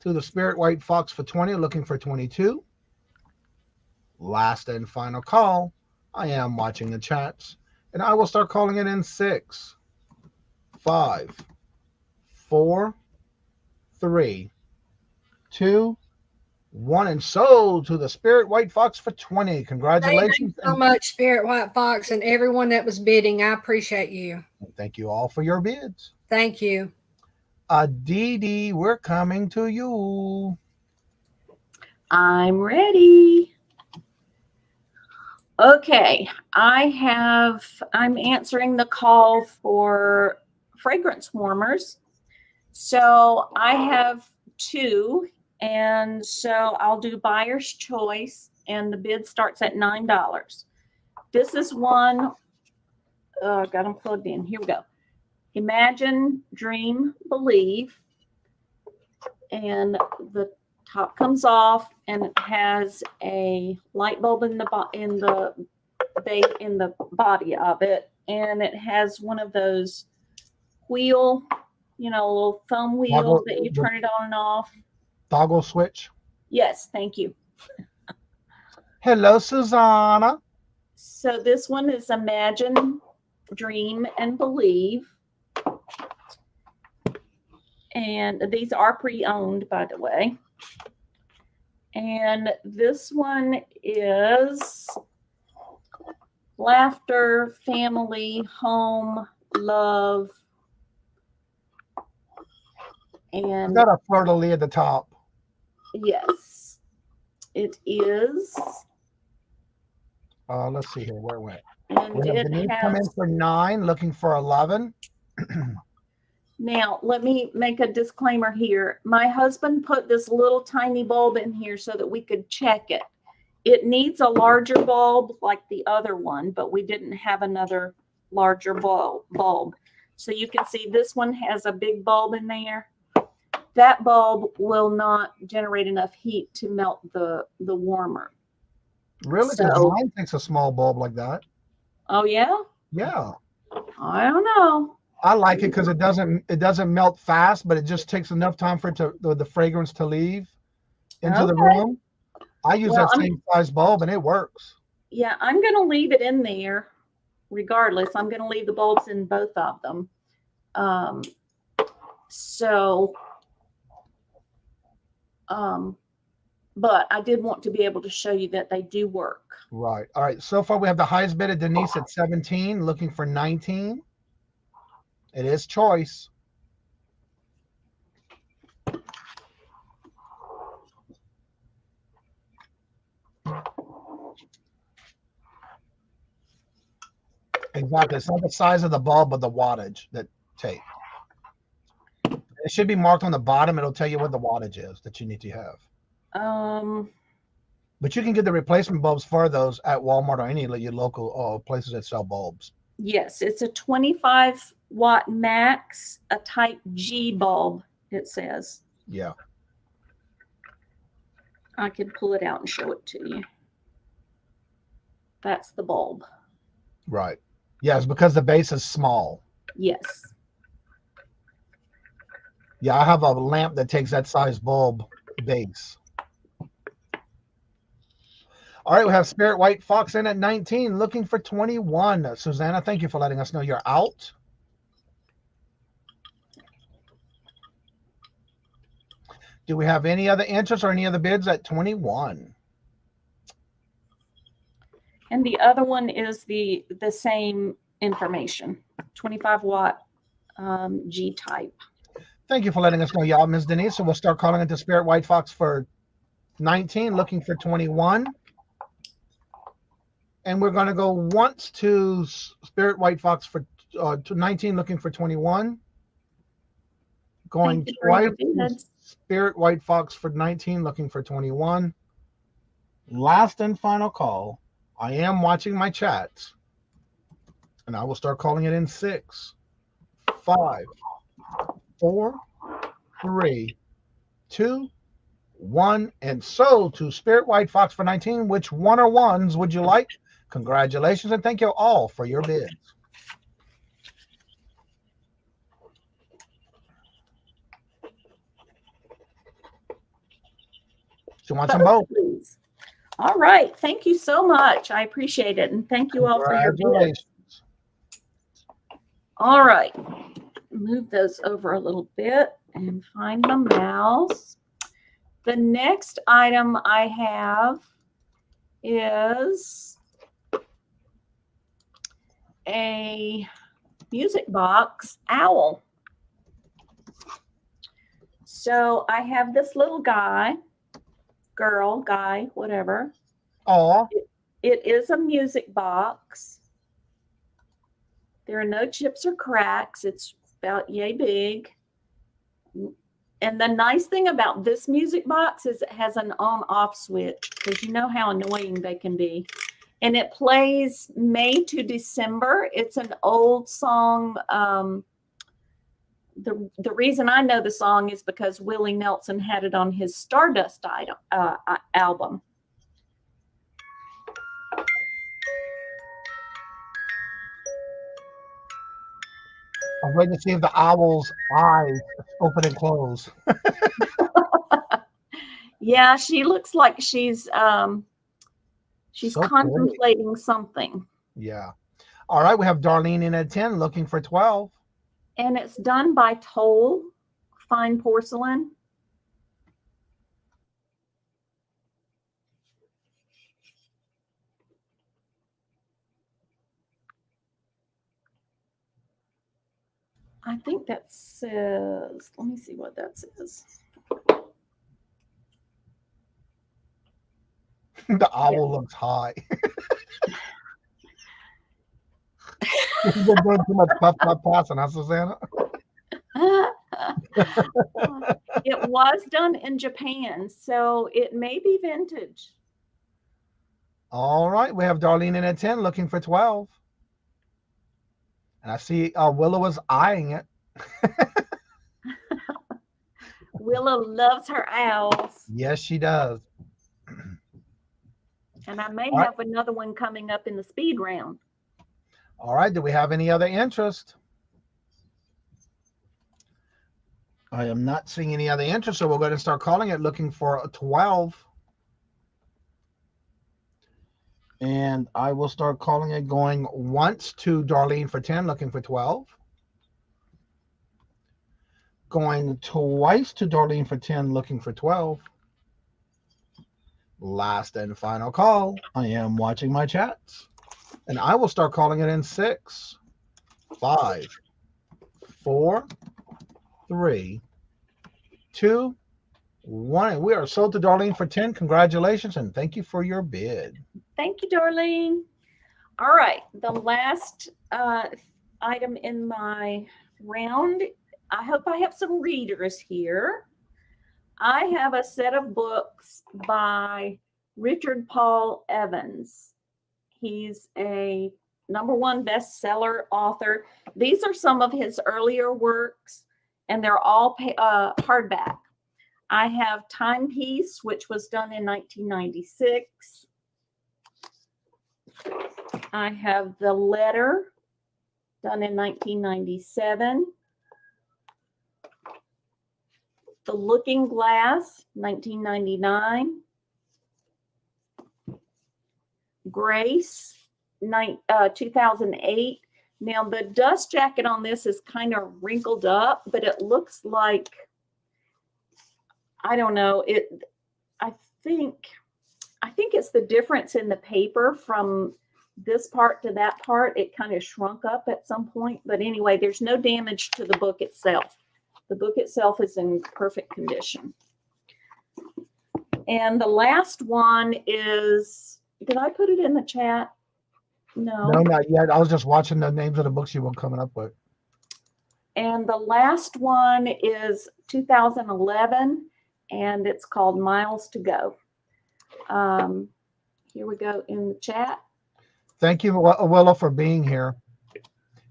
to the Spirit White Fox for 20, looking for 22. Last and final call. I am watching the chats. And I will start calling it in 6, 5, 4, 3, 2, 1. And sold to the Spirit White Fox for 20. Congratulations. Thank you so much, Spirit White Fox, and everyone that was bidding. I appreciate you. Thank you all for your bids. Thank you. Dee Dee, we're coming to you. I'm ready. Okay, I'm answering the call for fragrance warmers. So I have 2, and so I'll do buyer's choice, and the bid starts at $9. This is one, got them plugged in. Here we go. Imagine, dream, believe, and the top comes off, and it has a light bulb in the body of it, and it has one of those wheel, little thumb wheels that you turn it on and off. Toggle switch. Yes, thank you. Hello, Susanna. So this one is Imagine, Dream, and Believe. And these are pre-owned, by the way. And this one is laughter, family, home, love. And I've got a fleur-de-lis at the top. yes, it is. Let's see here. Where it went? And We have it Denise come in has. for 9, looking for 11. Now, let me make a disclaimer here. My husband put this little tiny bulb in here so that we could check it. It needs a larger bulb like the other one, but we didn't have another larger bulb. So you can see this one has a big bulb in there. That bulb will not generate enough heat to melt the warmer. Really? So, Mine takes a small bulb like that. oh yeah? Yeah. I don't know. I like it because it doesn't melt fast, but it just takes enough time for it to the fragrance to leave into the room. I use that same size bulb and it works. Yeah, I'm going to leave it in there regardless. I'm going to leave the bulbs in both of them. But I did want to be able to show you that they do work. Right. All right. So far, we have the highest bid of Denise at 17, looking for 19. It is choice. Exactly. It's not the size of the bulb, but the wattage that take. It should be marked on the bottom. It'll tell you what the wattage is that you need to have. But you can get the replacement bulbs for those at Walmart or any of your local places that sell bulbs. Yes, it's a 25 watt max, a type G bulb, it says. Yeah. I could pull it out and show it to you. That's the bulb. Right. Yes, because the base is small. Yes. Yeah, I have a lamp that takes that size bulb base. All right, we have Spirit White Fox in at 19, looking for 21. Susanna, thank you for letting us know you're out. Do we have any other interest or any other bids at 21? And the other one is the same information, 25 watt G type. Thank you for letting us know, y'all, Ms. Denise. So we'll start calling it the Spirit White Fox for 19, looking for 21. And we're going to go once to Spirit White Fox for to 19, looking for 21. Going twice to Spirit White Fox for 19, looking for 21. Last and final call. I am watching my chats. And I will start calling it in 6, 5, 4, 3, 2, 1. And so to Spirit White Fox for 19, which one or ones would you like? Congratulations, and thank you all for your bids. She wants them both. Please. All right. Thank you so much. I appreciate it. And thank you all for your bids. All right. Move those over a little bit and find my mouse. The next item I have is a music box owl. So I have this little guy, girl, guy, whatever. Oh. It is a music box. There are no chips or cracks. It's about yay big. And the nice thing about this music box is it has an on-off switch, because you know how annoying they can be. And it plays May to December. It's an old song. The reason I know the song is because Willie Nelson had it on his Stardust album. I'm waiting to see if the owl's eyes open and close. Yeah, she looks like she's So contemplating pretty. something. Yeah. All right, we have Darlene in at 10, looking for 12. And it's done by Toll Fine Porcelain. think that says, let me see what that says. The owl looks high. You've been doing too much puff passing, huh, Susanna? It was done in Japan, so it may be vintage. All right, we have Darlene in at 10, looking for 12. And I see Willow is eyeing it. Willow loves her owls. Yes, she does. And I may All right. have another one coming up in the speed round. All right, do we have any other interest? I am not seeing any other interest, so we'll go ahead and start calling it, looking for a 12. And I will start calling it, going once to Darlene for 10, looking for 12. Going twice to Darlene for 10, looking for 12. Last and final call. I am watching my chats. And I will start calling it in 6, 5, 4, 3, 2, 1. And we are sold to Darlene for 10. Congratulations, and thank you for your bid. Thank you, Darlene. All right, the last item in my round. I hope I have some readers here. I have a set of books by Richard Paul Evans. He's a #1 bestseller author. These are some of his earlier works, and they're all hardback. I have Timepiece, which was done in 1996. I have The Letter, done in 1997. The Looking Glass, 1999. Grace, 2008. Now, the dust jacket on this is kind of wrinkled up, but it looks like, I don't know, I think it's the difference in the paper from this part to that part. It kind of shrunk up at some point. But anyway, there's no damage to the book itself. The book itself is in perfect condition. And the last one is, did I put it in the chat? No. No, not yet. I was just watching the names of the books you were coming up with. And the last one is 2011, and it's called Miles to Go. Here we go in the chat. Thank you, Willow, for being here.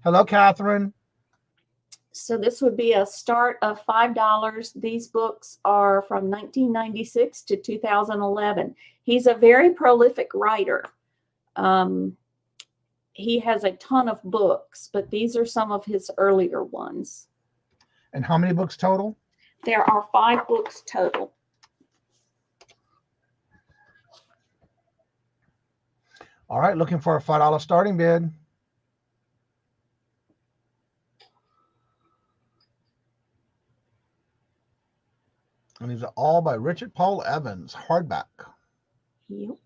Hello, Catherine. So this would be a start of $5. These books are from 1996 to 2011. He's a very prolific writer. He has a ton of books, but these are some of his earlier ones. And how many books total? There are 5 books total. All right, looking for a $5 starting bid. And these are all by Richard Paul Evans, hardback. Yep.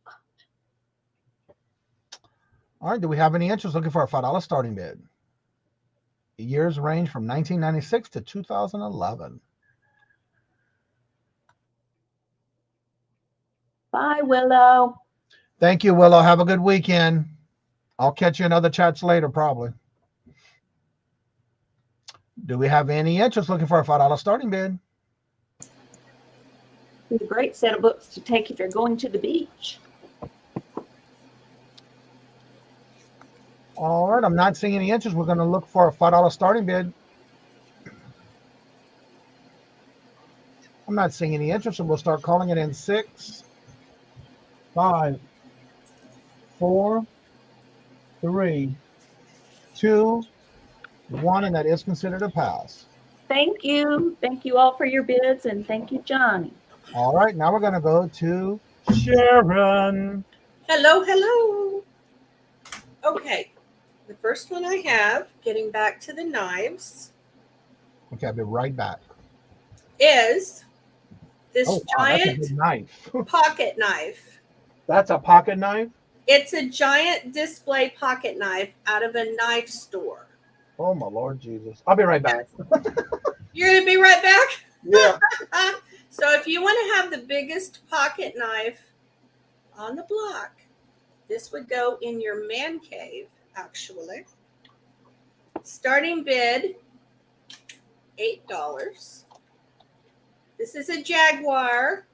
All right, do we have any interest looking for a $5 starting bid? The years range from 1996 to 2011. Bye, Willow. Thank you, Willow. Have a good weekend. I'll catch you in other chats later, probably. Do we have any interest looking for a $5 starting bid? It's a great set of books to take if you're going to the beach. All right, I'm not seeing any interest. We're going to look for a $5 starting bid. I'm not seeing any interest, so we'll start calling it in 6, 5, 4, 3, 2, 1, and that is considered a pass. Thank you. Thank you all for your bids, and thank you, Johnny. All right, now we're going to go to Sharon. Hello, hello. Okay, the first one I have, getting back to the knives, Okay, I'll be right back. is this Oh, wow, that's a giant good knife. pocket knife. That's a pocket knife? It's a giant display pocket knife out of a knife store. Oh my Lord Jesus! I'll be right back. You're gonna be right back. Yeah. So if you want to have the biggest pocket knife on the block, this would go in your man cave. Actually, starting bid $8. This is a Jaguar.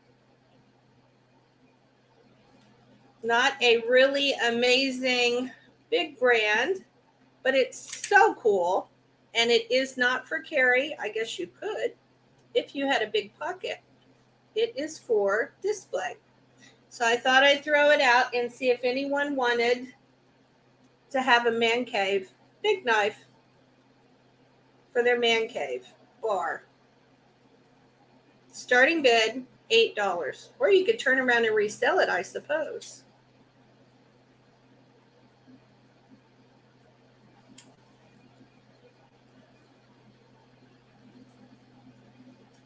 Not a really amazing big brand, but it's so cool. And it is not for carry. I guess you could if you had a big pocket. It is for display. So I thought I'd throw it out and see if anyone wanted to have a man cave big knife for their man cave bar. Starting bid $8. Or you could turn around and resell it, I suppose.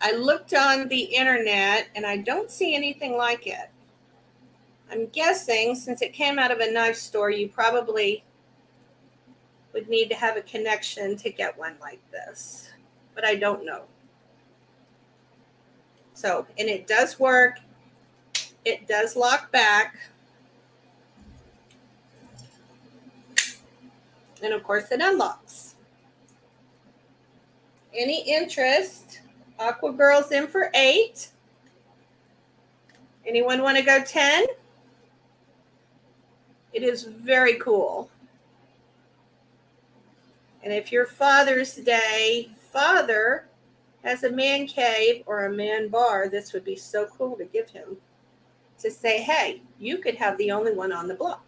I looked on the internet and I don't see anything like it. I'm guessing since it came out of a knife store, you probably would need to have a connection to get one like this, but I don't know. So, and it does work. It does lock back. And of course it unlocks. Any interest? Aqua Girl's in for $8. Anyone want to go 10? It is very cool. And if your Father's Day father has a man cave or a man bar, this would be so cool to give him. To say, hey, you could have the only one on the block.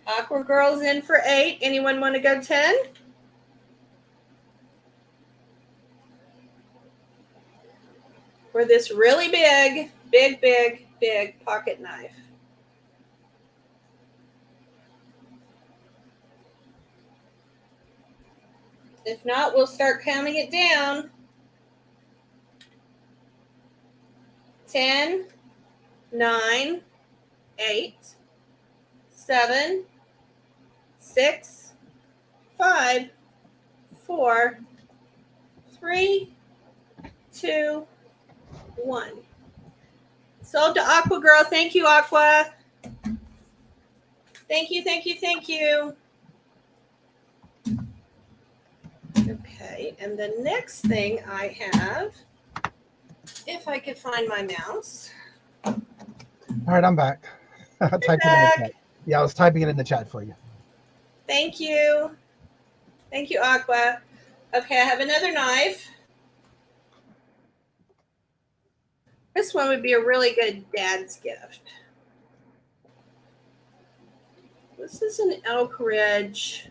Aqua Girl's in for $8. Anyone want to go 10? For this really big pocket knife. If not, we'll start counting it down. 10, 9, 8, 7, 6, 5, 4, 3, 2, 1. Sold to Aqua Girl. Thank you, Aqua. Thank you, thank you, thank you. Okay, and the next thing I have, if I could find my mouse. All right, I'm back. Typing in the chat. Yeah, I was typing it in the chat for you. Thank you. Thank you, Aqua. Okay, I have another knife. This one would be a really good dad's gift. This is an Elk Ridge.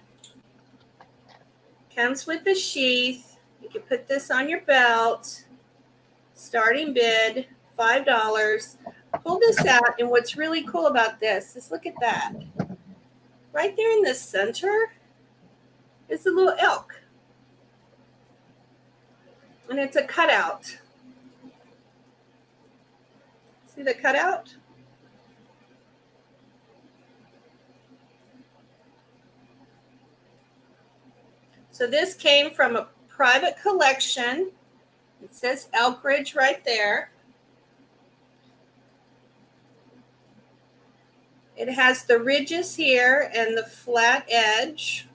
Comes with the sheath. You can put this on your belt. Starting bid, $5. Pull this out, and what's really cool about this is look at that. Right there in the center is a little elk. And it's a cutout. See the cutout? So this came from a private collection. It says Elk Ridge right there. It has the ridges here and the flat edge.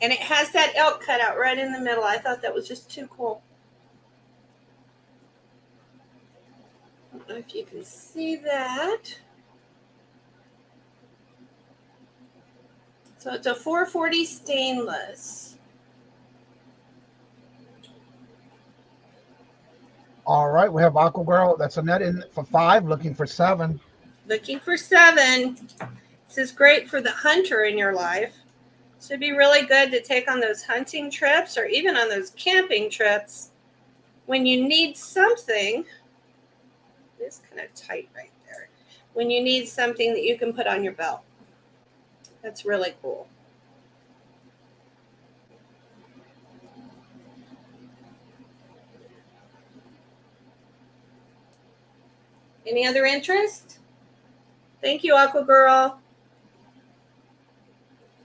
And it has that elk cutout right in the middle. I thought that was just too cool. I don't know if you can see that. So it's a 440 stainless. All right, we have Aqua Girl. That's a net in for $5, looking for $7. Looking for $7. This is great for the hunter in your life. So it'd be really good to take on those hunting trips or even on those camping trips when you need something. It's kind of tight right there. When you need something that you can put on your belt. That's really cool. Any other interest? Thank you, Aqua Girl.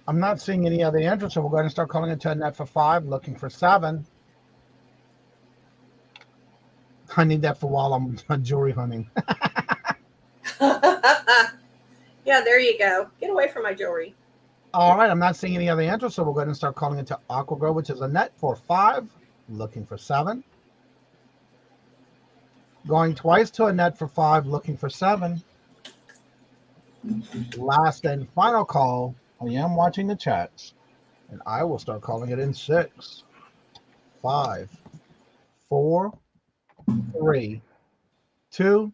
I'm not seeing any other interest, so we're going to start calling it to a net for 5, looking for 7. I need that for while I'm jewelry hunting. Yeah, there you go. Get away from my jewelry. All right, I'm not seeing any other interest, so we're going to start calling it to Aqua Girl, which is a net for 5, looking for 7. Going twice to a net for 5, looking for 7. Last and final call. I am watching the chats, and I will start calling it in 6, 5, 4, 3, 2,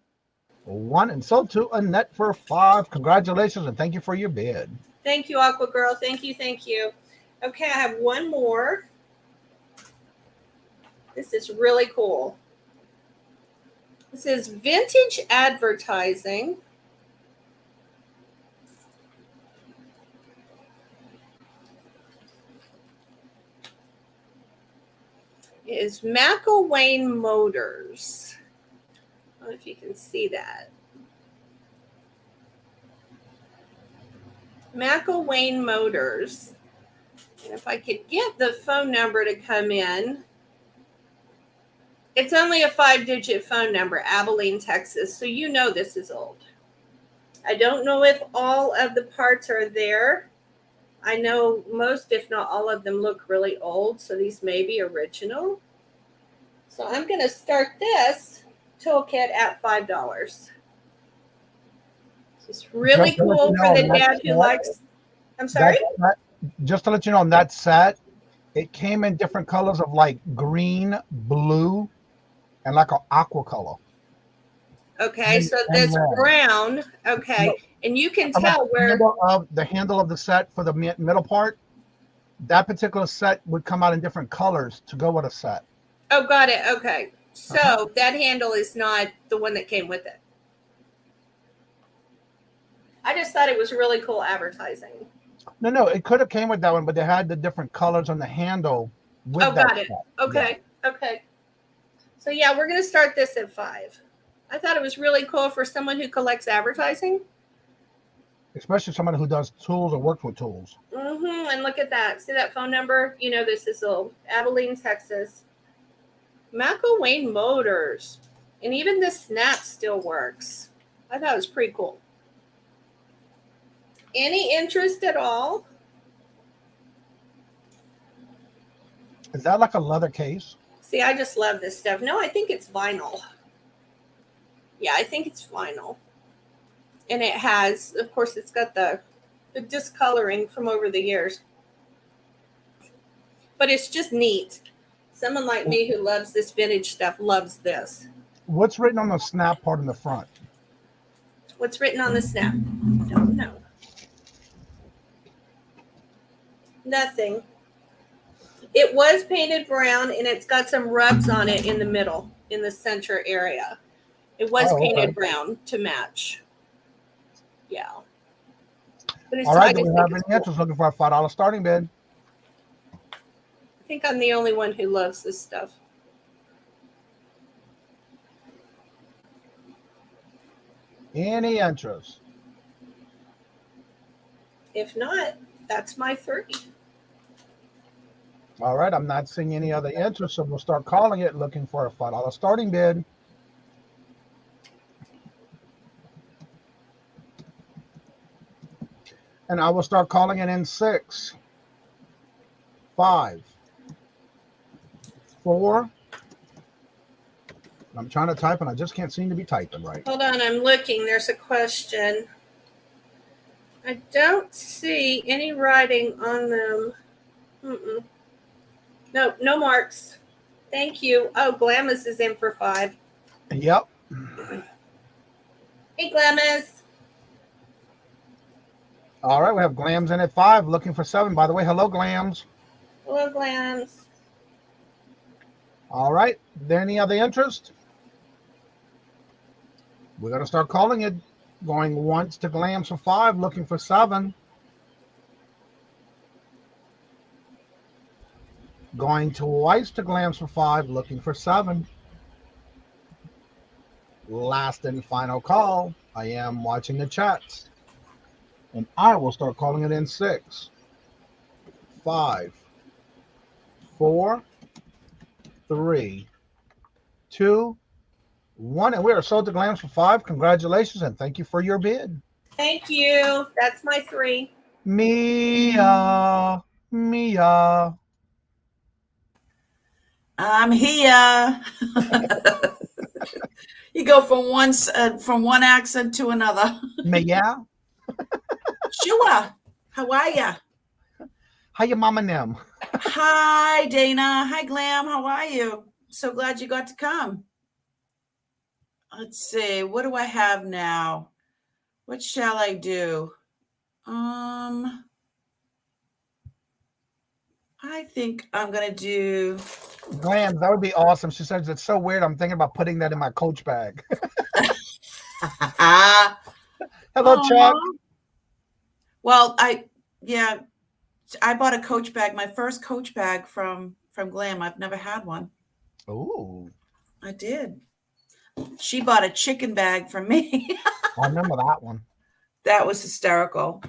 1, and so to a net for 5. Congratulations, and thank you for your bid. Thank you, Aqua Girl. Thank you, thank you. Okay, I have one more. This is really cool. This is vintage advertising. It is McElwain Motors. I don't know if you can see that. McElwain Motors. And if I could get the phone number to come in. It's only a 5-digit phone number, Abilene, Texas. So you know this is old. I don't know if all of the parts are there. I know most, if not all of them, look really old. So these may be original. So I'm going to start this toolkit at $5. It's really cool for the dad who likes. I'm sorry? Just to let you know, on that set, it came in different colors of like green, blue, and like an aqua color. Okay, so this brown, okay, and you can tell where the handle of the set for the middle part, that particular set would come out in different colors to go with a set. Oh, got it. Okay, so that handle is not the one that came with it. I just thought it was really cool advertising. No, it could have came with that one, but they had the different colors on the handle. With got it. Okay, yeah. Okay. So yeah, we're gonna start this at 5. I thought it was really cool for someone who collects advertising. Especially someone who does tools or works with tools. And look at that. See that phone number? You know this is old. Abilene, Texas. McElwain Motors. And even the snap still works. I thought it was pretty cool. Any interest at all? Is that like a leather case? See, I just love this stuff. No, I think it's vinyl. Yeah, I think it's vinyl. And it has, of course, it's got the discoloring from over the years. But it's just neat. Someone like me who loves this vintage stuff loves this. What's written on the snap part in the front? What's written on the snap? Don't know. Nothing. It was painted brown, and it's got some rubs on it in the middle, in the center area. It was painted brown to match. Yeah. But it's, all right, do we have any interest looking for a $5 starting bid? I think I'm the only one who loves this stuff. Any interest? If not, that's my 30. All right, I'm not seeing any other interest, so we'll start calling it, looking for a $5 starting bid. And I will start calling it in 6, 5, 4. I'm trying to type, and I just can't seem to be typing right. Hold on, I'm looking. There's a question. I don't see any writing on them. No, no marks. Thank you. Oh, Glamis is in for 5. Yep. Hey, Glamis. All right, we have Glams in at 5, looking for 7. By the way, hello, Glams. Hello, Glams. All right, there any other interest? We're going to start calling it, going once to Glams for 5, looking for 7. Going twice to Glams for 5, looking for 7. last and final call. I am watching the chats. And I will start calling it in 6, 5, 4, 3, 2, 1. And we are sold to Glams for 5. Congratulations and thank you for your bid. Thank you. That's my 3. Mia. I'm here. You go from one accent to another. Mia. Sure. How are ya? How you mama them? Hi, Dana. Hi, Glam. How are you? So glad you got to come. Let's see. What do I have now? What shall I do? I think I'm going to do... Glam, that would be awesome. She says it's so weird. I'm thinking about putting that in my Coach bag. Hello, Chuck. Well, I bought a Coach bag, my first Coach bag from Glam. I've never had one. Ooh. I did. She bought a chicken bag from me. I remember that one. That was hysterical.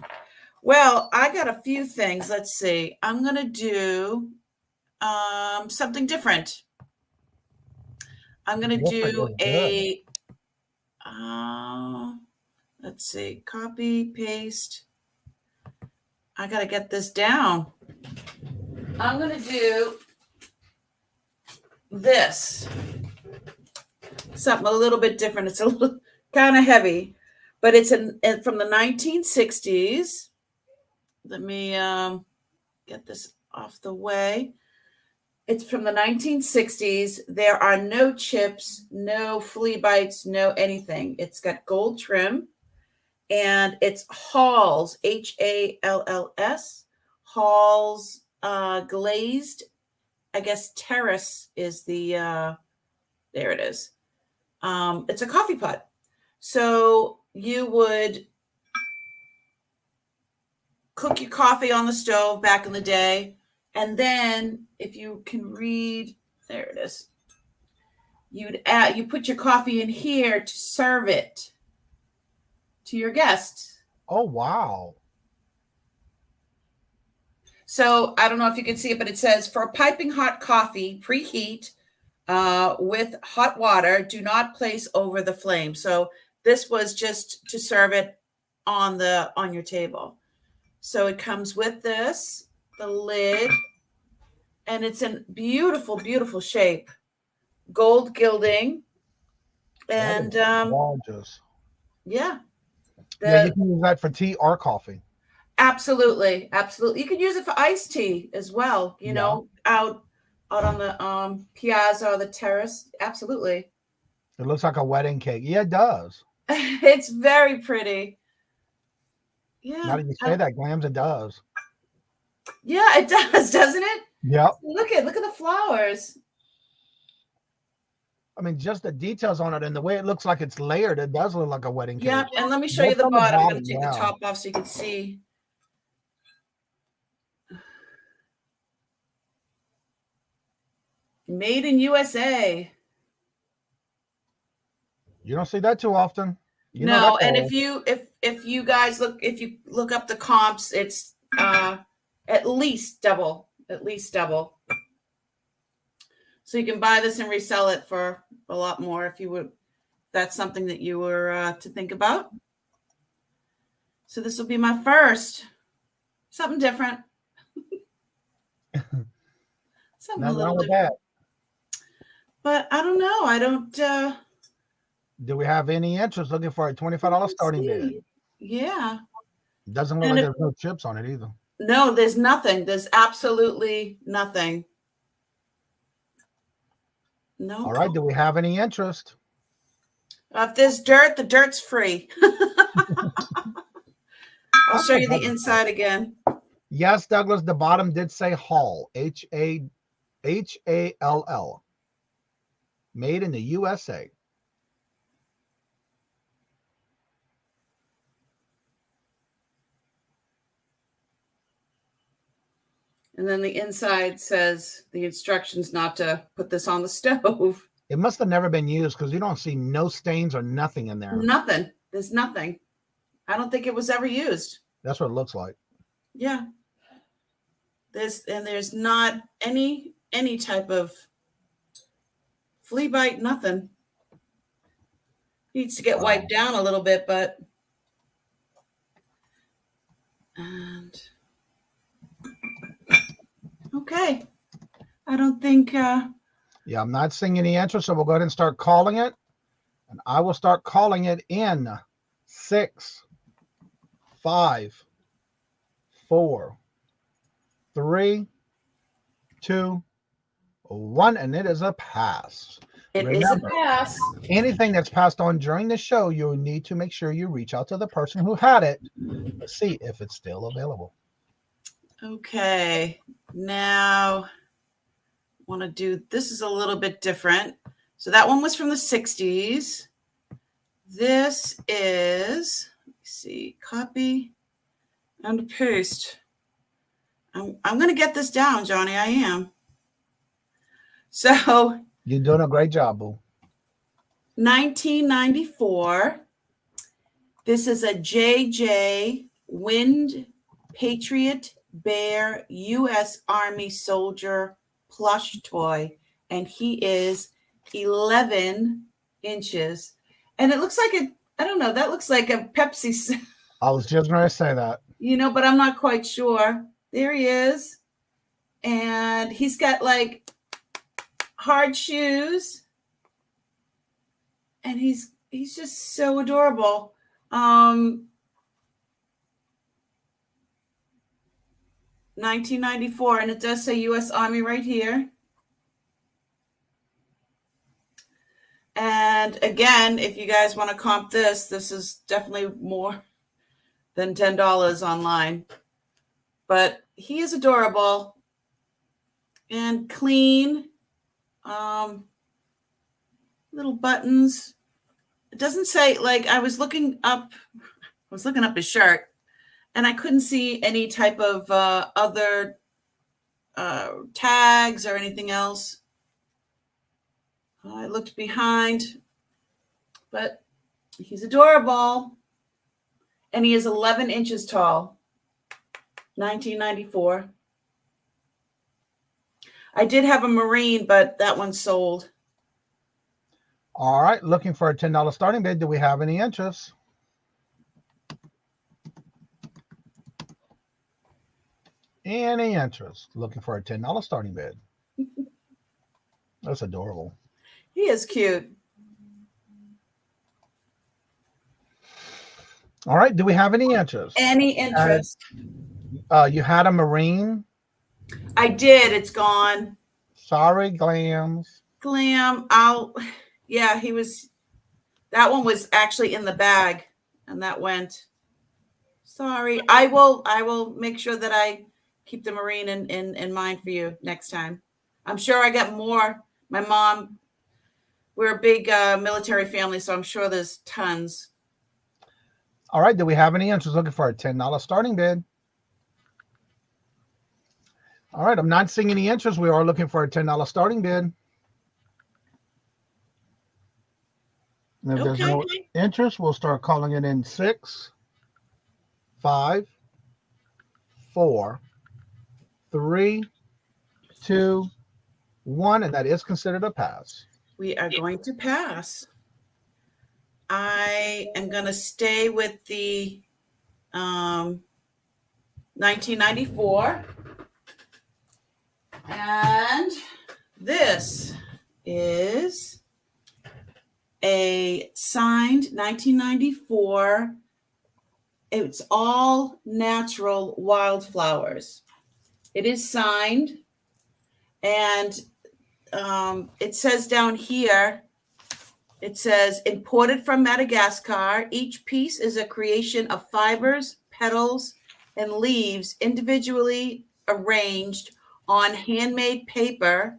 Well, I got a few things. Let's see. I'm going to do something different. I'm going to do a, let's see, copy, paste. I got to get this down. I'm going to do this. Something a little bit different. It's a little kind of heavy, but it's from the 1960s. Let me get this off the way. It's from the 1960s. There are no chips, no flea bites, no anything. It's got gold trim, and it's Halls, Halls, Halls glazed. I guess terrace is the, there it is. It's a coffee pot. So you would cook your coffee on the stove back in the day. And then if you can read, there it is. You put your coffee in here to serve it to your guests. Oh, wow. So I don't know if you can see it, but it says for piping hot coffee, preheat with hot water, do not place over the flame. So this was just to serve it on your table. So it comes with this, the lid, and it's in beautiful, beautiful shape. Gold gilding. And gorgeous. Yeah. Yeah, you can use that for tea or coffee. Absolutely. Absolutely. You could use it for iced tea as well, you know, out on the piazza or the terrace. Absolutely. It looks like a wedding cake. Yeah, it does. It's very pretty. Yeah. Now that you say that, Glams, it does. Yeah, it does, doesn't it? Yep. Look at the flowers. I mean, just the details on it and the way it looks like it's layered, it does look like a wedding cake. Yeah, and let me show you the bottom. I'm going to take the top off so you can see. Made in USA. You don't see that too often. No, and if you guys look up the comps, it's at least double. So you can buy this and resell it for a lot more if you would. That's something that you were to think about. So this will be my first. Something different. Something a little different. But I don't know. I don't. Do we have any interest looking for a $25 starting bid? Yeah. Doesn't look like there's no chips on it either. No, there's nothing. There's absolutely nothing. No. All right. Do we have any interest? If there's dirt, the dirt's free. I'll show you the inside again. Yes, Douglas, the bottom did say Hall, Hall. Made in the USA. And then the inside says the instructions not to put this on the stove. It must have never been used because you don't see no stains or nothing in there. Nothing. There's nothing. I don't think it was ever used. That's what it looks like. Yeah. There's not any type of flea bite, nothing. Needs to get wiped down a little bit, but okay. I don't think yeah, I'm not seeing any interest, so we'll go ahead and start calling it. And I will start calling it in 6, 5, 4, 3, 2, 1, and it is a pass. Remember, is a pass. Anything that's passed on during the show, you'll need to make sure you reach out to the person who had it to see if it's still available. Okay, now want to do, this is a little bit different. So that one was from the 60s. This is, let me see, copy and paste. I'm going to get this down, Johnny. I am. So you're doing a great job, boo. 1994. This is a JJ Wind Patriot Bear U.S. Army Soldier plush toy, and he is 11 inches. And it looks like I don't know, that looks like a Pepsi. I was just going to say that. You know, but I'm not quite sure. There he is. And he's got like hard shoes. And he's just so adorable. 1994, and it does say U.S. Army right here. And again, if you guys want to comp this is definitely more than $10 online. But he is adorable and clean. Little buttons. It doesn't say, like, I was looking up his shirt, and I couldn't see any type of other tags or anything else. I looked behind, but he's adorable. And he is 11 inches tall. 1994. I did have a Marine, but that one sold. All right, looking for a $10 starting bid. Do we have any interest? Any interest? Looking for a $10 starting bid. That's adorable. He is cute. All right, do we have any interest? Any interest? You had a Marine? I did. It's gone. Sorry, Glams. Glam. Yeah, that one was actually in the bag, and that went. Sorry. I will make sure that I keep the Marine in mind for you next time. I'm sure I got more. My mom, we're a big military family, so I'm sure there's tons. All right, do we have any interest? Looking for a $10 starting bid. All right, I'm not seeing any interest. We are looking for a $10 starting bid. And if there's no interest, we'll start calling it in 6, 5, 4, 3, 2, 1, and that is considered a pass. We are going to pass. I am going to stay with the 1994. And this is a signed 1994. It's all natural wildflowers. It is signed, and it says down here, it says imported from Madagascar. Each piece is a creation of fibers, petals, and leaves individually arranged on handmade paper,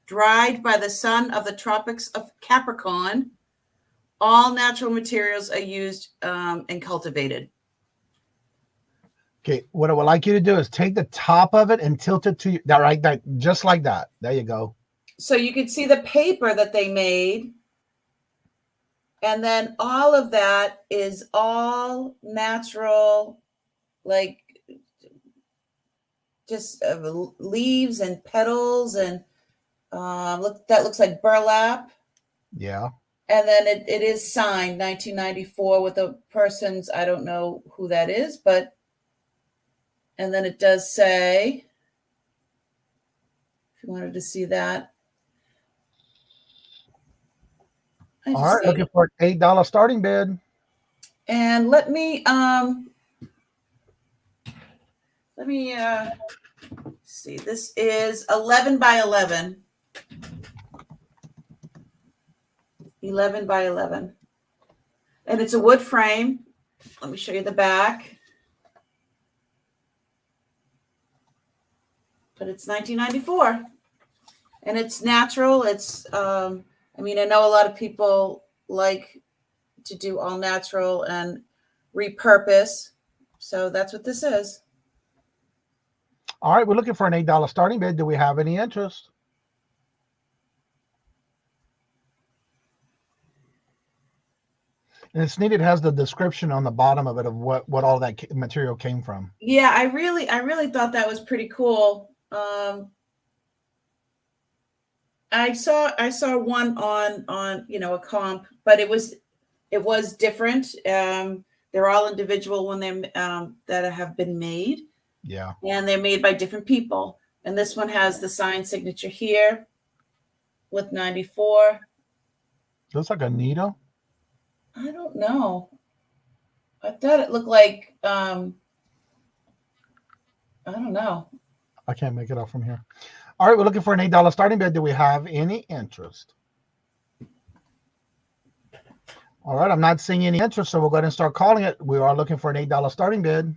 dried by the sun of the tropics of Capricorn. All natural materials are used and cultivated. Okay, what I would like you to do is take the top of it and tilt it to that, right? That, just like that. There you go. So you could see the paper that they made. And then all of that is all natural, like just leaves and petals. And look, that looks like burlap. Yeah. And then it is signed 1994 with a person's, I don't know who that is, but, and then it does say, if you wanted to see that. All right, looking for an $8 starting bid. And let me see, this is 11 by 11. 11 by 11. And it's a wood frame. Let me show you the back. But it's 1994. And it's natural. It's, I mean, I know a lot of people like to do all natural and repurpose. So that's what this is. All right, we're looking for an $8 starting bid. Do we have any interest? And it's neat. It has the description on the bottom of it of what all that material came from. Yeah, I really thought that was pretty cool. I saw one on a comp, but it was different. They're all individual when they that have been made. Yeah. And they're made by different people. And this one has the signed signature here with 94. Looks like a needle. I don't know. I thought it looked like I don't know. I can't make it out from here. All right, we're looking for an $8 starting bid. Do we have any interest? All right, I'm not seeing any interest, so we'll go ahead and start calling it. We are looking for an $8 starting bid.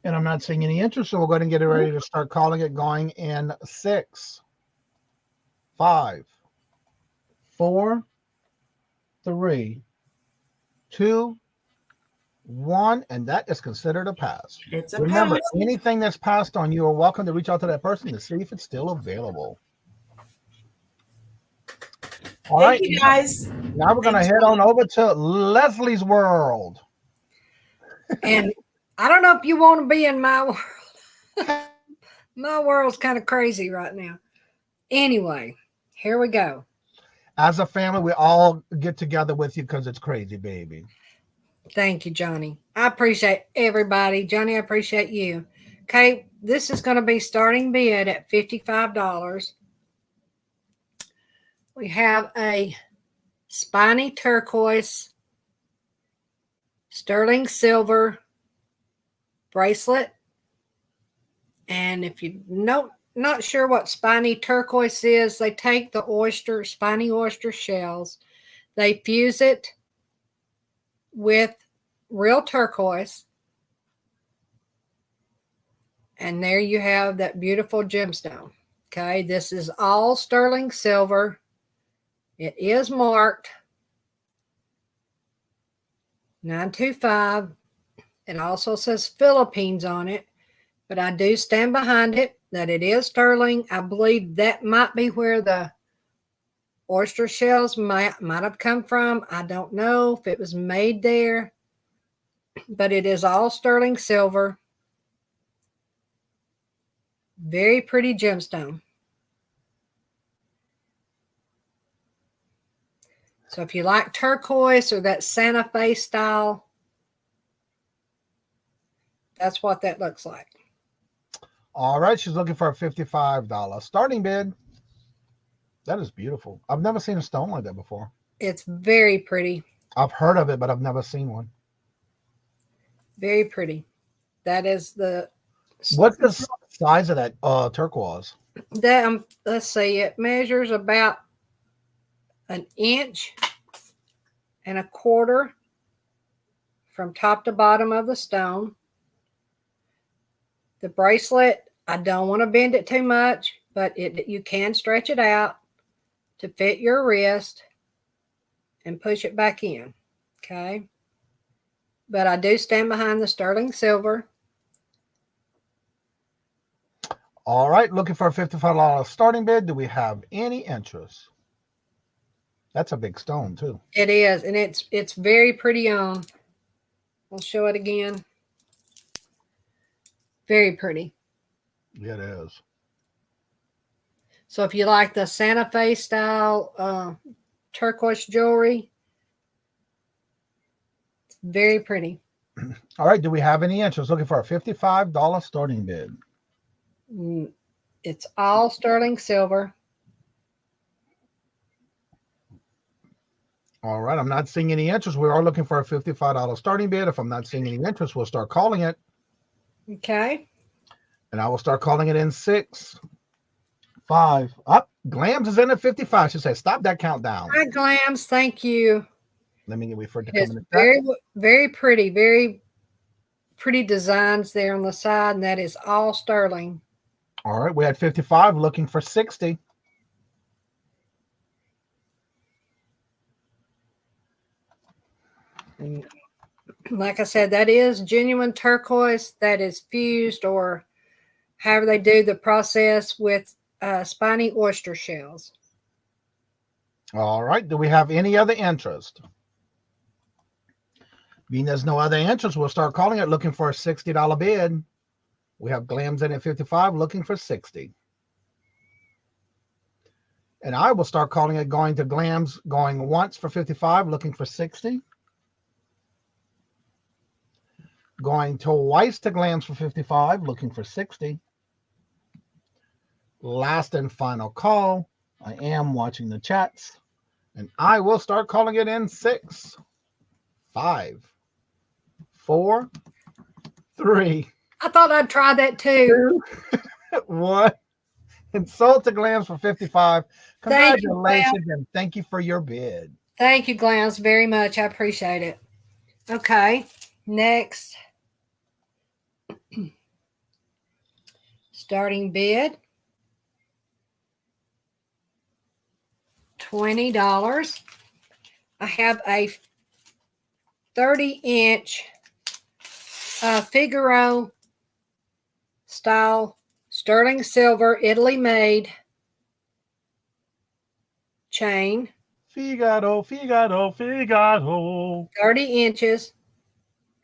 And I'm not seeing any interest, so we'll go ahead and get it ready to start calling it, going in 6, 5, 4, 3, 2, 1, and that is considered a pass. It's a Remember, pass. anything that's passed on, you are welcome to reach out to that person to see if it's still available. All right, Thank you guys. Now we're going to head on over to Leslie's world. And I don't know if you want to be in my world. My world's kind of crazy right now. Anyway, here we go. As a family, we all get together with you because it's crazy, baby. Thank you, Johnny. I appreciate everybody. Johnny, I appreciate you. Okay, this is going to be starting bid at $55. We have a spiny turquoise, sterling silver bracelet. And if you're not sure what spiny turquoise is, they take the spiny oyster shells, they fuse it with real turquoise, and there you have that beautiful gemstone. Okay, this is all sterling silver. It is marked 925. It also says Philippines on it, but I do stand behind it that it is sterling. I believe that might be where the oyster shells might have come from. I don't know if it was made there, but it is all sterling silver. Very pretty gemstone. So if you like turquoise or that Santa Fe style, that's what that looks like. All right, she's looking for a $55 starting bid. That is beautiful. I've never seen a stone like that before. It's very pretty. I've heard of it, but I've never seen one. Very pretty. That is the... What's the size of that turquoise? That let's see, it measures about 1.25 inches from top to bottom of the stone. The bracelet, I don't want to bend it too much, but you can stretch it out to fit your wrist and push it back in. Okay. But I do stand behind the sterling silver. All right, looking for a $55 starting bid. Do we have any interest? That's a big stone too. It is, and it's very pretty on. I'll show it again. Very pretty. Yeah, it is. So if you like the Santa Fe style turquoise jewelry, it's very pretty. All right, do we have any interest? Looking for a $55 starting bid. It's all sterling silver. All right, I'm not seeing any interest. We are looking for a $55 starting bid. If I'm not seeing any interest, we'll start calling it. Okay. And I will start calling it in 6, 5. Up. Glams is in at 55. She said, stop that countdown. Hi, Glams. Thank you. Let me wait for it to It's come in. very, very pretty. Very pretty designs there on the side, and that is all sterling. All right, we had 55, looking for 60. And like I said, that is genuine turquoise that is fused, or however they do the process, with spiny oyster shells. All right, do we have any other interest? Being there's no other interest, we'll start calling it, looking for a $60 bid. We have Glams in at 55, looking for 60. And I will start calling it, going to Glams, going once for 55, looking for 60. Going twice to Glams for 55, looking for 60. Last and final call. I am watching the chats. And I will start calling it in 6, 5, 4, 3. I thought I'd try that too. 2, 1. And sold to Glams for 55. Congratulations, and thank you for your bid. Thank you, Glams, very much. I appreciate it. Okay, next. Starting bid. $20. I have a 30-inch Figaro style sterling silver, Italy made chain. Figaro, Figaro, Figaro. 30 inches.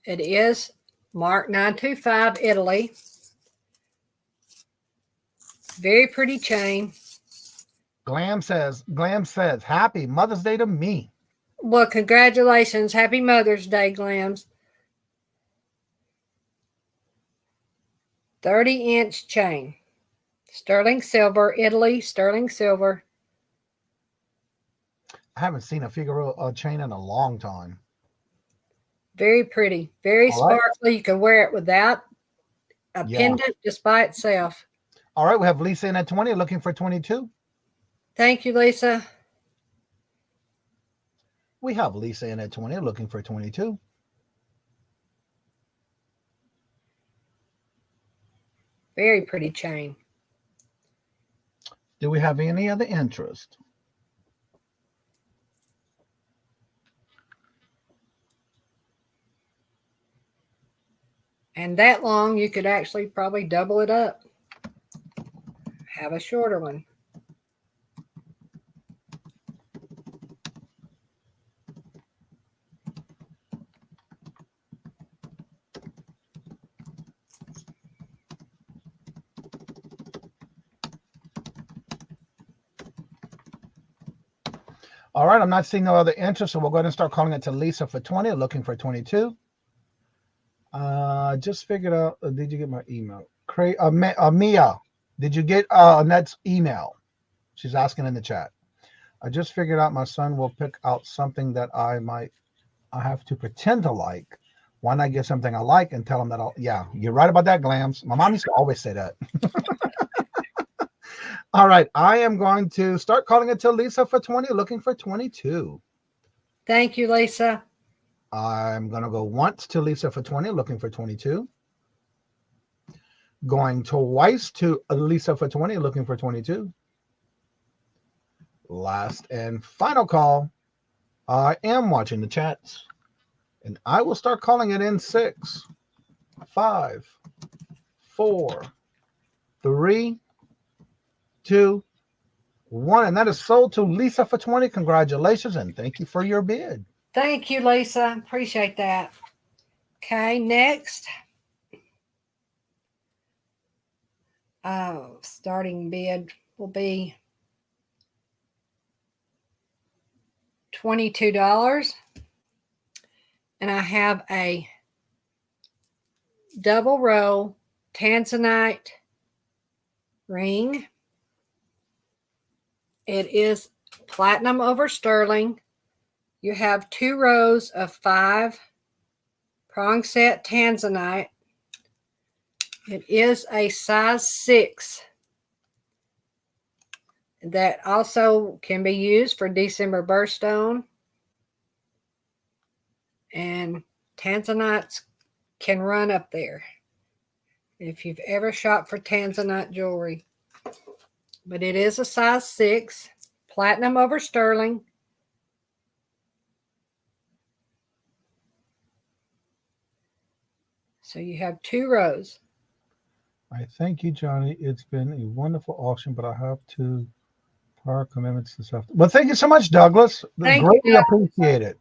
It is marked 925 Italy. Very pretty chain. Glam says, happy Mother's Day to me. Well, congratulations. Happy Mother's Day, Glams. 30-inch chain. Sterling silver, Italy, sterling silver. I haven't seen a Figaro chain in a long time. Very pretty. Very All right. sparkly. You can wear it without a pendant just by itself. All right, we have Lisa in at 20, looking for 22. Thank you, Lisa. We have Lisa in at 20, looking for 22. Very pretty chain. Do we have any other interest? And that long, you could actually probably double it up. Have a shorter one. All right, I'm not seeing no other interest, so we'll go ahead and start calling it to Lisa for 20, looking for 22. Just figured out, did you get my email? Mia, did you get Annette's email? She's asking in the chat. I just figured out my son will pick out something that I have to pretend to like. Why not get something I like and tell him that yeah, you're right about that, Glams. My mom used to always say that. All right, I am going to start calling it to Lisa for 20, looking for 22. Thank you, Lisa. I'm going to go once to Lisa for 20, looking for 22. Going twice to Lisa for 20, looking for 22. Last and final call. I am watching the chats. And I will start calling it in 6, 5, 4, 3, 2, 1. And that is sold to Lisa for 20. Congratulations, and thank you for your bid. Thank you, Lisa. Appreciate that. Okay, next. Starting bid will be $22. And I have a double row tanzanite ring. It is platinum over sterling. You have 2 rows of 5 prong set tanzanite. It is a size 6. That also can be used for December birthstone. And tanzanites can run up there if you've ever shopped for tanzanite jewelry. But it is a size 6, platinum over sterling. So you have 2 rows. I thank you, Johnny. It's been a wonderful auction, but I have to prior commitments this afternoon. Well, thank you so much, Douglas. Greatly appreciate it.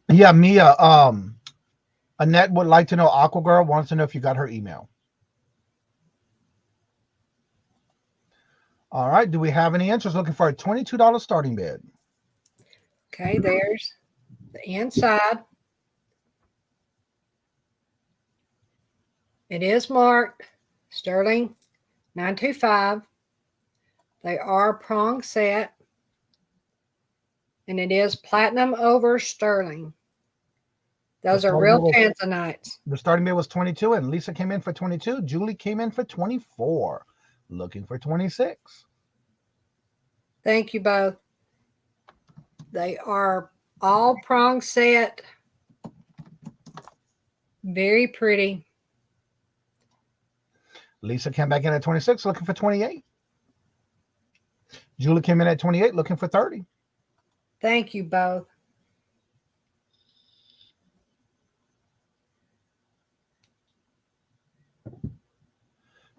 Yeah, Mia. Annette would like to know. Aqua Girl wants to know if you got her email. All right. Do we have any answers? Looking for a $22 starting bid. Okay, there's the inside. It is marked sterling 925. They are prong set. And it is platinum over sterling. Those are real tanzanites. The starting bid was 22, and Lisa came in for 22. Julie came in for 24. Looking for 26. Thank you both. They are all prong set. Very pretty. Lisa came back in at 26, looking for 28. Julie came in at 28, looking for 30. Thank you both.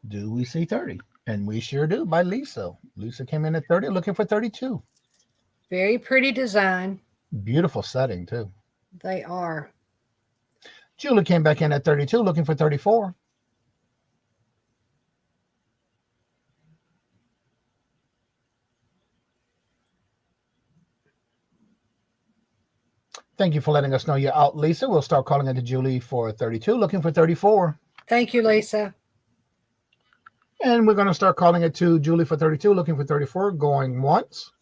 Do we see 30? And we sure do by Lisa. Lisa came in at 30, looking for 32. Very pretty design. Beautiful setting, too. They are. Julie came back in at 32, looking for 34. Thank you for letting us know you're out, Lisa. We'll start calling into Julie for 32, looking for 34. Thank you, Lisa. And we're going to start calling it to Julie for 32, looking for 34, going once.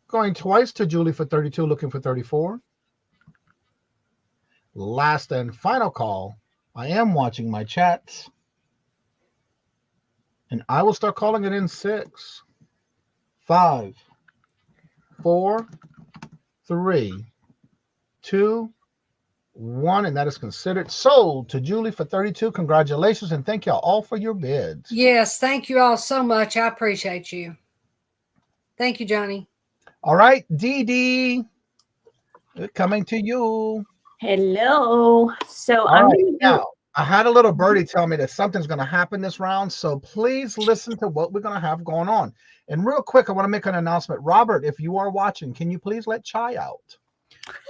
Going twice to Julie for 32, looking for 34. Last and final call. I am watching my chats. And I will start calling it in 6, 5, 4, 3, 2, 1, and that is considered sold to Julie for 32. Congratulations, and thank y'all all for your bids. Yes, thank you all so much. I appreciate you. Thank you, Johnny. All right, Dee Dee, coming to you. Hello. So All right, now, I had a little birdie tell me that something's going to happen this round, so please listen to what we're going to have going on. And real quick, I want to make an announcement. Robert, if you are watching, can you please let Chai out?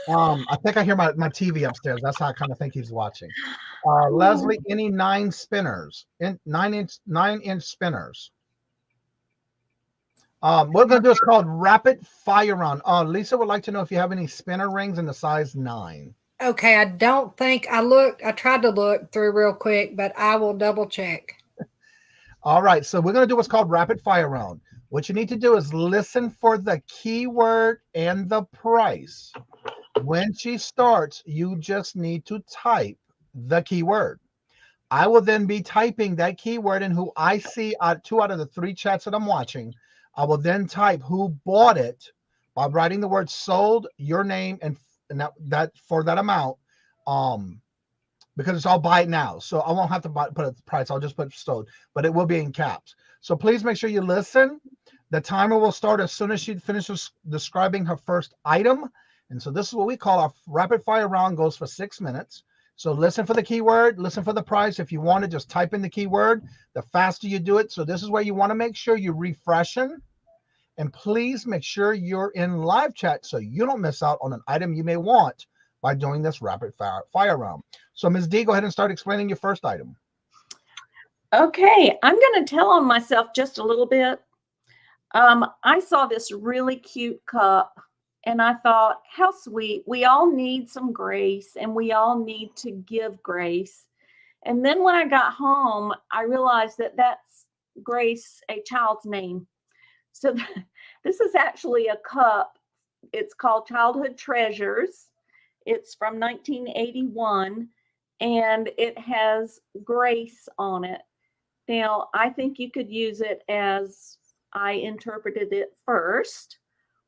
I think I hear my TV upstairs. That's how I kind of think he's watching. Leslie, any 9 spinners, 9-inch spinners. What we're going to do is called rapid fire round. Lisa would like to know if you have any spinner rings in the size 9. Okay, I don't think I tried to look through real quick, but I will double check. All right, so we're going to do what's called rapid fire round. What you need to do is listen for the keyword and the price. When she starts, you just need to type the keyword. I will then be typing that keyword, and who I see 2 out of the 3 chats that I'm watching, I will then type who bought it by writing the word sold, your name, and that for that amount, because it's all buy it now. So I won't have to put a price. I'll just put sold, but it will be in caps. So please make sure you listen. The timer will start as soon as she finishes describing her first item. And so this is what we call our rapid fire round. Goes for 6 minutes. So listen for the keyword, listen for the price. If you want to just type in the keyword, the faster you do it. So this is where you want to make sure you're refreshing. And please make sure you're in live chat so you don't miss out on an item you may want by doing this rapid fire round. So Ms. D, go ahead and start explaining your first item. Okay, I'm going to tell on myself just a little bit. I saw this really cute cup and I thought, how sweet. We all need some grace and we all need to give grace. And then when I got home, I realized that that's Grace, a child's name. So this is actually a cup. It's called Childhood Treasures. It's from 1981 and it has Grace on it. Now, I think you could use it as I interpreted it first.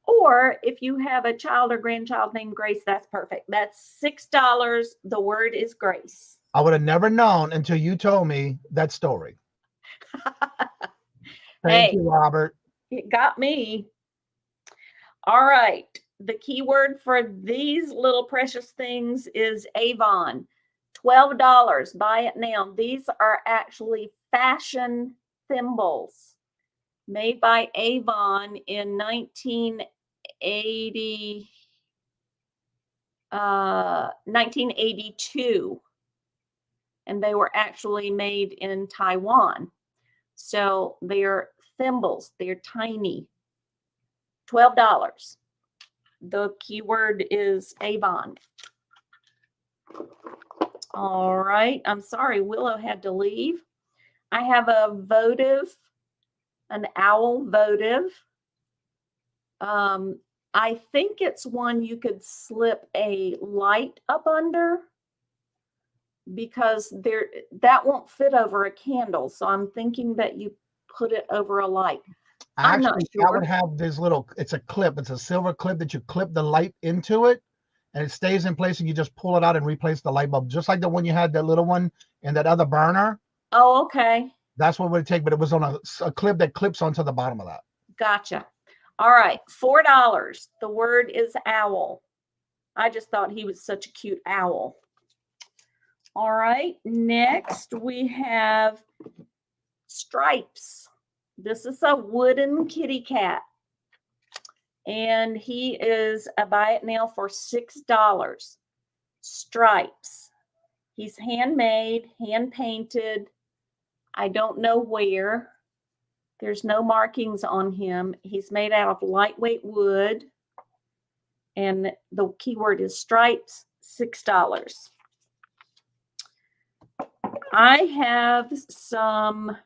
Or if you have a child or grandchild named Grace, that's perfect. That's $6. The word is grace. I would have never known until you told me that story. Thank you, Robert. It got me. All right. The keyword for these little precious things is Avon. $12. Buy it now. These are actually fashion thimbles made by Avon in 1982. And they were actually made in Taiwan. So they're thimbles. They're tiny. $12. The keyword is Avon. All right. I'm sorry, Willow had to leave. I have a votive, an owl votive. I think it's one you could slip a light up under because that won't fit over a candle. So I'm thinking that you put it over a light. I'm not sure. I would have this little, it's a clip. It's a silver clip that you clip the light into it and it stays in place and you just pull it out and replace the light bulb. Just like the one you had, that little one and that other burner. Oh, okay. That's what it would take, but it was on a clip that clips onto the bottom of that. Gotcha. All right. $4. The word is owl. I just thought he was such a cute owl. All right. Next we have Stripes. This is a wooden kitty cat. And he is a buy it now for $6. Stripes. He's handmade, hand painted. I don't know where. There's no markings on him. He's made out of lightweight wood. And the keyword is stripes, $6. I have some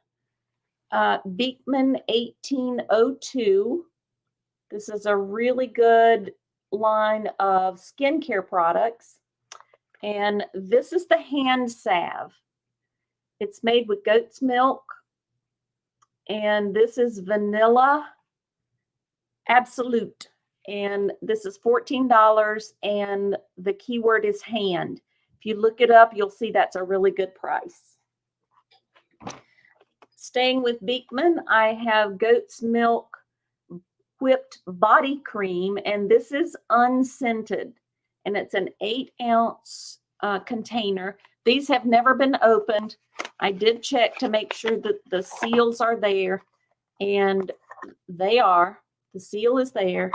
Beekman 1802. This is a really good line of skincare products. And this is the hand salve. It's made with goat's milk. And this is Vanilla Absolute. And this is $14. And the keyword is hand. If you look it up, you'll see that's a really good price. Staying with Beekman, I have goat's milk whipped body cream. And this is unscented. And it's an 8-ounce container. These have never been opened. I did check to make sure that the seals are there, and they are. The seal is there.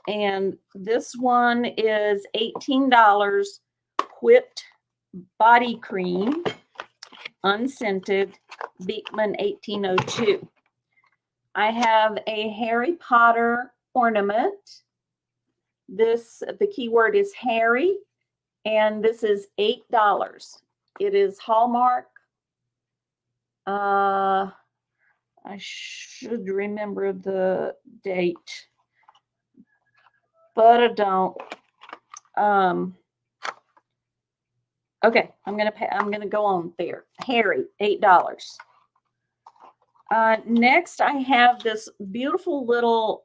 And this one is $18, whipped body cream, unscented, Beekman 1802. I have a Harry Potter ornament. The keyword is Harry, and this is $8. It is Hallmark. I should remember the date, but I don't. Okay, I'm gonna go on there. Harry, $8. Next, I have this beautiful little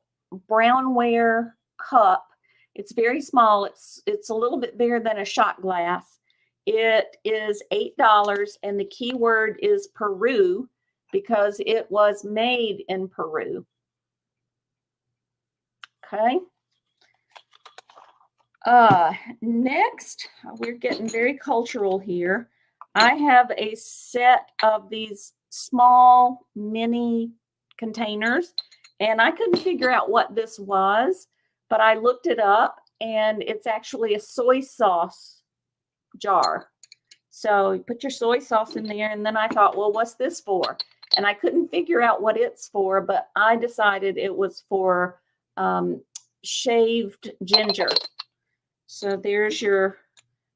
brownware cup. It's very small. It's a little bit bigger than a shot glass. It is $8, and the keyword is Peru because it was made in Peru. Okay. Next, we're getting very cultural here. I have a set of these small mini containers, and I couldn't figure out what this was, but I looked it up, and it's actually a soy sauce jar. So you put your soy sauce in there, and then I thought, well, what's this for? And I couldn't figure out what it's for, but I decided it was for shaved ginger. So there's your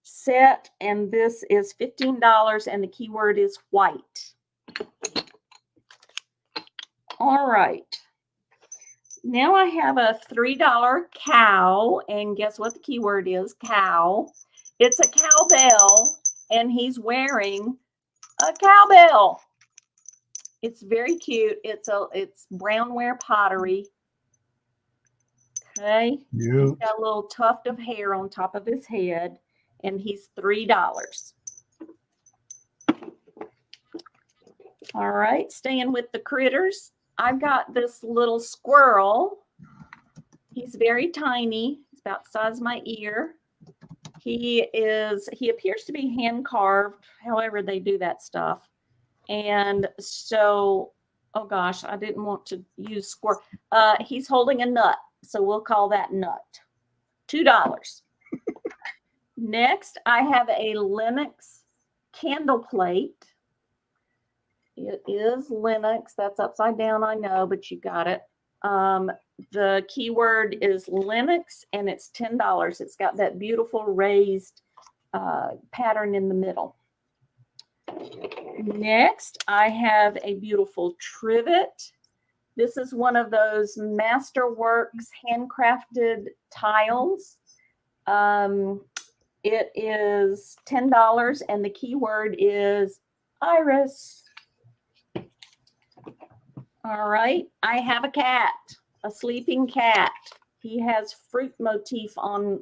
set, and this is $15, and the keyword is white. All right. Now I have a $3 cow, and guess what the keyword is? Cow. It's a cowbell, and he's wearing a cowbell. It's very cute. It's brownware pottery. Okay. He's got a little tuft of hair on top of his head, and he's $3. All right, staying with the critters, I've got this little squirrel. He's very tiny. He's about the size of my ear. He appears to be hand carved, however they do that stuff. And so, oh gosh, I didn't want to use squirrel. He's holding a nut. So we'll call that nut. $2. Next, I have a Linux candle plate. It is Linux. That's upside down, I know, but you got it. The keyword is Linux, and it's $10. It's got that beautiful raised pattern in the middle. Next, I have a beautiful trivet. This is one of those Masterworks handcrafted tiles. It is $10, and the keyword is iris. All right, I have a cat, a sleeping cat. He has fruit motif on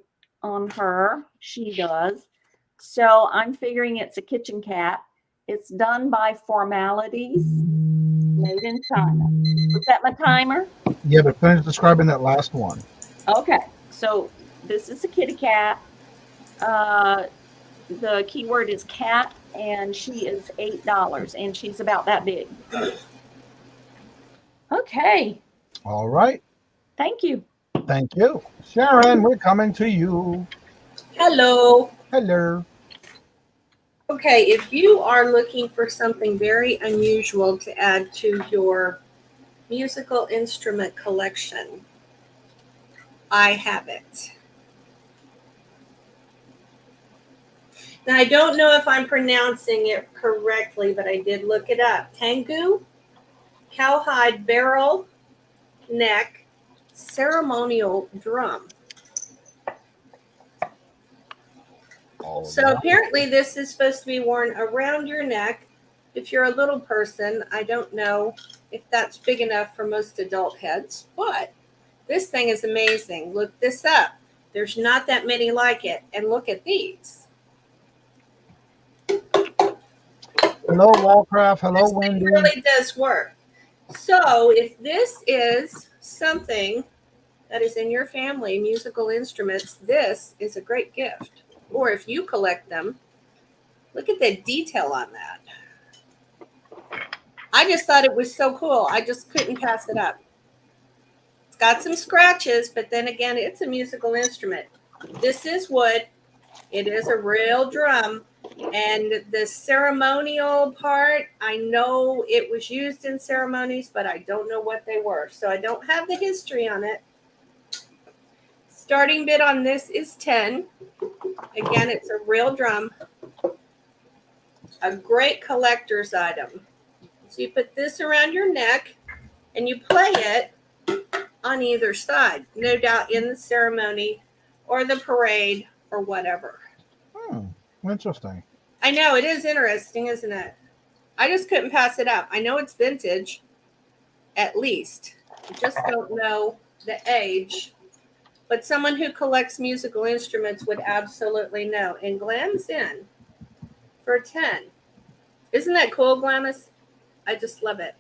her. She does. So I'm figuring it's a kitchen cat. It's done by Formalities, made in China. Was that my timer? Yeah, but finish describing that last one. Okay, so this is a kitty cat. The keyword is cat, and she is $8, and she's about that big. Okay. All right. Thank you. Thank you. Sharon, we're coming to you. Hello. Hello. Okay, if you are looking for something very unusual to add to your musical instrument collection, I have it. Now, I don't know if I'm pronouncing it correctly, but I did look it up. Tengu, cowhide barrel neck ceremonial drum. So apparently this is supposed to be worn around your neck. If you're a little person, I don't know if that's big enough for most adult heads, but this thing is amazing. Look this up. There's not that many like it. And look at these. Hello, Wallcraft. Hello, this Wendy. It really does work. So if this is something that is in your family, musical instruments, this is a great gift. Or if you collect them, look at the detail on that. I just thought it was so cool. I just couldn't pass it up. It's got some scratches, but then again, it's a musical instrument. This is wood. It is a real drum. And the ceremonial part, I know it was used in ceremonies, but I don't know what they were. So I don't have the history on it. Starting bid on this is 10. Again, it's a real drum. A great collector's item. So you put this around your neck and you play it on either side. No doubt in the ceremony or the parade or whatever. Interesting. I know, it is interesting, isn't it? I just couldn't pass it up. I know it's vintage, at least. I just don't know the age. But someone who collects musical instruments would absolutely know. And Glam's in for 10. Isn't that cool, Glamis? I just love it.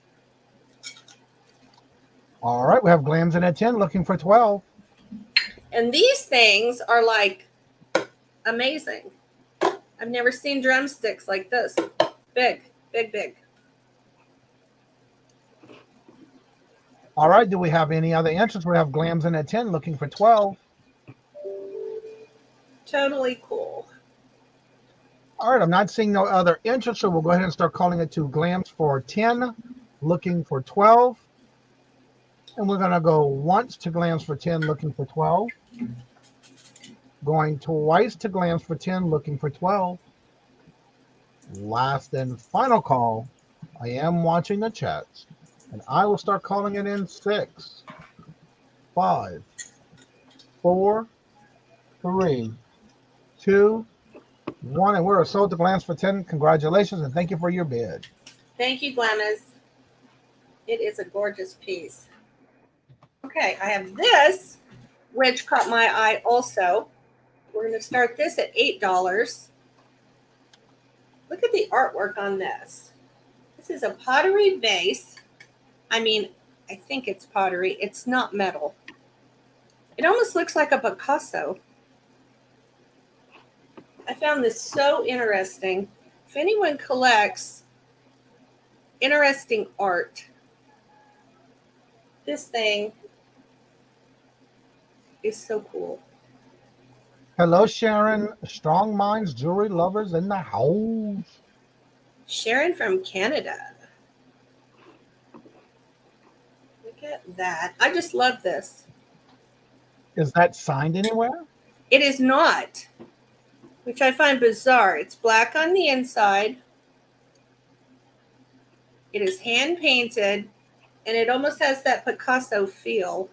All right, we have Glams in at 10, looking for 12. And these things are like amazing. I've never seen drumsticks like this. Big, big, big. All right, do we have any other interest? We have glams in at 10 looking for 12. Totally cool. All right, I'm not seeing no other interest, so we'll go ahead and start calling it to glams for 10 looking for 12. And we're going to go once to glams for 10 looking for 12. Going twice to glams for 10 looking for 12. Last and final call. I am watching the chats. And I will start calling it in 6, 5, 4, 3, 2, 1. And we're sold to glams for 10. Congratulations and thank you for your bid. Thank you, Glamis. It is a gorgeous piece. Okay, I have this, which caught my eye also. We're going to start this at $8. Look at the artwork on this. This is a pottery vase. I mean, I think it's pottery. It's not metal. It almost looks like a Picasso. I found this so interesting. If anyone collects interesting art, this thing is so cool. Hello, Sharon. Strong Minds Jewelry Lovers in the house. Sharon from Canada. Look at that. I just love this. Is that signed anywhere? It is not, which I find bizarre. It's black on the inside. It is hand painted, and it almost has that Picasso feel.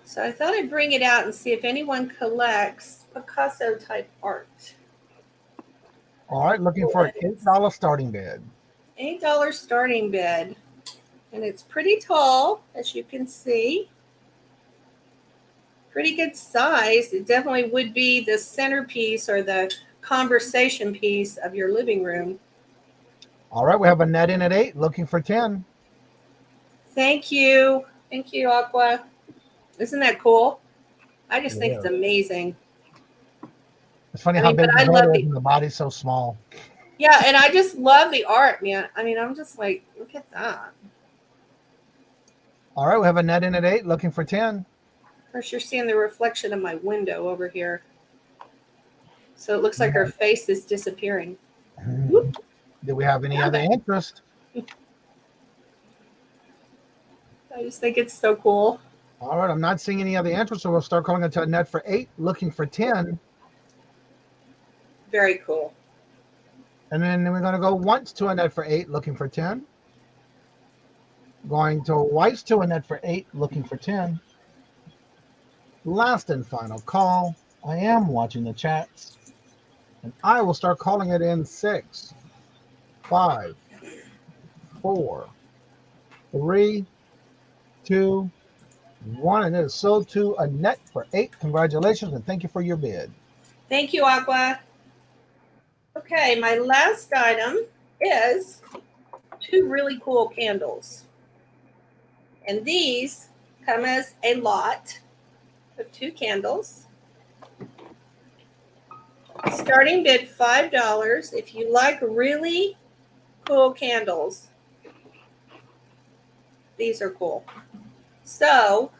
So I thought I'd bring it out and see if anyone collects Picasso type art. All right, looking for an $8 starting bid. $8 starting bid. And it's pretty tall, as you can see. Pretty good size. It definitely would be the centerpiece or the conversation piece of your living room. All right, we have a net in at 8, looking for 10. Thank you. Thank you, Aqua. Isn't that cool? I just think it's amazing. It's funny how big the head is and the body's so small. Yeah, and I just love the art, man. I mean, I'm just like, look at that. All right, we have a net in at 8, looking for 10. Of course, you're seeing the reflection of my window over here. So it looks like her face is disappearing. Do we have any other interest? I just think it's so cool. All right, I'm not seeing any other interest, so we'll start calling it to a net for 8, looking for 10. Very cool. And then we're going to go once to a net for 8, looking for 10. Going twice to a net for 8, looking for 10. Last and final call. I am watching the chats. And I will start calling it in 6, 5, 4, 3, 2, 1. And it is sold to a net for 8. Congratulations and thank you for your bid. Thank you, Aqua. Okay, my last item is 2 really cool candles. And these come as a lot of 2 candles. Starting bid $5. If you like really cool candles, these are cool. So,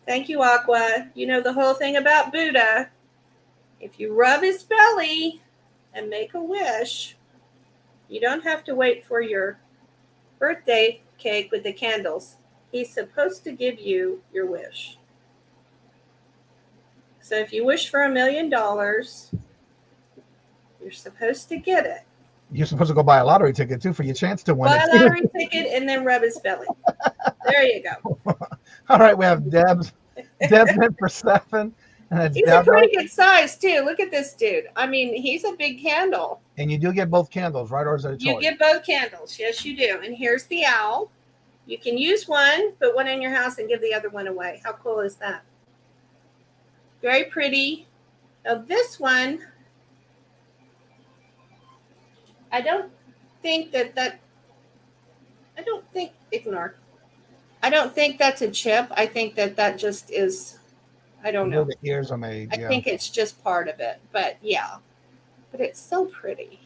thank you, Aqua. You know the whole thing about Buddha. If you rub his belly and make a wish, you don't have to wait for your birthday cake with the candles. He's supposed to give you your wish. So if you wish for $1 million, you're supposed to get it. You're supposed to go buy a lottery ticket too for your chance to win. Buy a lottery ticket and then rub his belly. There you go. All right, we have Deb's in for 7. And he's a pretty good size too. Look at this dude. I mean, he's a big candle. And you do get both candles, right? Or is it a choice? You get both candles. Yes, you do. And here's the owl. You can use one, put one in your house, and give the other one away. How cool is that? Very pretty. Now this one, I don't think Ignore. I don't think that's a chip. I think that just is, I don't know. The ears are made. I think it's just part of it, but yeah. But it's so pretty.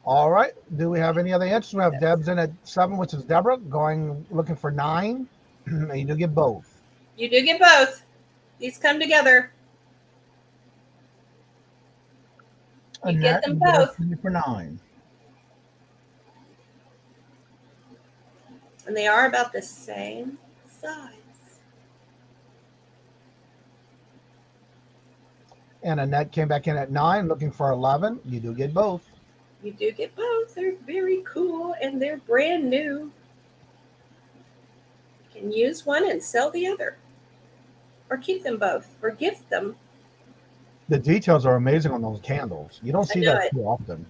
All right. Do we have any other answers? We have Deb's in at 7, which is Deborah, looking for 9. And you do get both. You do get both. These come together. You get them both. For 9. And they are about the same size. And Annette came back in at 9, looking for 11. You do get both. You do get both. They're very cool and they're brand new. You can use one and sell the other. Or keep them both. Or gift them. The details are amazing on those candles. You don't see that too often.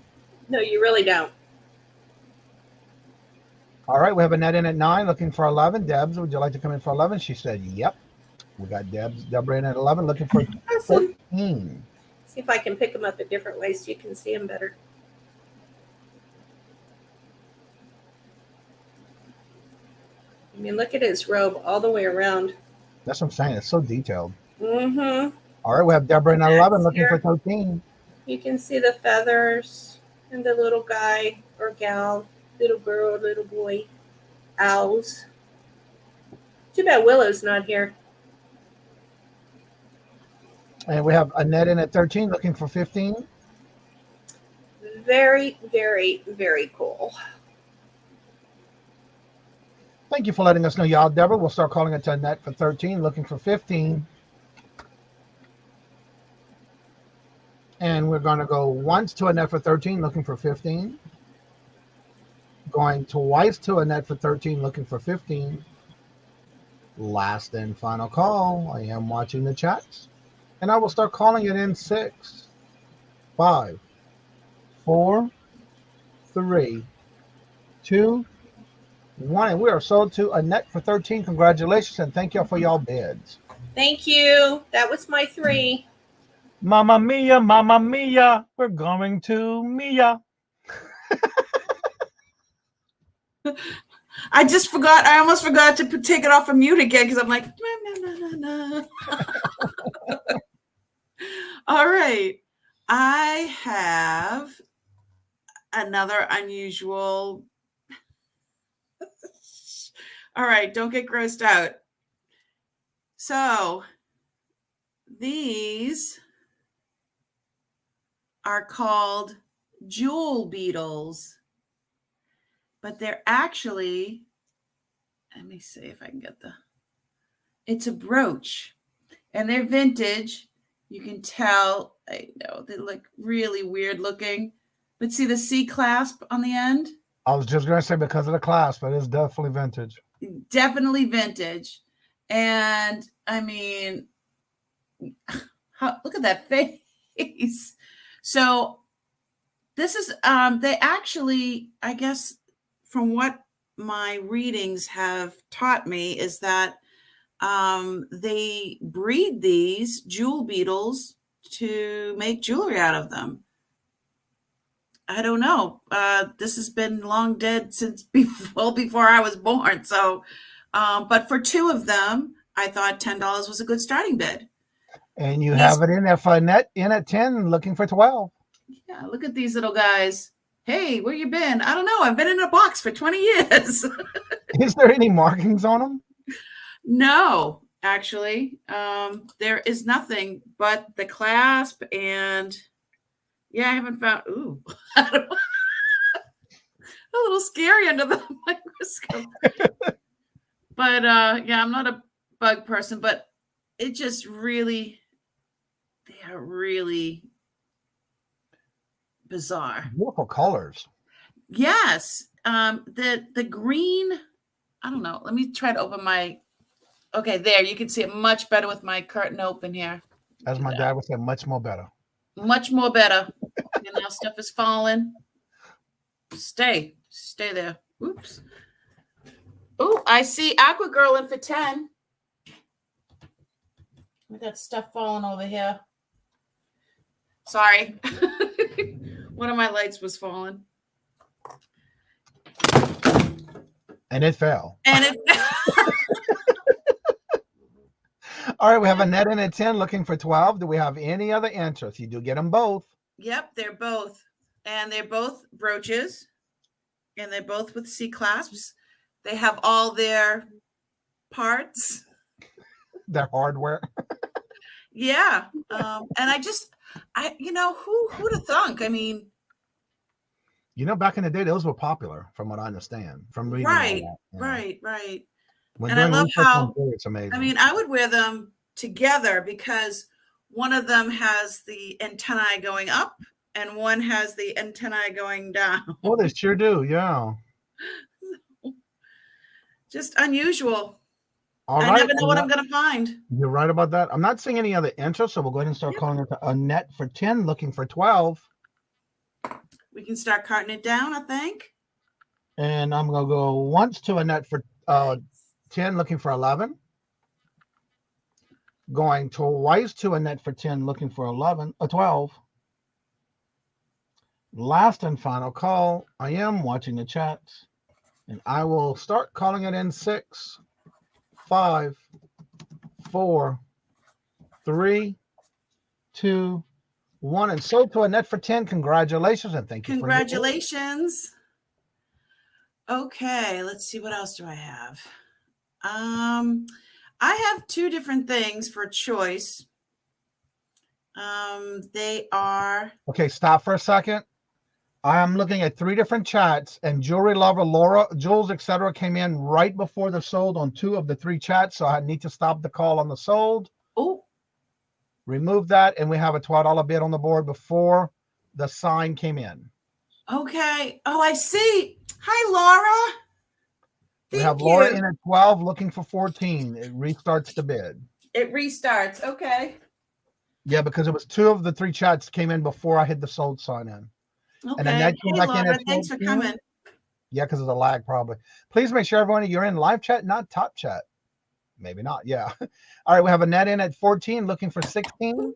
No, you really don't. All right, we have Annette in at 9, looking for 11. Debs, would you like to come in for 11? She said, yep. We got Deborah in at 11, looking for 14. See if I can pick them up a different way so you can see them better. I mean, look at his robe all the way around. That's what I'm saying. It's so detailed. Mm-hmm. All right, we have Deborah in at 11, looking for 13. You can see the feathers and the little guy or gal, little girl, little boy, owls. Too bad Willow's not here. And we have Annette in at 13, looking for 15. Very, very, very cool. Thank you for letting us know, y'all. Deborah, we'll start calling it to Annette for 13, looking for 15. And we're going to go once to Annette for 13, looking for 15. Going twice to Annette for 13, looking for 15. Last and final call. I am watching the chats. And I will start calling it in 6, 5, 4, 3, 2, 1. And we are sold to Annette for 13. Congratulations, and thank y'all for y'all bids. Thank you. That was my 3. Mamma mia, we're going to Mia. I just forgot. I almost forgot to take it off of mute again because I'm like, no. All right. I have another unusual. All right. Don't get grossed out. So these are called jewel beetles. But they're actually, let me see if I can get it's a brooch. And they're vintage. You can tell, I know, they look really weird looking. But see the C clasp on the end? I was just going to say because of the clasp, but it's definitely vintage. Definitely vintage. And, I mean, look at that face. So, this is, they actually, I guess, from what my readings have taught me is that they breed these jewel beetles to make jewelry out of them. I don't know. This has been long dead since before I was born. So, but for 2 of them, I thought $10 was a good starting bid. And you have it in there for Annette in at 10, looking for 12. Yeah, look at these little guys. Hey, where you been? I don't know. I've been in a box for 20 years. Is there any markings on them? No, actually. There is nothing but the clasp and yeah, I haven't found, ooh. A little scary under the microscope. But yeah, I'm not a bug person, but it just really, they are really bizarre. Beautiful colors. Yes. The green, I don't know. Let me try to open my, okay, there. You can see it much better with my curtain open here. As my dad would say, much more better. Much more better. And now stuff is falling. Stay there. Oops. Oh, I see Aqua Girl in for 10. We got stuff falling over here. Sorry. One of my lights was falling. And it fell. And it All right, we have a net in at 10 looking for 12. Do we have any other interest? You do get them both. Yep, they're both. And they're both brooches. And they're both with C clasps. They have all their parts. Their hardware. Yeah. And who'd have thunk? I mean, back in the day, those were popular, from what I understand. From reading right. When And I love how, it's amazing. I mean, I would wear them together because one of them has the antennae going up and one has the antennae going down. Oh, they sure do. Yeah. Just unusual. All I right. never know what I'm going to find. You're right about that. I'm not seeing any other interest, so we'll go ahead and start calling it a net for 10, looking for 12. We can start carting it down, I think. And I'm going to go once to a net for 10, looking for 11. Going twice to a net for 10, looking for 12. Last and final call. I am watching the chats, and I will start calling it in 6, 5, 4, 3, 2, 1, and so to a net for 10. Congratulations and thank you. Congratulations. Okay, let's see, what else do I have? I have 2 different things for choice. They are. Okay, stop for a second. I am looking at 3 different chats, and Jewelry Lover, Laura, Jules, etc. came in right before the sold on 2 of the 3 chats, so I need to stop the call on the sold. Oh. Remove that, and we have a $12 bid on the board before the sign came in. Okay. Oh, I see. Hi, Laura. We have Laura in at 12, looking for 14. It restarts the bid. It restarts. Okay. Yeah, because it was 2 of the 3 chats came in before I hit the sold sign in. Okay. And then that came back Laura, in at thanks for 14. coming. Yeah, because of the lag, probably. Please make sure everyone you're in live chat, not top chat. Maybe not. Yeah. All right. We have a net in at 14, looking for 16.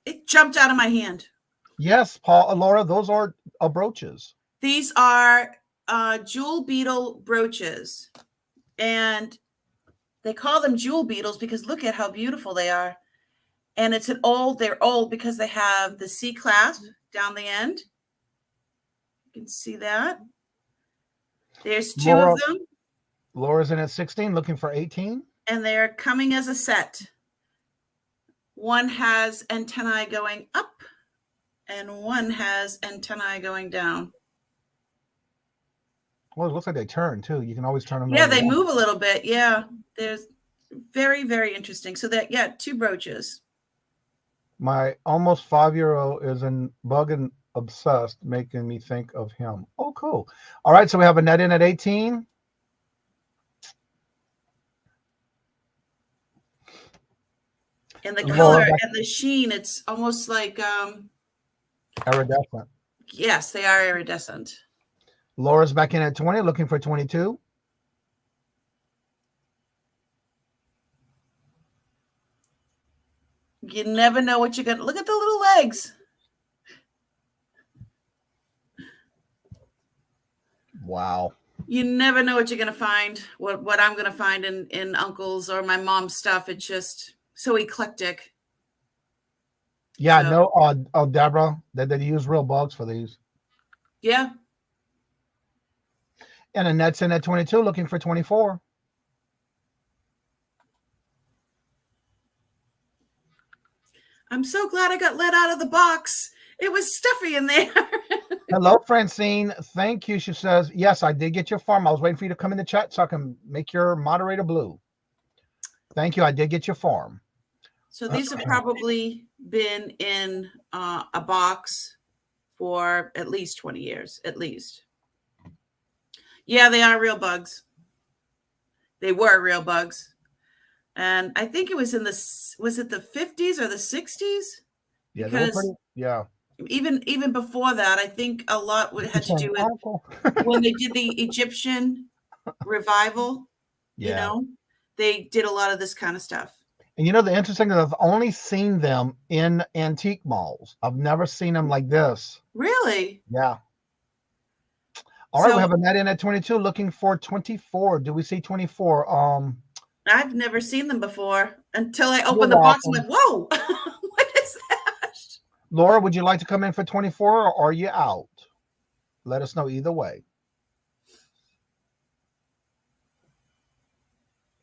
It jumped out of my hand. Yes, Laura, those are brooches. These are jewel beetle brooches. And they call them jewel beetles because look at how beautiful they are. And they're old because they have the C clasp down the end. You can see that. There's 2 of them. Laura's in at 16, looking for 18. And they're coming as a set. One has antennae going up and one has antennae going down. Well, it looks like they turn too. You can always turn them. Yeah, they move a little bit. Yeah, there's very, very interesting. So 2 brooches. My almost 5-year-old is in bug and obsessed, making me think of him. Oh, cool. All right, so we have a net in at 18. And the color and the sheen, it's almost like iridescent. Yes, they are iridescent. Laura's back in at 20, looking for 22. You never know what you're gonna look at the little legs. Wow. You never know what you're gonna find, what I'm gonna find in uncle's or my mom's stuff. It's just so eclectic. Yeah, so, no, Deborah, they use real bugs for these. Yeah. And Annette's in at 22, looking for 24. I'm so glad I got let out of the box. It was stuffy in there. Hello, Francine. Thank you. She says, yes, I did get your form. I was waiting for you to come in the chat so I can make your moderator blue. Thank you. I did get your form. So these have probably been in a box for at least 20 years, at least. Yeah, they are real bugs. They were real bugs. And I think it was in was it the 50s or the 60s? Yeah, because yeah. Even before that, I think a lot had to do with when they did the Egyptian revival. Yeah. You know, they did a lot of this kind of stuff. And you know, the interesting thing is I've only seen them in antique malls. I've never seen them like this. Really? Yeah. All right, So we have a net in at 22, looking for 24. Do we see 24? I've never seen them before until I You're opened the box and welcome. went, whoa, what is that? Laura, would you like to come in for 24 or are you out? Let us know either way.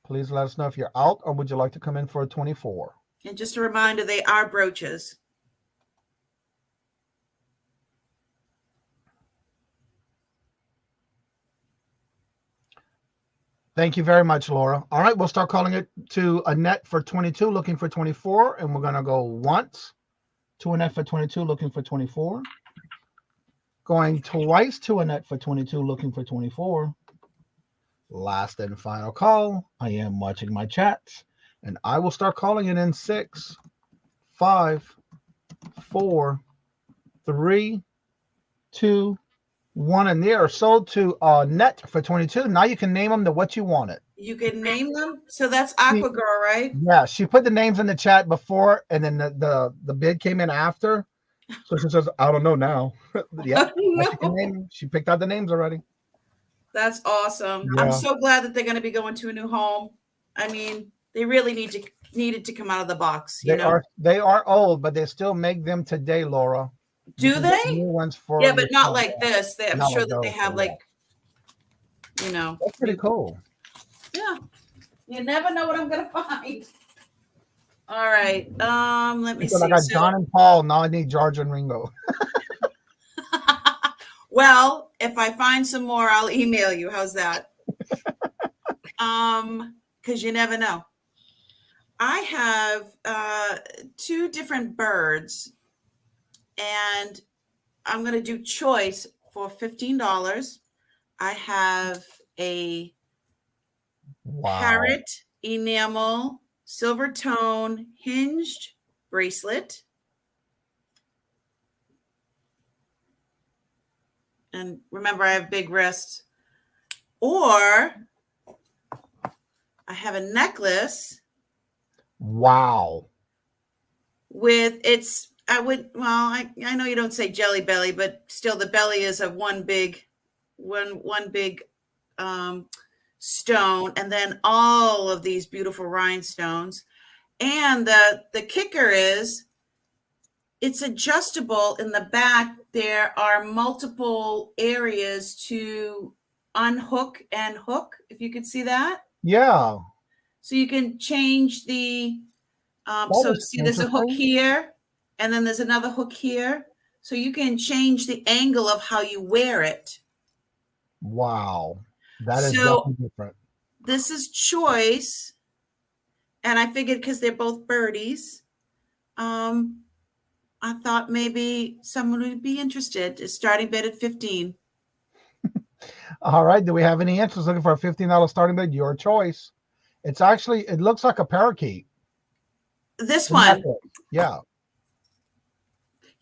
Please let us know if you're out or would you like to come in for a 24? And just a reminder, they are brooches. Thank you very much, Laura. All right, we'll start calling it to Annette for 22, looking for 24. And we're going to go once to Annette for 22, looking for 24. Going twice to Annette for 22, looking for 24. Last and final call. I am watching my chats. And I will start calling it in 6, 5, 4, 3, 2, 1. And they are sold to Net for 22. Now you can name them to what you wanted. You can name them. So that's Aqua Girl, right? Yeah, she put the names in the chat before, and then the bid came in after. So she says, I don't know now. Yeah, No. she picked out the names already. That's awesome. Yeah. I'm so glad that they're going to be going to a new home. I mean, they really needed to come out of the box. They are old, but they still make them today, Laura. Do they? New ones for yeah, but not like this. I'm Not sure like that they those, have yeah. That's pretty cool. Yeah. You never know what I'm gonna find. All right. Let me see. I got John and Paul. Now I need George and Ringo. Well, if I find some more, I'll email you. How's that? Because you never know. I have 2 different birds, and I'm going to do choice for $15. I have a parrot enamel silver tone hinged bracelet. And remember, I have big wrists. Or I have a necklace. Wow. With I know you don't say jelly belly, but still the belly is a one big stone, and then all of these beautiful rhinestones. And the kicker is it's adjustable in the back. There are multiple areas to unhook and hook, if you could see that. Yeah. So you can change the, so see there's a hook here, and then there's another hook here. So you can change the angle of how you wear it. Wow. That is definitely different. This is choice. And I figured because they're both birdies, I thought maybe someone would be interested. It's starting bid at 15. All right. Do we have any answers looking for a $15 starting bid? Your choice. It looks like a parakeet. This one. Yeah.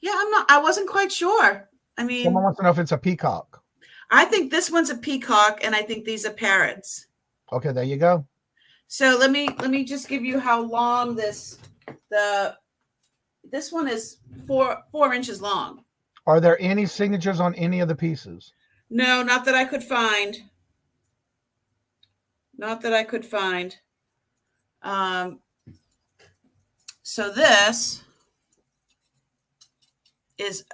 Yeah, I wasn't quite sure. I mean, someone wants to know if it's a peacock. I think this one's a peacock, and I think these are parrots. Okay, there you go. So let me just give you how long this one is 4 inches long. Are there any signatures on any of the pieces? No, not that I could find. Not that I could find. So this is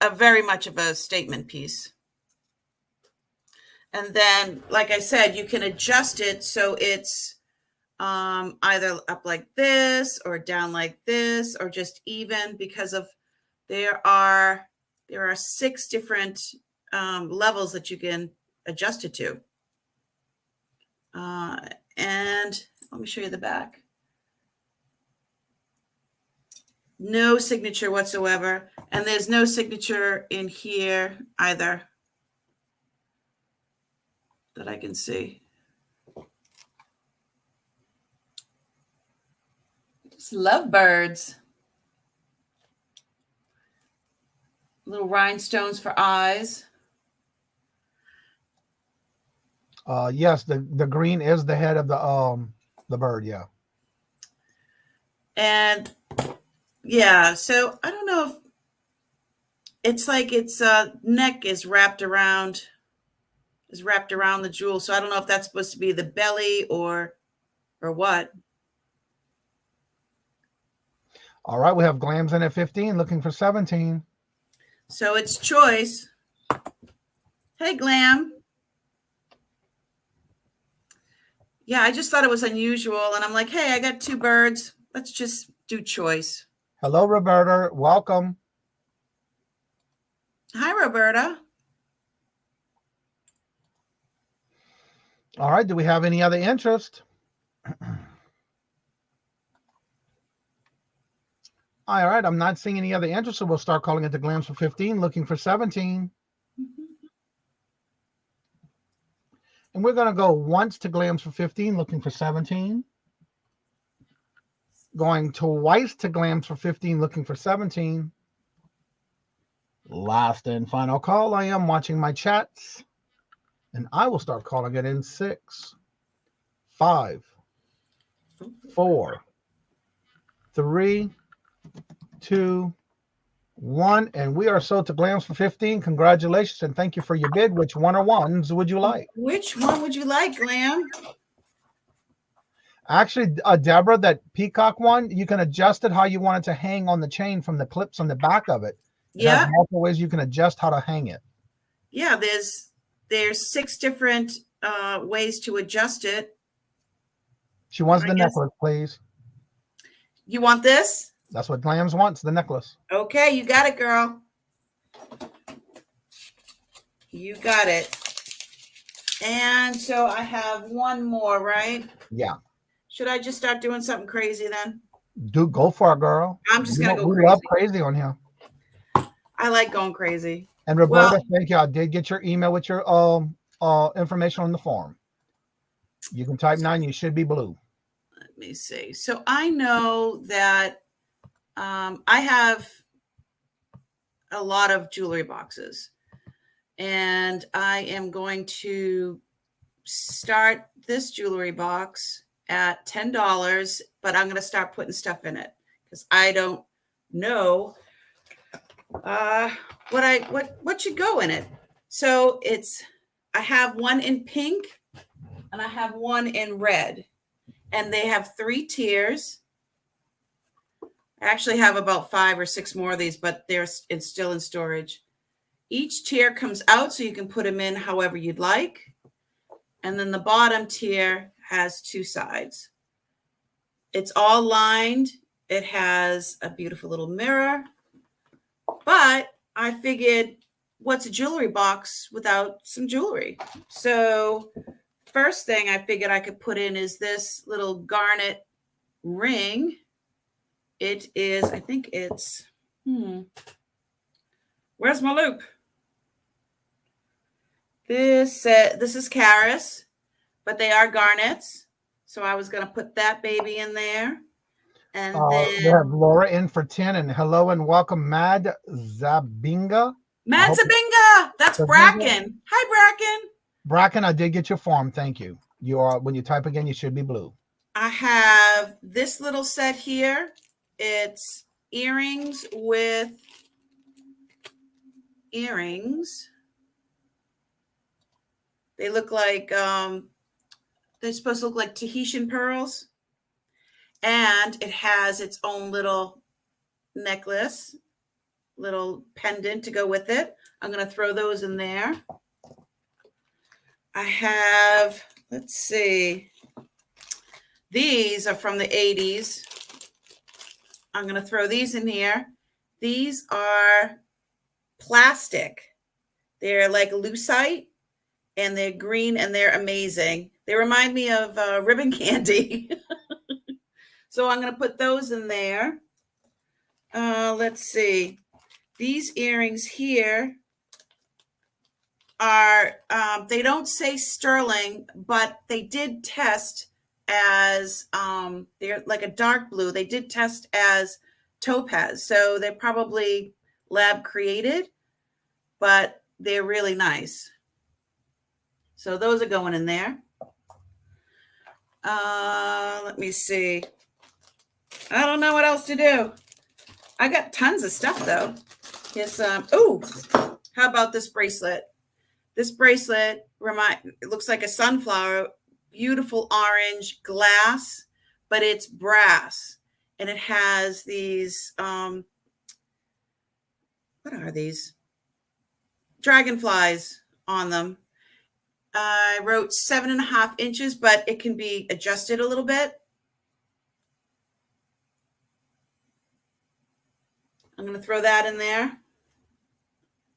a very much of a statement piece. And then, like I said, you can adjust it so it's either up like this or down like this or just even, because of there are 6 different levels that you can adjust it to. And let me show you the back. No signature whatsoever. And there's no signature in here either that I can see. Just love birds. Little rhinestones for eyes. Yes, the green is the head of the bird, yeah. And yeah, so I don't know if it's like its neck is wrapped around is wrapped around the jewel. So I don't know if that's supposed to be the belly or what. All right, we have Glams in at 15, looking for 17. So it's choice. Hey, Glam. Yeah, I just thought it was unusual. And I'm like, hey, I got 2 birds. Let's just do choice. Hello, Roberta. Welcome. Hi, Roberta. All right, do we have any other interest? All right, I'm not seeing any other interest, so we'll start calling it the Glams for 15, looking for 17. And we're going to go once to Glams for 15, looking for 17. Going twice to Glams for 15, looking for 17. Last and final call. I am watching my chats. And I will start calling it in 6, 5, 4, 3, 2, 1. And we are sold to Glams for 15. Congratulations and thank you for your bid. Which one or ones would you like? Which one would you like, Glam? Actually, Deborah, that peacock one, you can adjust it how you want it to hang on the chain from the clips on the back of it. Yeah. Multiple ways you can adjust how to hang it. Yeah, there's 6 different ways to adjust it. She wants the necklace, please. You want this? That's what Glams wants, the necklace. Okay, you got it, girl. You got it. And so I have one more, right? Yeah. Should I just start doing something crazy then? Go for it, girl. I'm just going to go we crazy. love crazy on here. I like going crazy. And Roberta, thank you. I did get your email with your information on the form. You can type 9. You should be blue. Let me see. So I know that I have a lot of jewelry boxes. And I am going to start this jewelry box at $10, but I'm going to start putting stuff in it because I don't know what should go in it. So I have one in pink and I have one in red, and they have 3 tiers. I actually have about 5 or 6 more of these, but it's still in storage. Each tier comes out so you can put them in however you'd like. And then the bottom tier has 2 sides. It's all lined. It has a beautiful little mirror. But I figured, what's a jewelry box without some jewelry? So first thing I figured I could put in is this little garnet ring. It is, I think it's, where's my loop? This is Karis, but they are garnets. So I was going to put that baby in there. And then we have Laura in for 10, and hello and welcome, Mad Zabinga. Mad Zabinga. That's Zabinga. Bracken. Hi, Bracken. Bracken, I did get your form. Thank you. When you type again, you should be blue. I have this little set here. It's earrings with earrings. They look like, they're supposed to look like Tahitian pearls. And it has its own little necklace, little pendant to go with it. I'm going to throw those in there. I have, let's see, these are from the 80s. I'm going to throw these in here. These are plastic. They're like lucite, and they're green, and they're amazing. They remind me of ribbon candy. So I'm going to put those in there. Let's see. These earrings here are, they don't say sterling, but they did test as, they're like a dark blue. They did test as topaz. So they're probably lab created, but they're really nice. So those are going in there. Let me see. I don't know what else to do. I got tons of stuff though. Here's how about this bracelet? This bracelet it looks like a sunflower, beautiful orange glass, but it's brass. And it has these, what are these? Dragonflies on them. I wrote 7.5 inches, but it can be adjusted a little bit. I'm going to throw that in there.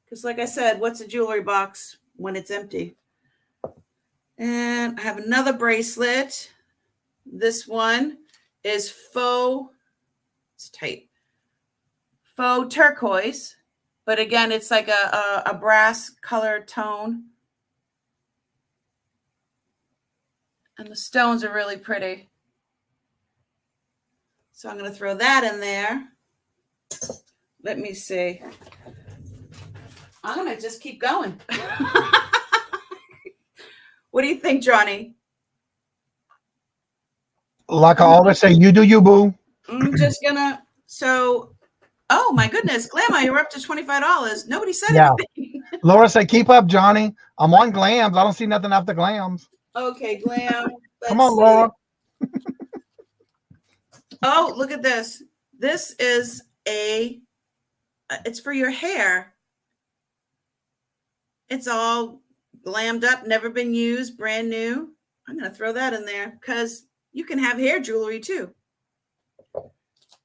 Because like I said, what's a jewelry box when it's empty? And I have another bracelet. This one is faux, it's tight, faux turquoise. But again, it's like a brass color tone. And the stones are really pretty. So I'm going to throw that in there. Let me see. I'm going to just keep going. What do you think, Johnny? Like I always say, you do you, boo. I'm just going to, oh my goodness, Glamma, you're up to $25. Nobody said anything. Laura said, keep up, Johnny. I'm on Glams. I don't see nothing after Glams. Okay, Glam. Come on, Laura. Oh, look at this. This is it's for your hair. It's all glammed up, never been used, brand new. I'm going to throw that in there because you can have hair jewelry too.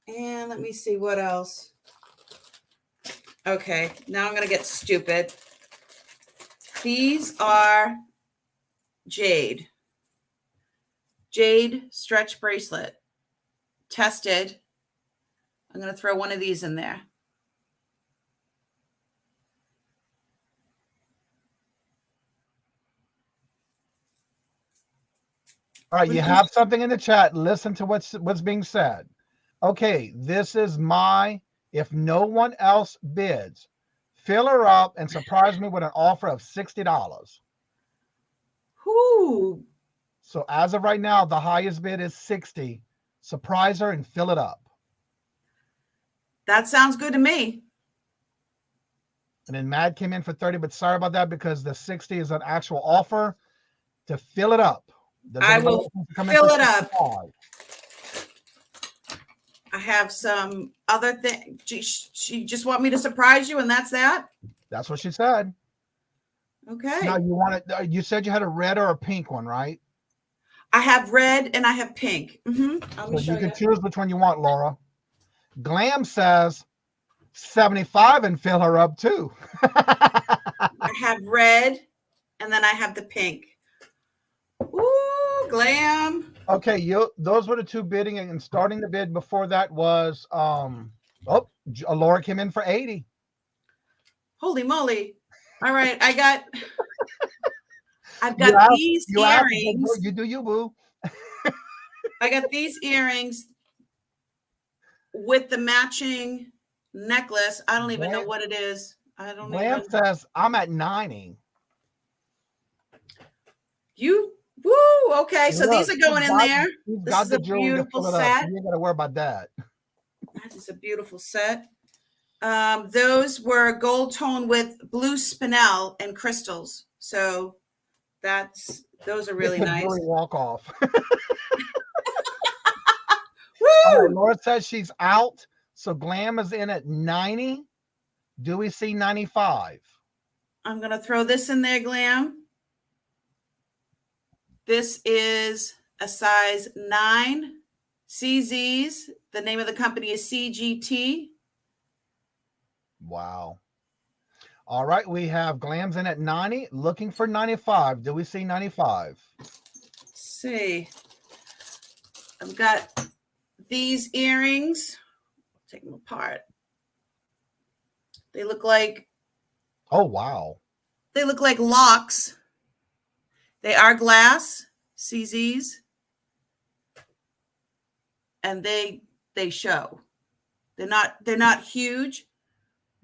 And let me see what else. Okay, now I'm going to get stupid. These are jade stretch bracelet, tested. I'm going to throw one of these in there. All right, you have something in the chat. Listen to what's being said. Okay, this is if no one else bids, fill her up and surprise me with an offer of $60. Whoo. So as of right now, the highest bid is 60. Surprise her and fill it up. That sounds good to me. And then Mad came in for 30, but sorry about that because the 60 is an actual offer to fill it up. I will fill it up. I have some other thing. She just want me to surprise you, and that's that? That's what she said. Okay. Now you said you had a red or a pink one, right? I have red and I have pink. So you can choose which one you want, Laura. Glam says 75 and fill her up too. I have red and then I have the pink. Ooh, Glam. Okay, those were the two bidding, and starting the bid before that was Laura came in for 80. Holy moly. All right, I've got these earrings. You do you, boo. I got these earrings with the matching necklace. I don't even know what it is. I don't know. Glam says I'm at 90. Woo, okay, so these are going in there. This is a beautiful set. You ain't got to worry about that. That is a beautiful set. Those were gold tone with blue spinel and crystals. So those are really nice. Really walk off. All right, Laura says she's out. So Glam is in at 90. Do we see 95? I'm going to throw this in there, Glam. This is a size 9 CZs. The name of the company is CGT. Wow. All right, we have Glams in at 90, looking for 95. Do we see 95? Let's see. I've got these earrings. Take them apart. They look like... Oh, wow. They look like locks. They are glass, CZs. And they show. They're not huge,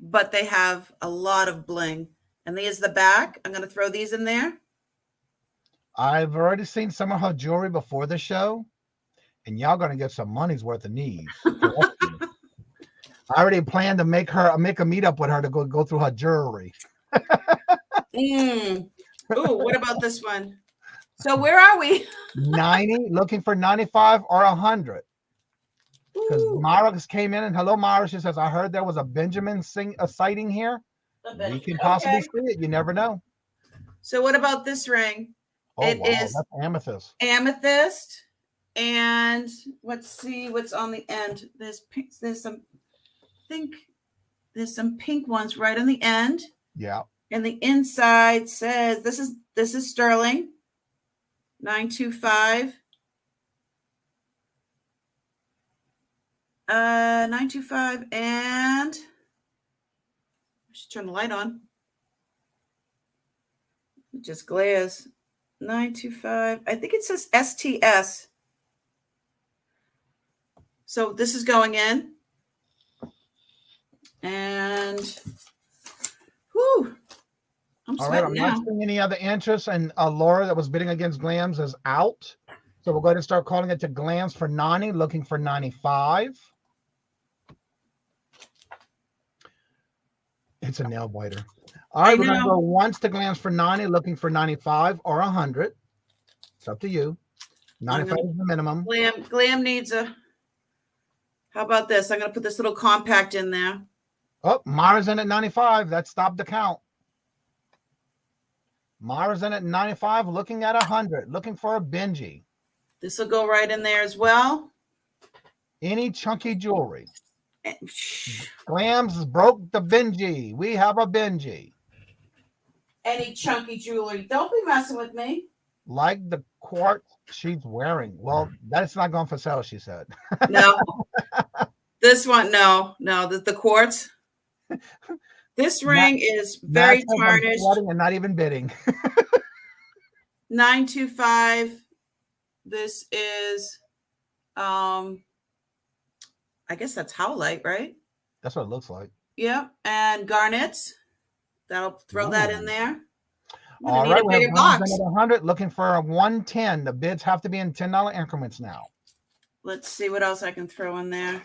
but they have a lot of bling. And there's the back. I'm going to throw these in there. I've already seen some of her jewelry before the show, and y'all going to get some money's worth of needs. I already planned to make a meetup with her to go through her jewelry. Ooh, what about this one? So where are we? 90, looking for 95 or 100. Because Mara just came in and hello, Mara. She says, I heard there was a Benjamin sighting here. We can possibly see it. You never know. So what about this ring? Oh, it wow. is That's amethyst. Amethyst. And let's see what's on the end. There's pink, there's some pink ones right on the end. Yeah. And the inside says this is sterling. 925. 925 and I should turn the light on. It just glares. 925. I think it says STS. So this is going in. And whew, I'm all right, I'm now. not seeing any other interest, and Laura that was bidding against Glams is out. So we'll go ahead and start calling it to Glams for 90, looking for 95. It's a nail biter. All right, we're going to go once to Glams for 90, looking for 95 or 100. It's up to you. 95 is the minimum. Glam needs a, how about this? I'm going to put this little compact in there. Oh, Mara's in at 95. That stopped the count. Mara's in at 95, looking at 100, looking for a Benji. This will go right in there as well. Any chunky jewelry. Glams broke the Benji. We have a Benji. Any chunky jewelry. Don't be messing with me. Like the quartz she's wearing. Well, that's not going for sale, she said. No. This one, no. The quartz. This ring is very tarnished. And not even bidding. 925. This is, I guess that's howlite, right? That's what it looks like. Yep. And garnets. That'll throw that in there. All right, we have box. At 100, looking for a 110. The bids have to be in $10 increments now. Let's see what else I can throw in there.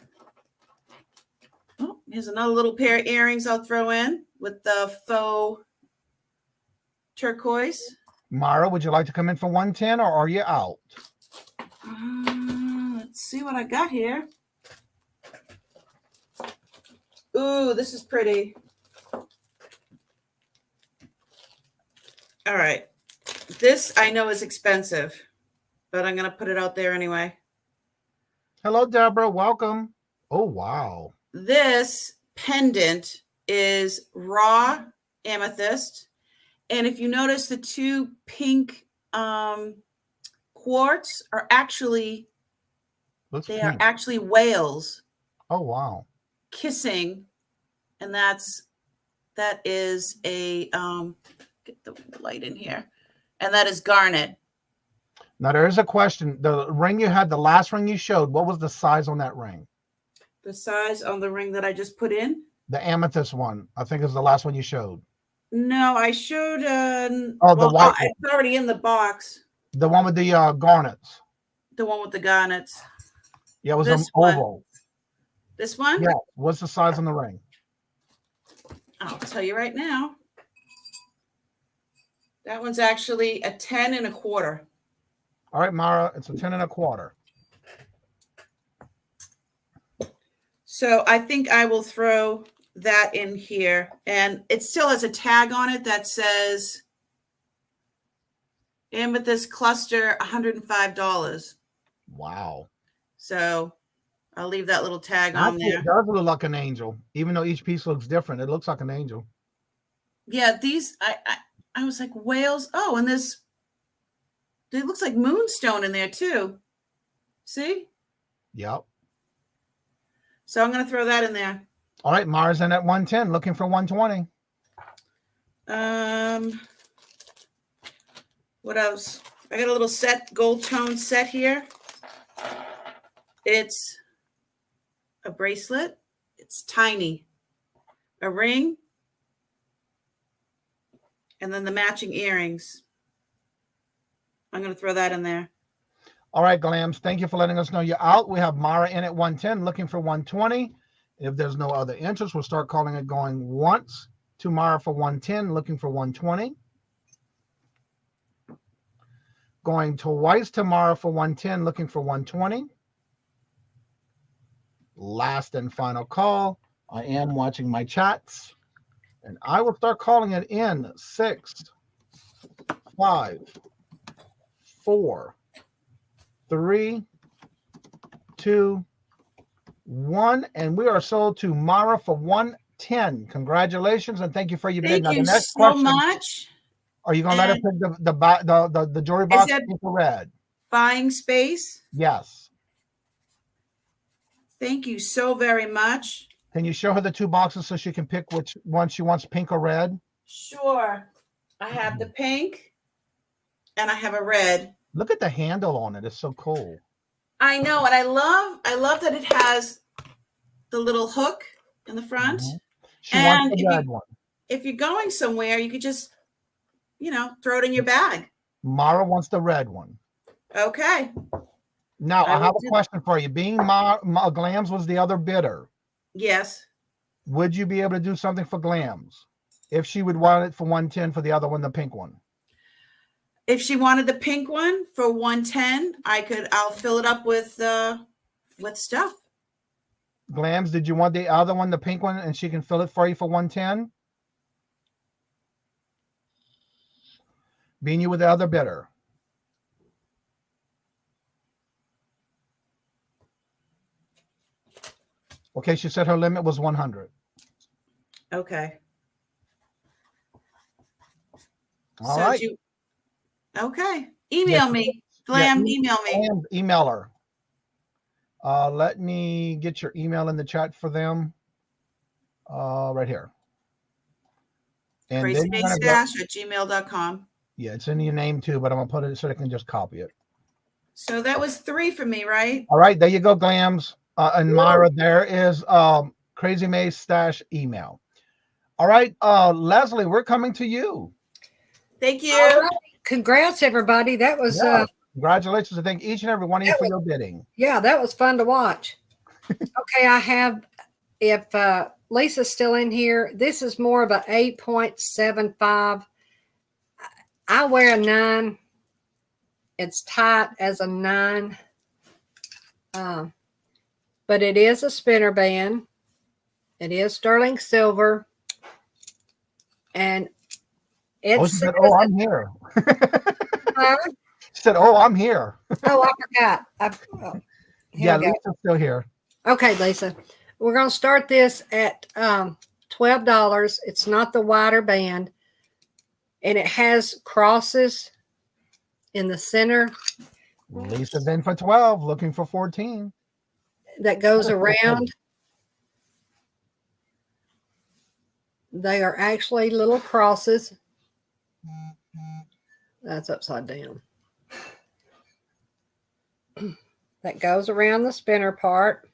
Oh, here's another little pair of earrings I'll throw in with the faux turquoise. Mara, would you like to come in for 110 or are you out? Let's see what I got here. Ooh, this is pretty. All right. This I know is expensive, but I'm going to put it out there anyway. Hello, Deborah. Welcome. Oh, wow. This pendant is raw amethyst. And if you notice, the two pink quartz are actually, are actually whales. Oh, wow. Kissing. And that is a, get the light in here. And that is garnet. Now, there is a question. The ring you had, the last ring you showed, what was the size on that ring? The size on the ring that I just put in? The amethyst one. I think is the last one you showed. No, I showed. The white. It's already in the box. The one with the garnets. The one with the garnets. Yeah, it was an oval. This one? Yeah. What's the size on the ring? I'll tell you right now. That one's actually a 10 1/4. All right, Mara, it's a 10 1/4. So I think I will throw that in here. And it still has a tag on it that says amethyst cluster, $105. Wow. So I'll leave that little tag on there. It does look like an angel, even though each piece looks different. It looks like an angel. Yeah, these, I was like, whales. Oh, and it looks like moonstone in there too. See? Yep. So I'm going to throw that in there. All right, Mara's in at 110, looking for 120. What else? I got a little gold tone set here. It's a bracelet. It's tiny. A ring. And then the matching earrings. I'm going to throw that in there. All right, Glams, thank you for letting us know you're out. We have Mara in at 110, looking for 120. If there's no other interest, we'll start calling it going once to Mara for 110, looking for 120. Going twice tomorrow for 110, looking for 120. Last and final call. I am watching my chats. And I will start calling it in 6, 5, 4, 3, 2, 1. And we are sold to Mara for 110. Congratulations and thank you for your bid. Thank you so much. Are you going to let her pick the jewelry box pink or red? Buying space? Yes. Thank you so very much. Can you show her the 2 boxes so she can pick which one she wants, pink or red? Sure. I have the pink and I have a red. Look at the handle on it. It's so cool. I know. And I love that it has the little hook in the front. She wants the red one. If you're going somewhere, you could just, throw it in your bag. Mara wants the red one. Okay. Now, I have a question for you. Being Glams was the other bidder. Yes. Would you be able to do something for Glams if she would want it for 110 for the other one, the pink one? If she wanted the pink one for 110, I'll fill it up with stuff. Glams, did you want the other one, the pink one, and she can fill it for you for 110? Being you with the other bidder. Okay, she said her limit was 100. Okay. All right. Okay. Email me. Glam, email me. Email her. Let me get your email in the chat for them. Right here. And crazymaystash@gmail.com. Yeah, it's in your name too, but I'm going to put it so they can just copy it. So that was 3 for me, right? All right, there you go, Glams. And Myra, there is Crazy May's stash email. All right, Leslie, we're coming to you. Thank you. Right. Congrats, everybody. That was congratulations. I thank each and every one of you for your bidding. Yeah, that was fun to watch. Okay, I have, if Lisa's still in here, this is more of a 8.75. I wear a 9. It's tight as a 9. But it is a spinner band. It is sterling silver. And it's I'm here. She said, I'm here. I forgot. Yeah, Lisa's still here. Okay, Lisa. We're going to start this at $12. It's not the wider band. And it has crosses in the center. Lisa's in for 12, looking for 14. That goes around. They are actually little crosses. That's upside down. That goes around the spinner part.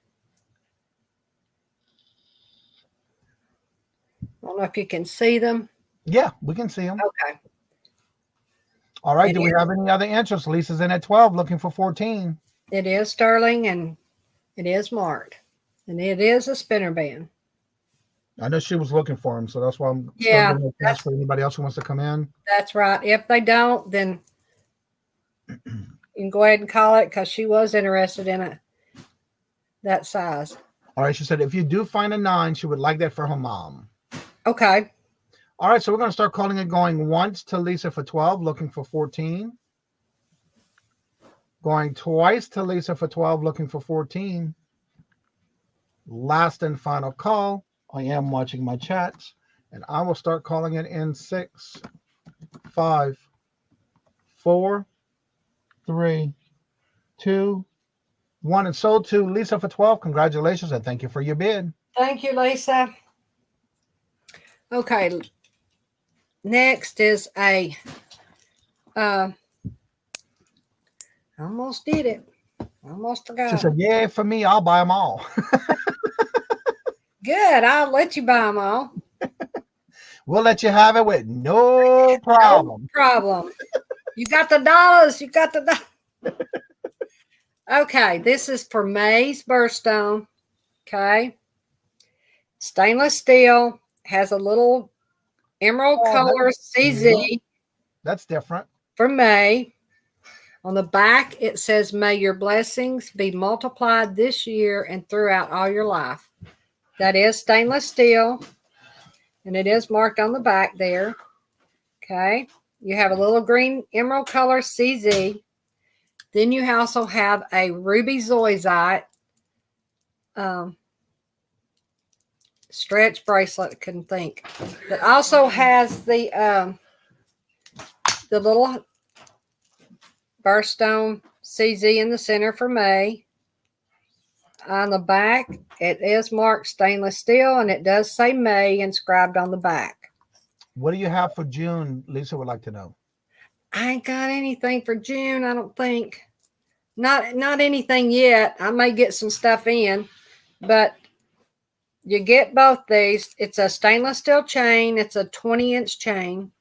I don't know if you can see them. Yeah, we can see them. Okay. All right. Do we have any other interest? Lisa's in at 12, looking for 14. It is sterling and it is marked. And it is a spinner band. I know she was looking for him, so that's why I'm that's for anybody else who wants to come in. That's right. If they don't, then you can go ahead and call it because she was interested in it that size. All right. She said if you do find a 9, she would like that for her mom. Okay. All right. So we're going to start calling it going once to Lisa for 12, looking for 14. Going twice to Lisa for 12, looking for 14. Last and final call. I am watching my chats, and I will start calling it in 6, 5, 4, 3, 2, 1. And sold to Lisa for 12. Congratulations, and thank you for your bid. Thank you, Lisa. Okay. Next is a almost did it. Almost forgot. She said, yeah, for me, I'll buy them all. Good. I'll let you buy them all. We'll let you have it with no problem. No problem. You got the dollars. You got the dollars. Okay. This is for May's birthstone. Okay. Stainless steel. Has a little emerald color CZ. That's different. For May. On the back, it says, may your blessings be multiplied this year and throughout all your life. That is stainless steel, and it is marked on the back there. Okay. You have a little green emerald color CZ. Then you also have a ruby zoisite stretch bracelet. I couldn't think. It also has the little birthstone CZ in the center for May. On the back, it is marked stainless steel, and it does say May inscribed on the back. What do you have for June? Lisa would like to know. I ain't got anything for June, I don't think. Not anything yet. I may get some stuff in, but you get both these. It's a stainless steel chain. It's a 20-inch chain.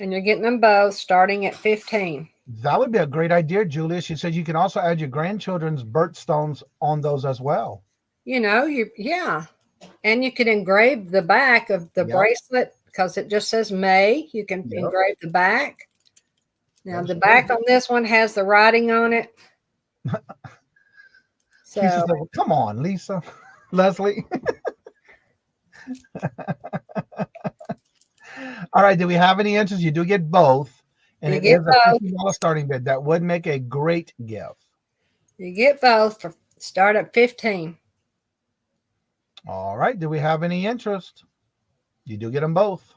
And you're getting them both starting at $15. That would be a great idea, Julia. She said you can also add your grandchildren's birthstones on those as well. You know, yeah. And you can engrave the back of the bracelet because it just says May. You can engrave the back. Now, the back on this one has the writing on it. So, Lisa said, well, come on, Lisa. Leslie. All right. Do we have any interest? You do get both. And it is a $50 starting bid. That would make a great gift. You get both for start at $15. All right. Do we have any interest? You do get them both.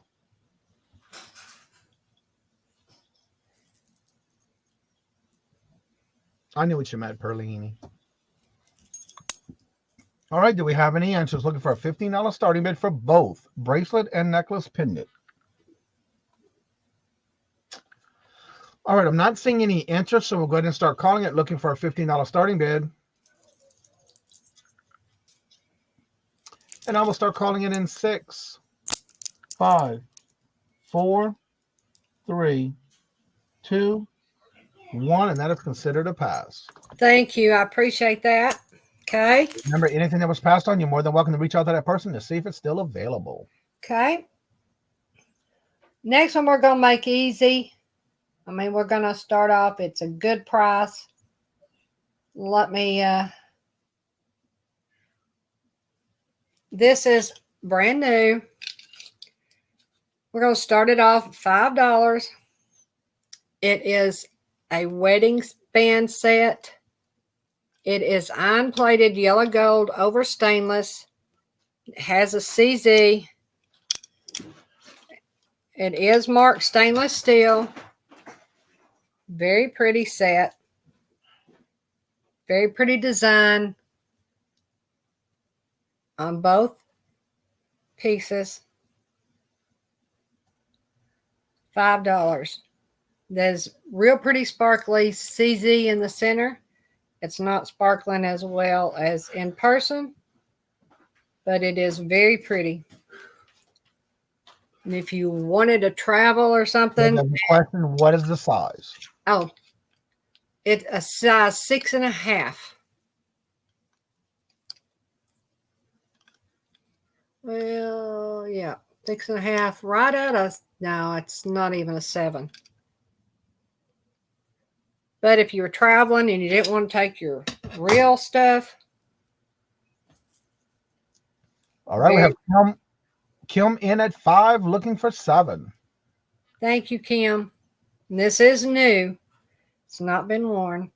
I knew what you meant, Perlini. All right. Do we have any interest? Looking for a $15 starting bid for both bracelet and necklace pendant. All right, I'm not seeing any interest, so we'll go ahead and start calling it, looking for a $15 starting bid. And I will start calling it in 6, 5, 4, 3, 2, 1, and that is considered a pass. Thank you. I appreciate that. Okay. Remember, anything that was passed on, you're more than welcome to reach out to that person to see if it's still available. Okay. Next one we're going to make easy. I mean, we're going to start off. It's a good price. Let me, this is brand new. We're going to start it off at $5. It is a wedding band set. It is iron plated yellow gold over stainless. It has a CZ. It is marked stainless steel. Very pretty set. Very pretty design on both pieces. $5. There's real pretty sparkly CZ in the center. It's not sparkling as well as in person, but it is very pretty. And if you wanted to travel or something. Question, what is the size? Oh, it's a size 6.5. Well, yeah, 6.5. Right out of, no, it's not even a 7. But if you were traveling and you didn't want to take your real stuff. All right, we have Kim in at 5, looking for 7. Thank you, Kim. And this is new. It's not been worn.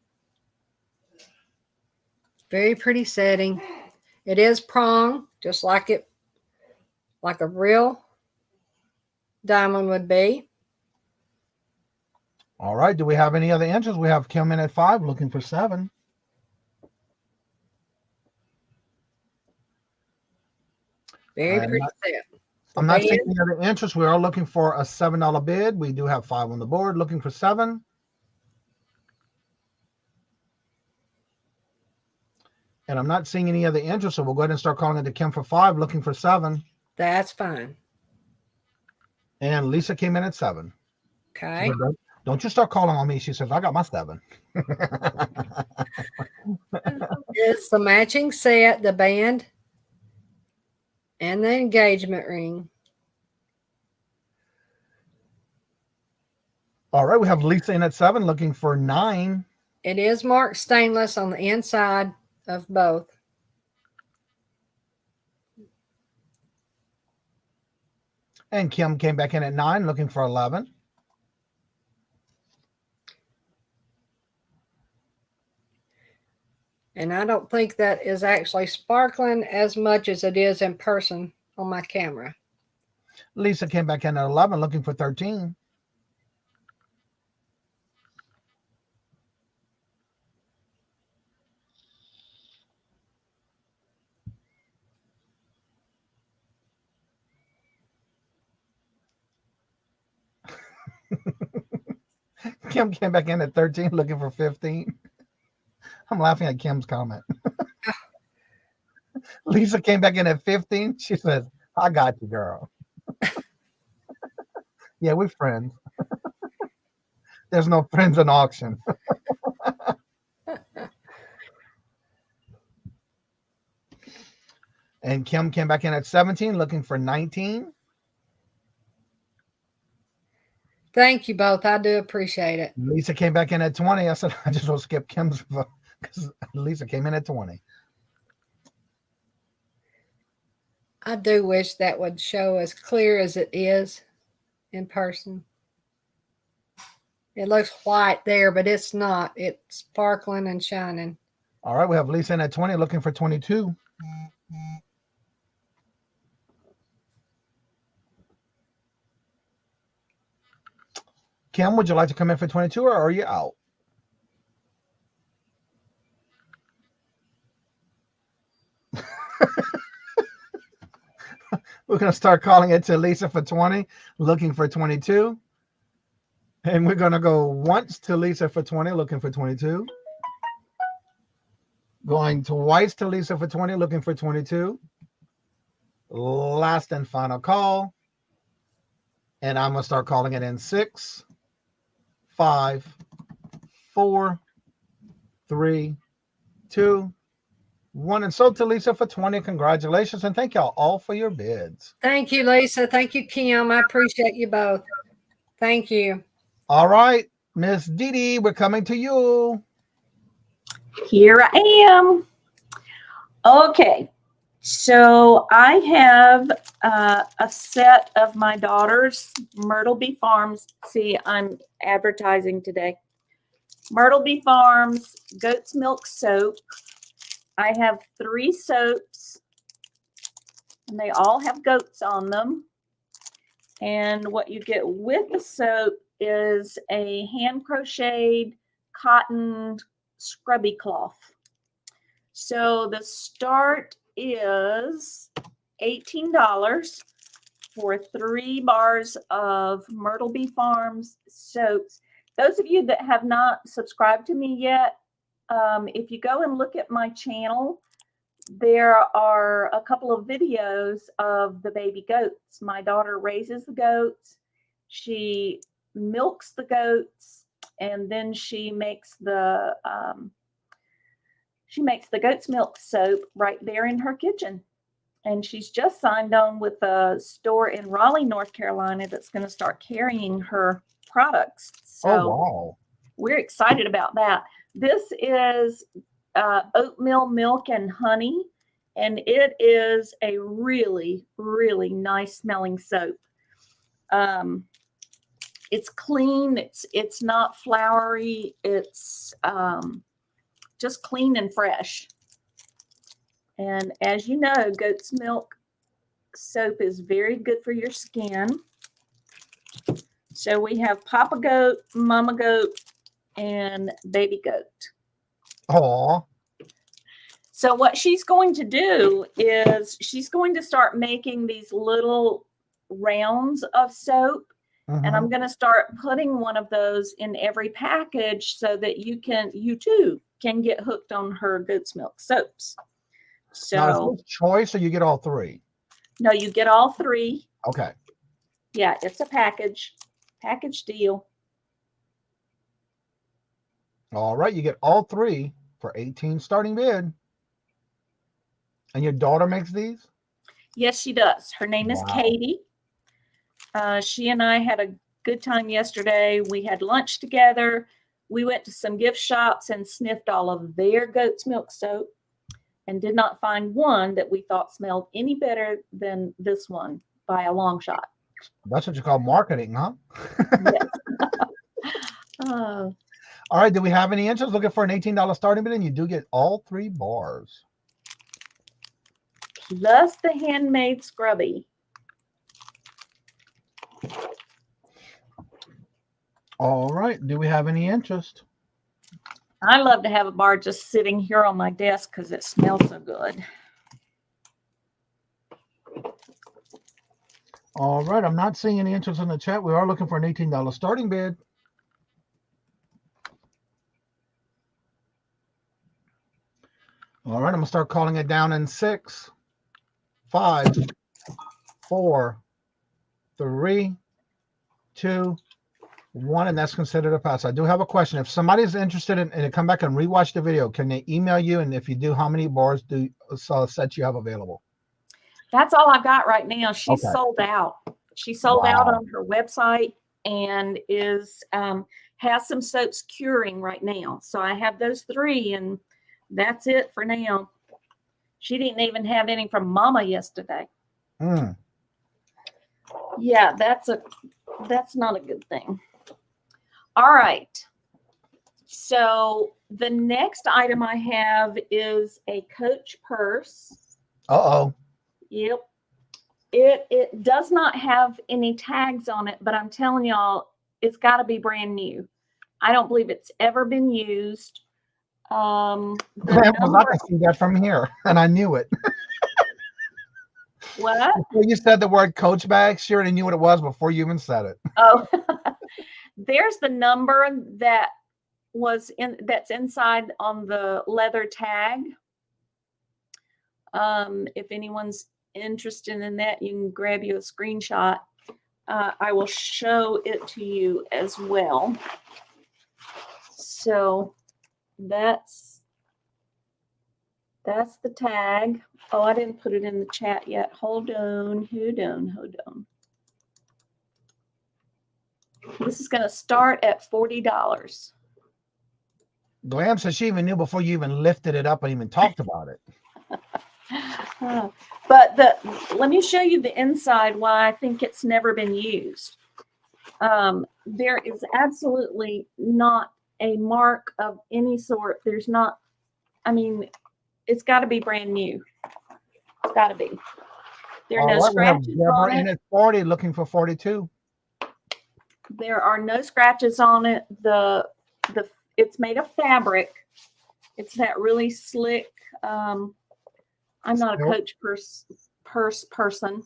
Very pretty setting. It is prong, just like a real diamond would be. All right. Do we have any other interest? We have Kim in at 5, looking for 7. Very pretty set. I'm not seeing any other interest. We are looking for a $7 bid. We do have 5 on the board, looking for 7. And I'm not seeing any other interest, so we'll go ahead and start calling it to Kim for 5, looking for 7. That's fine. And Lisa came in at 7. Okay. Don't you start calling on me. She says, I got my 7. It's the matching set, the band, and the engagement ring. All right, we have Lisa in at 7 looking for 9. It is marked stainless on the inside of both. And Kim came back in at 9 looking for 11. And I don't think that is actually sparkling as much as it is in person on my camera. Lisa came back in at 11 looking for 13. Kim came back in at 13 looking for 15. I'm laughing at Kim's comment. Lisa came back in at 15. She says, I got you, girl. Yeah, we're friends. There's no friends in auction. And Kim came back in at 17 looking for 19. Thank you both. I do appreciate it. Lisa came back in at 20. I said, I just want to skip Kim's because Lisa came in at 20. I do wish that would show as clear as it is in person. It looks white there, but it's not. It's sparkling and shining. All right, we have Lisa in at 20 looking for 22. Kim, would you like to come in for 22 or are you out? We're going to start calling it to Lisa for 20, looking for 22. And we're going to go once to Lisa for 20, looking for 22. Going twice to Lisa for 20, looking for 22. Last and final call. And I'm going to start calling it in 6, 5, 4, 3, 2, 1. And so to Lisa for 20. Congratulations. And thank y'all all for your bids. Thank you, Lisa. Thank you, Kim. I appreciate you both. Thank you. All right, Miss Dee Dee, we're coming to you. Here I am. Okay. So I have a set of my daughter's Myrtle Bee Farms. See, I'm advertising today. Myrtle Bee Farms goat's milk soap. I have 3 soaps, and they all have goats on them. And what you get with the soap is a hand crocheted cotton scrubby cloth. So the start is $18 for 3 bars of Myrtle Bee Farms soaps. Those of you that have not subscribed to me yet, if you go and look at my channel, there are a couple of videos of the baby goats. My daughter raises the goats. She milks the goats, and then she makes the goat's milk soap right there in her kitchen. And she's just signed on with a store in Raleigh, North Carolina that's going to start carrying her products. So wow. We're excited about that. This is oatmeal milk and honey, and it is a really, really nice smelling soap. It's clean. It's not flowery. It's just clean and fresh. And as you know, goat's milk soap is very good for your skin. So we have Papa Goat, Mama Goat, and Baby Goat. Aw. So what she's going to do is she's going to start making these little rounds of soap. And I'm going to start putting one of those in every package so that you too can get hooked on her goat's milk soaps. So now, is this choice or you get all 3? No, you get all 3. Okay. Yeah, it's a package deal. All right, you get all 3 for 18 starting bid. And your daughter makes these? Yes, she does. Her name is Katie. She and I had a good time yesterday. We had lunch together. We went to some gift shops and sniffed all of their goat's milk soap and did not find one that we thought smelled any better than this one by a long shot. That's what you call marketing, huh? Yes. All right. Do we have any interest looking for an $18 starting bid? And you do get all 3 bars. Plus the handmade scrubby. All right. Do we have any interest? I love to have a bar just sitting here on my desk because it smells so good. All right. I'm not seeing any interest in the chat. We are looking for an $18 starting bid. All right. I'm going to start calling it down in 6, 5, 4, 3, 2, 1, and that's considered a pass. I do have a question. If somebody's interested in it, come back and rewatch the video. Can they email you? And if you do, how many bars sets you have available? That's all I've got right now. She's Okay. sold out. She sold out on her website and is has some soaps curing right now. So I have those 3, and that's it for now. She didn't even have any from Mama yesterday. Yeah, that's not a good thing. All right. So the next item I have is a Coach purse. Uh-oh. Yep. It does not have any tags on it, but I'm telling y'all, it's got to be brand new. I don't believe it's ever been used. I can see that from here, and I knew it. What? Before you said the word Coach bag, she already knew what it was before you even said it. Oh, there's the number that's inside on the leather tag. If anyone's interested in that, you can grab you a screenshot. I will show it to you as well. So that's the tag. Oh, I didn't put it in the chat yet. Hold on. This is going to start at $40. Glam says she even knew before you even lifted it up and even talked about it. But let me show you the inside why I think it's never been used. There is absolutely not a mark of any sort. There's not, I mean, it's got to be brand new. It's got to be. There are no scratches on it. At 40, looking for 42. There are no scratches on it. It's made of fabric. It's that really slick. I'm not a Coach purse person.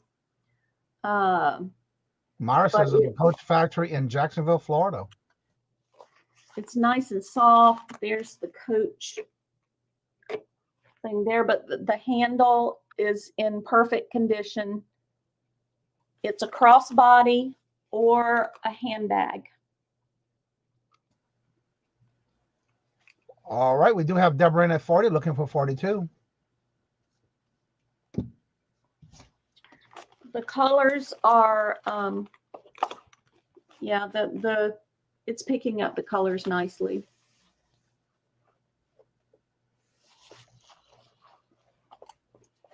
Mara says it's a Coach factory in Jacksonville, Florida. It's nice and soft. There's the Coach thing there, but the handle is in perfect condition. It's a crossbody or a handbag. All right, we do have Deborah in at 40, looking for 42. The colors are, yeah, it's picking up the colors nicely.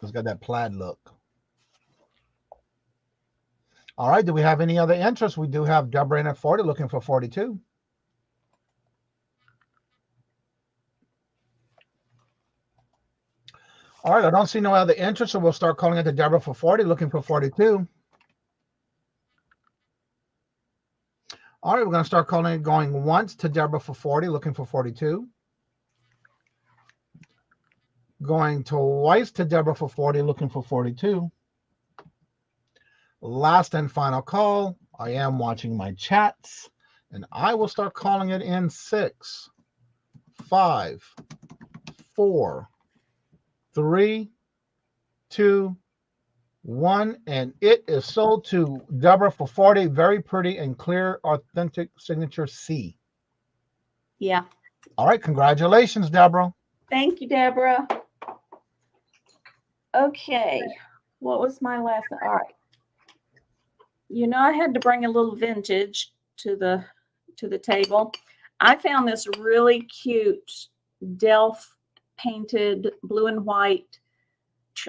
It's got that plaid look. All right, do we have any other interest? We do have Deborah in at 40, looking for 42. All right, I don't see no other interest, so we'll start calling it to Deborah for 40, looking for 42. All right, we're going to start calling it going once to Deborah for 40, looking for 42. Going twice to Deborah for 40, looking for 42. Last and final call. I am watching my chats, and I will start calling it in 6, 5, 4, 3, 2, 1, and it is sold to Deborah for 40. Very pretty and clear, authentic signature C. Yeah. All right, congratulations, Deborah. Thank you, Deborah. Okay, what was my last? All right. You know, I had to bring a little vintage, to the table. I found this really cute Delft painted blue and white.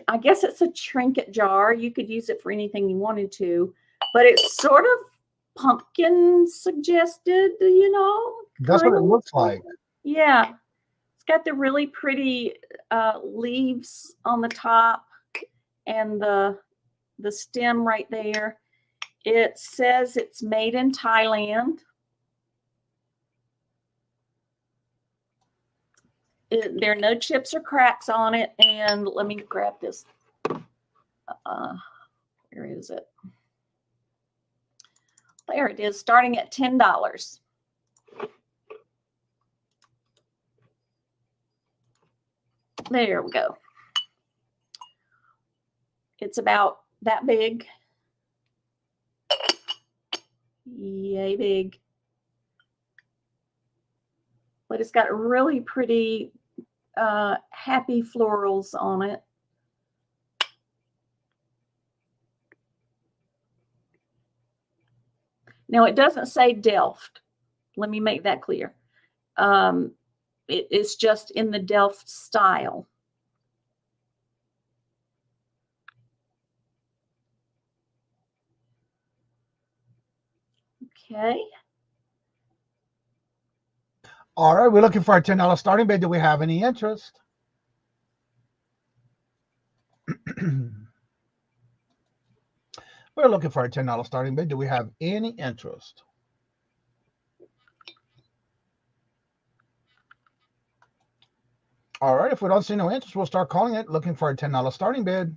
I guess it's a trinket jar. You could use it for anything you wanted to, but it's sort of pumpkin suggested, you know. That's what it looks like. Yeah. It's got the really pretty leaves on the top and the stem right there. It says it's made in Thailand. There are no chips or cracks on it. And let me grab this. Where is it? There it is, starting at $10. There we go. It's about that big. Yay big. But it's got really pretty happy florals on it. Now it doesn't say Delft. Let me make that clear. It is just in the Delft style. Okay. All right, we're looking for a $10 starting bid. Do we have any interest? We're looking for a $10 starting bid. Do we have any interest? All right, if we don't see no interest, we'll start calling it, looking for a $10 starting bid.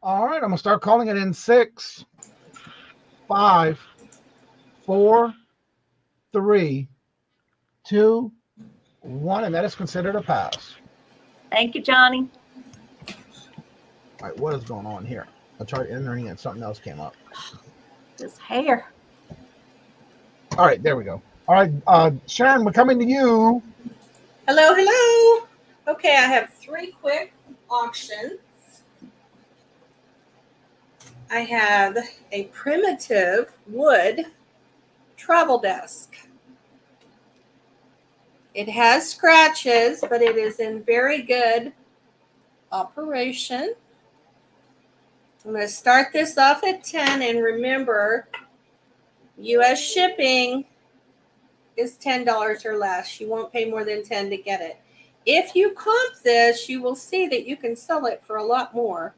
All right, I'm going to start calling it in 6, 5, 4, 3, 2, 1, and that is considered a pass. Thank you, Johnny. All right, what is going on here? I tried entering and something else came up. This hair. All right, there we go. All right, Sharon, we're coming to you. Hello, hello. Okay, I have 3 quick auctions. I have a primitive wood travel desk. It has scratches, but it is in very good operation. I'm going to start this off at 10, and remember, U.S. shipping is $10 or less. You won't pay more than 10 to get it. If you comp this, you will see that you can sell it for a lot more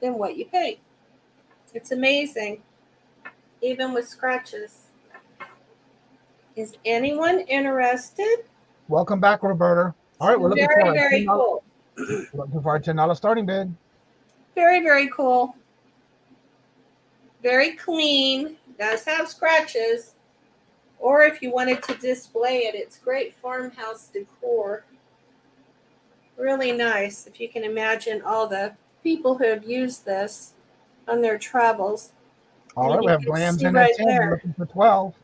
than what you pay. It's amazing, even with scratches. Is anyone interested? Welcome back, Roberta. All right, we're looking for very cool. Looking for a $10 starting bid. Very, very cool. Very clean. Does have scratches. Or if you wanted to display it, it's great farmhouse decor. Really nice. If you can imagine all the people who have used this on their travels. All right, we have Glams in right at 10. there. We're looking for 12.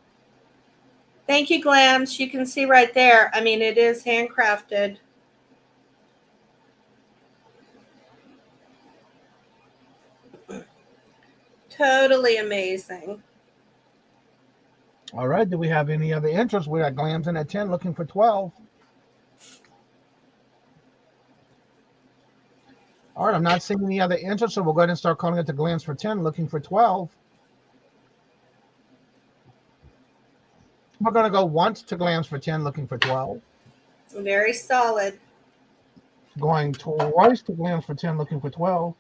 Thank you, Glams. You can see right there. I mean, it is handcrafted. Totally amazing. All right, do we have any other interest? We got Glams in at 10, looking for 12. All right, I'm not seeing any other interest, so we'll go ahead and start calling it to Glams for 10, looking for 12. We're going to go once to Glams for 10, looking for 12. Very solid. Going twice to Glams for 10, looking for 12.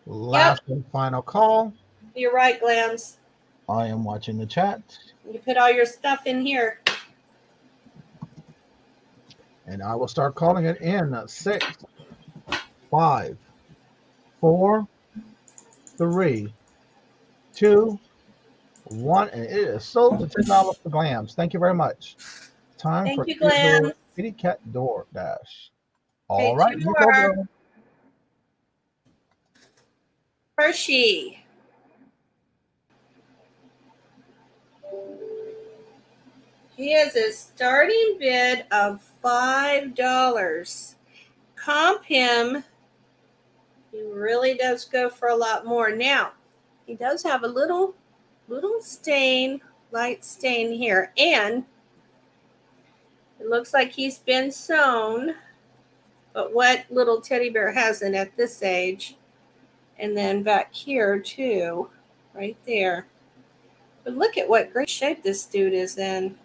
Last and final call. You're right, Glams. I am watching the chat. You put all your stuff in here. And I will start calling it in 6, 5, 4, 3, 2, 1, and it is sold to $10 for Glams. Thank you very much. Time Thank for you, Glams. Kitty Cat Door Dash. Okay, All right, 2 you more. go, girl. Hershey. He has a starting bid of $5. Comp him He really does go for a lot more. Now, he does have a little stain, light stain here, and it looks like he's been sewn, but what little teddy bear hasn't at this age? And then back here too, right there. But look at what great shape this dude is in.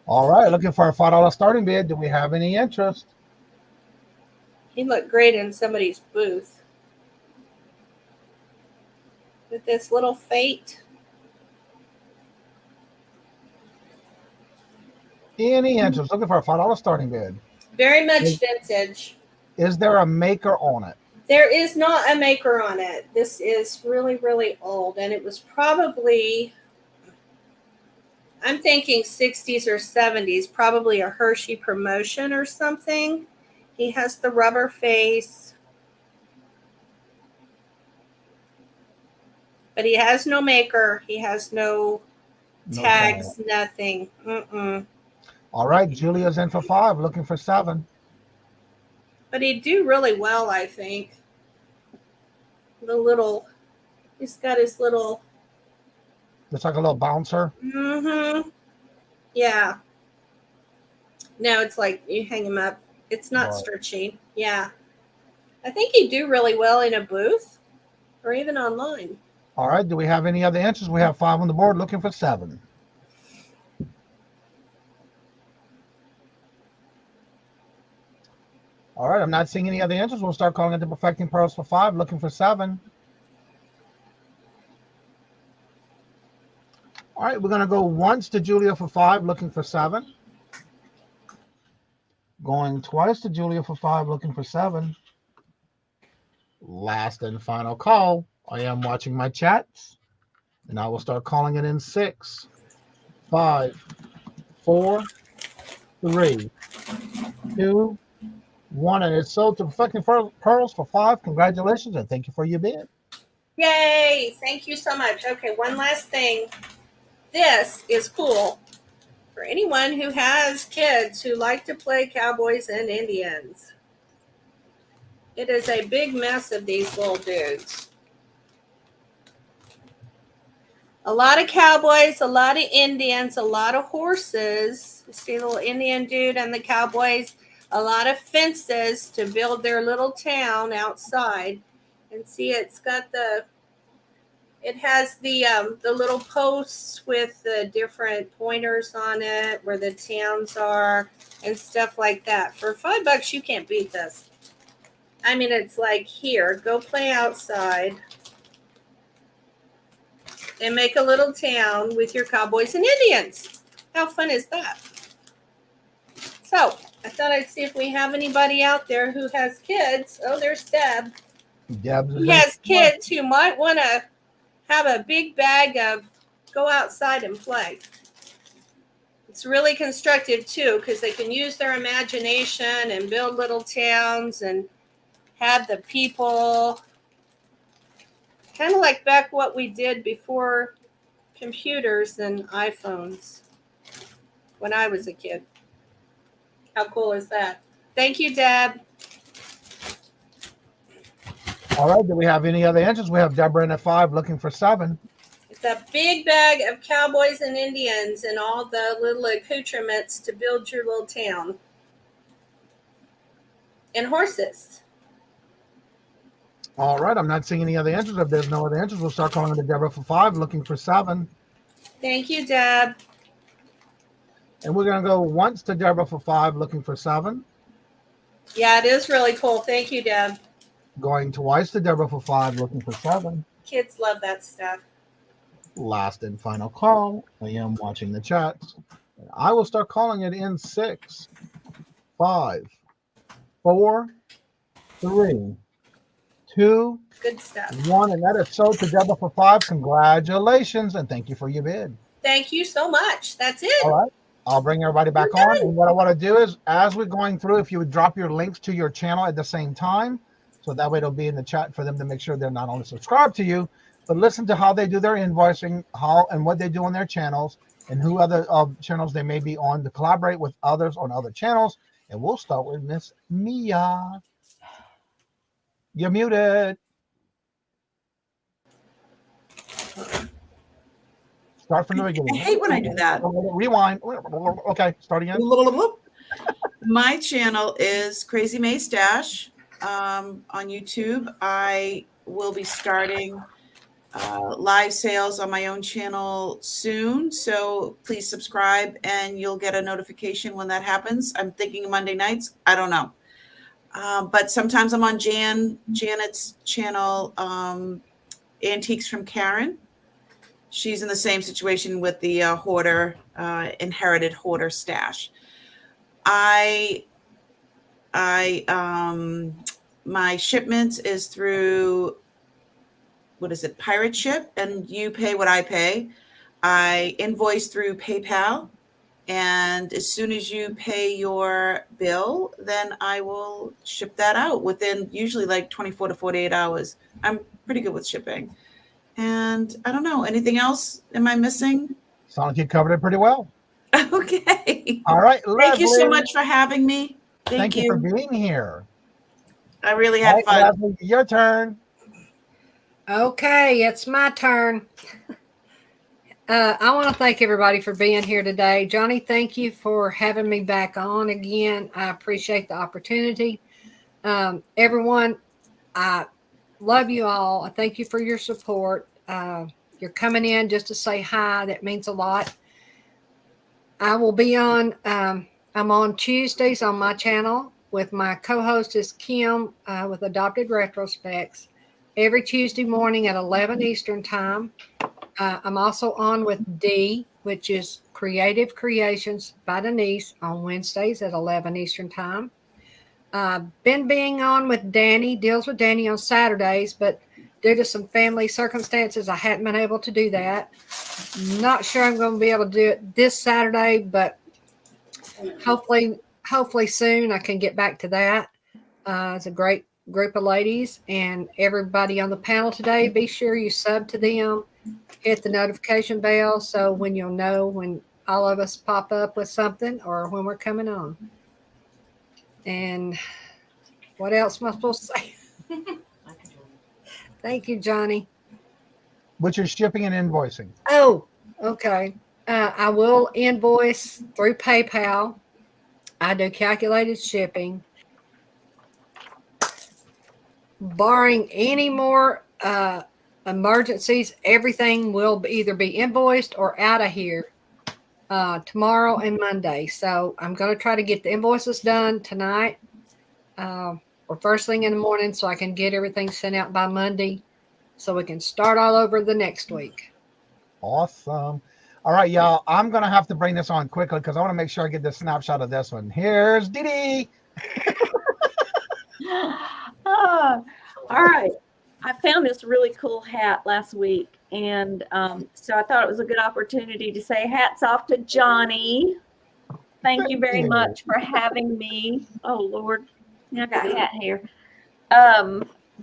All right, looking for a $5 starting bid. Do we have any interest? He looked great in somebody's booth. With this little fate. Any interest? Looking for a $5 starting bid. Very much vintage. Is there a maker on it? There is not a maker on it. This is really, really old. And it was probably, I'm thinking 60s or 70s, probably a Hershey promotion or something. He has the rubber face. But he has no maker. He has no tags, nothing. All right, Julia's in for 5, looking for 7. But he'd do really well, I think. He's got his little. Looks like a little bouncer. Yeah. No, it's like you hang him up. It's not stretchy. Yeah. I think he'd do really well in a booth or even online. All right, do we have any other interest? We have 5 on the board, looking for 7. All right, I'm not seeing any other interest. We'll start calling it the Perfecting Pearls for 5, looking for 7. All right, we're going to go once to Julia for 5, looking for 7. Going twice to Julia for 5, looking for 7. Last and final call. I am watching my chats, and I will start calling it in 6, 5, 4, 3, 2, 1, and it's sold to Perfecting Pearls for 5. Congratulations, and thank you for your bid. Yay! Thank you so much. Okay, one last thing. This is cool for anyone who has kids who like to play cowboys and Indians. It is a big mess of these little dudes. A lot of cowboys, a lot of Indians, a lot of horses. You see the little Indian dude and the cowboys. A lot of fences to build their little town outside. And see, it has the little posts with the different pointers on it where the towns are and stuff like that. For $5, you can't beat this. I mean, it's like, here, go play outside and make a little town with your cowboys and Indians. How fun is that? So I thought I'd see if we have anybody out there who has kids. Oh, there's Deb. Who has kids who might want to have a big bag of go outside and play. It's really constructive too, because they can use their imagination and build little towns and have the people, kind of like back what we did before computers and iPhones when I was a kid. How cool is that? Thank you, Deb. All right, do we have any other interest? We have Deborah in at 5, looking for 7. It's a big bag of cowboys and Indians and all the little accoutrements to build your little town. And horses. All right, I'm not seeing any other interest. If there's no other interest, we'll start calling to Deborah for 5, looking for 7. Thank you, Deb. And we're going to go once to Deborah for 5, looking for 7. Yeah, it is really cool. Thank you, Deb. Going twice to Deborah for 5, looking for 7. Kids love that stuff. Last and final call. I am watching the chats. I will start calling it in 6, 5, 4, 3, 2, good stuff. 1, and that is sold to Deborah for 5. Congratulations, and thank you for your bid. Thank you so much. That's it. All right. I'll bring everybody back on. And what I want to do is, as we're going through, if you would drop your links to your channel at the same time, so that way it'll be in the chat for them to make sure they're not only subscribed to you, but listen to how they do their invoicing, how and what they do on their channels, and who other channels they may be on to collaborate with others on other channels. And we'll start with Miss Mia. You're muted. Start from the beginning. I hate when I do that. Rewind. Okay, start again. My channel is Crazy May Stash on YouTube. I will be starting live sales on my own channel soon. So please subscribe and you'll get a notification when that happens. I'm thinking Monday nights. I don't know. But sometimes I'm on Janet's channel, Antiques from Karen. She's in the same situation with the hoarder, inherited hoarder stash. My shipments is through, what is it, Pirate Ship, and you pay what I pay. I invoice through PayPal, and as soon as you pay your bill, then I will ship that out within usually like 24 to 48 hours. I'm pretty good with shipping. And I don't know, anything else? Am I missing? Sounds like you covered it pretty well. Okay. All right, Thank you so much for having me. Thank you for being here. I really had fun. Leslie, your turn. Okay, it's my turn. I want to thank everybody for being here today. Johnny, thank you for having me back on again. I appreciate the opportunity. Everyone, I love you all. I thank you for your support. You're coming in just to say hi. That means a lot. I will be on, I'm on Tuesdays on my channel with my co-host is Kim with Adopted Retrospects every Tuesday morning at 11 Eastern time. I'm also on with D, which is Creative Creations by Denise on Wednesdays at 11 Eastern time. Been being on with Danny, Deals with Danny on Saturdays, but due to some family circumstances, I hadn't been able to do that. Not sure I'm going to be able to do it this Saturday, but hopefully soon I can get back to that. It's a great group of ladies, and everybody on the panel today, be sure you sub to them, hit the notification bell so when you'll know when all of us pop up with something or when we're coming on. And what else am I supposed to say? Thank you, Johnny. Which is shipping and invoicing. Oh, okay. I will invoice through PayPal. I do calculated shipping. Barring any more emergencies, everything will either be invoiced or out of here tomorrow and Monday. So I'm going to try to get the invoices done tonight or first thing in the morning so I can get everything sent out by Monday so we can start all over the next week. Awesome. All right, y'all. I'm going to have to bring this on quickly because I want to make sure I get the snapshot of this one. Here's Dee Dee. All right. I found this really cool hat last week, and so I thought it was a good opportunity to say hats off to Johnny. Thank you very much for having me. Oh, Lord. Now I got hat hair.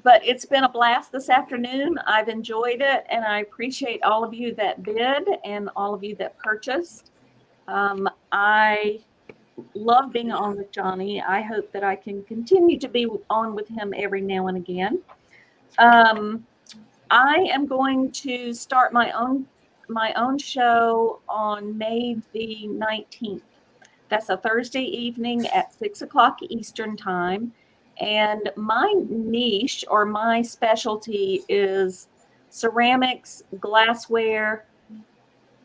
But it's been a blast this afternoon. I've enjoyed it, and I appreciate all of you that bid and all of you that purchased. I love being on with Johnny. I hope that I can continue to be on with him every now and again. I am going to start my own show on May the 19th. That's a Thursday evening at 6 o'clock Eastern time. And my niche or my specialty is ceramics, glassware,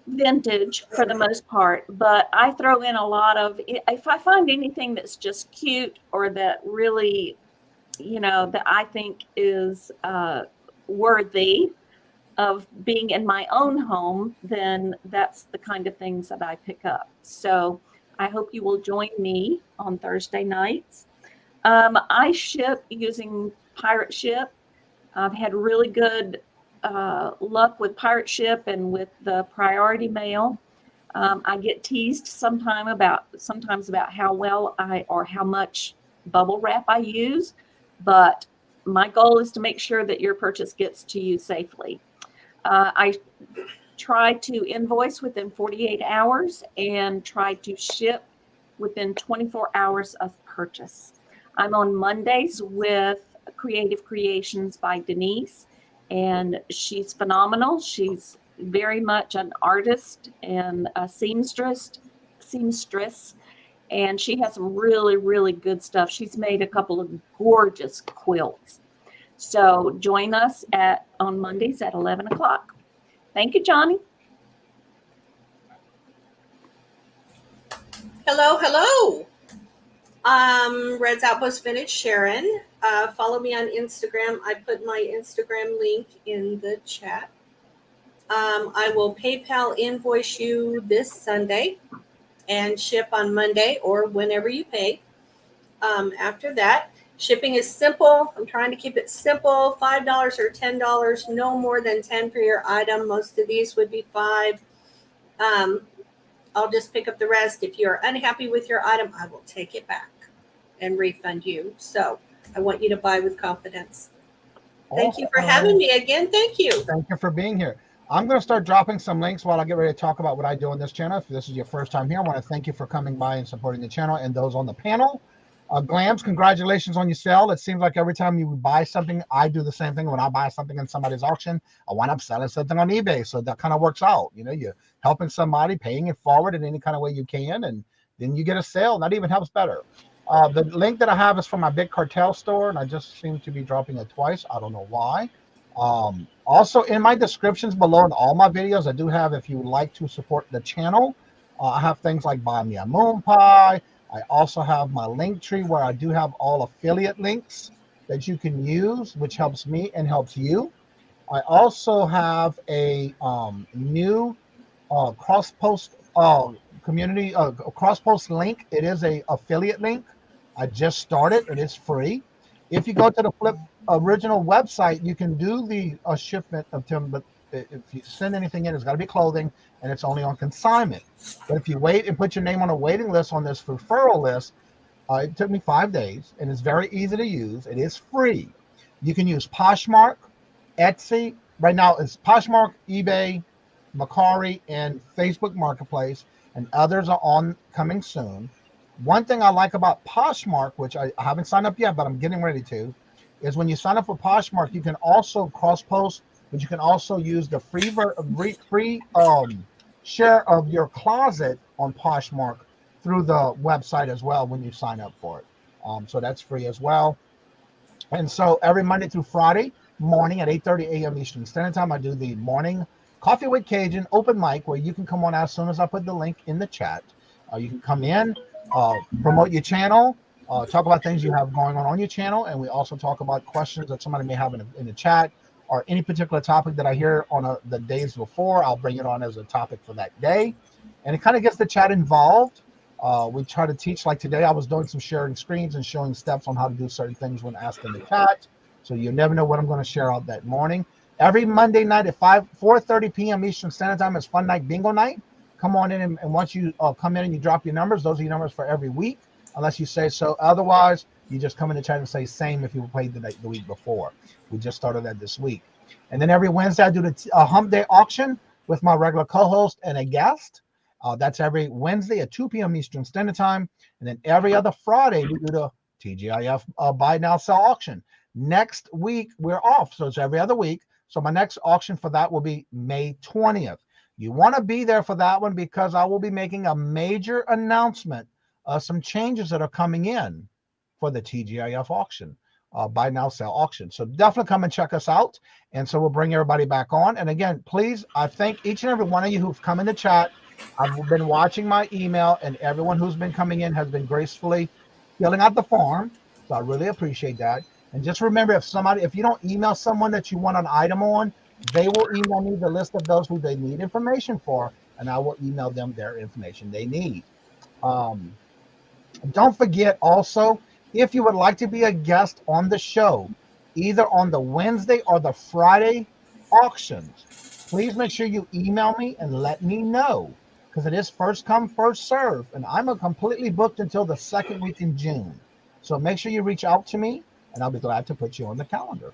vintage for the most part. But I throw in a lot of, if I find anything that's just cute or that really, that I think is worthy of being in my own home, then that's the kind of things that I pick up. So I hope you will join me on Thursday nights. I ship using Pirate Ship. I've had really good luck with Pirate Ship and with the priority mail. I get teased sometimes about how well or how much bubble wrap I use, but my goal is to make sure that your purchase gets to you safely. try to invoice within 48 hours and try to ship within 24 hours of purchase. I'm on Mondays with Creative Creations by Denise, and she's phenomenal. She's very much an artist and a seamstress, and she has some really, really good stuff. She's made a couple of gorgeous quilts. So join us on Mondays at 11 o'clock. Thank you, Johnny. Hello, hello. Red's Outpost Vintage Sharon. Follow me on Instagram. I put my Instagram link in the chat. I will PayPal invoice you this Sunday and ship on Monday or whenever you pay. After that, shipping is simple. I'm trying to keep it simple. $5 or $10, no more than 10 for your item. Most of these would be $5. I'll just pick up the rest. If you're unhappy with your item, I will take it back and refund you. So I want you to buy with confidence. Thank you for having me again. Thank you. Thank you for being here. I'm going to start dropping some links while I get ready to talk about what I do on this channel. If this is your first time here, I want to thank you for coming by and supporting the channel and those on the panel. Glams, congratulations on your sale. It seems like every time you buy something, I do the same thing. When I buy something in somebody's auction, I wind up selling something on eBay. So that kind of works out. You know, you're helping somebody, paying it forward in any kind of way you can, and then you get a sale. That even helps better. The link that I have is from my big cartel store, and I just seem to be dropping it twice. I don't know why. Also, in my descriptions below in all my videos, I do have, if you would like to support the channel, I have things like Buy Me a Moon Pie. I also have my link tree where I do have all affiliate links that you can use, which helps me and helps you. I also have a new cross-post community cross-post link. It is a affiliate link. I just started. It is free. If you go to the Flip original website, you can do the shipment of Tim, but if you send anything in, it's got to be clothing, and it's only on consignment. But if you wait and put your name on a waiting list on this referral list, it took me 5 days, and it's very easy to use. It is free. You can use Poshmark, Etsy. Right now, it's Poshmark, eBay, Mercari, and Facebook Marketplace, and others are on coming soon. One thing I like about Poshmark, which I haven't signed up yet, but I'm getting ready to, is when you sign up for Poshmark, you can also cross-post, but you can also use the free share of your closet on Poshmark through the website as well when you sign up for it. So that's free as well. And so every Monday through Friday morning at 8:30 a.m. Eastern Standard Time, I do the morning Coffee with Cajun open mic where you can come on as soon as I put the link in the chat. You can come in, promote your channel, talk about things you have going on your channel, and we also talk about questions that somebody may have in the chat, or any particular topic that I hear on the days before. I'll bring it on as a topic for that day, and it kind of gets the chat involved. We try to teach, like today I was doing some sharing screens and showing steps on how to do certain things when asked in the chat, so you never know what I'm going to share out that morning. Every Monday night at 4:30 p.m. Eastern Standard Time is Fun Night Bingo Night. Come on in, and once you come in and you drop your numbers, those are your numbers for every week, unless you say so. Otherwise, you just come in the chat and say same if you played the week before. We just started that this week. And then every Wednesday, I do the Hump Day auction with my regular co-host and a guest. That's every Wednesday at 2 p.m. Eastern Standard Time. And then every other Friday, we do the TGIF Buy Now Sell auction. Next week, we're off, so it's every other week. So my next auction for that will be May 20th. You want to be there for that one because I will be making a major announcement of some changes that are coming in for the TGIF auction, Buy Now Sell auction. So definitely come and check us out. And so we'll bring everybody back on. And again, please, I thank each and every one of you who've come in the chat. I've been watching my email, and everyone who's been coming in has been gracefully filling out the form. So I really appreciate that. And just remember, if you don't email someone that you want an item on, they will email me the list of those who they need information for, and I will email them their information they need. Don't forget also, if you would like to be a guest on the show, either on the Wednesday or the Friday auctions, please make sure you email me and let me know, because it is first come, first serve, and I'm completely booked until the second week in June. So make sure you reach out to me, and I'll be glad to put you on the calendar.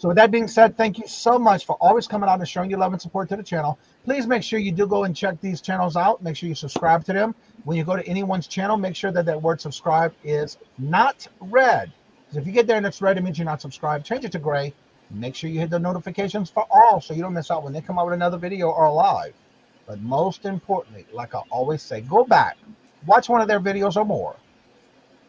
So with that being said, thank you so much for always coming out and showing your love and support to the channel. Please make sure you do go and check these channels out. Make sure you subscribe to them. When you go to anyone's channel, make sure that that word subscribe is not red. Because if you get there and it's red, it means you're not subscribed. Change it to gray. Make sure you hit the notifications for all so you don't miss out when they come out with another video or live. But most importantly, like I always say, go back, watch one of their videos or more.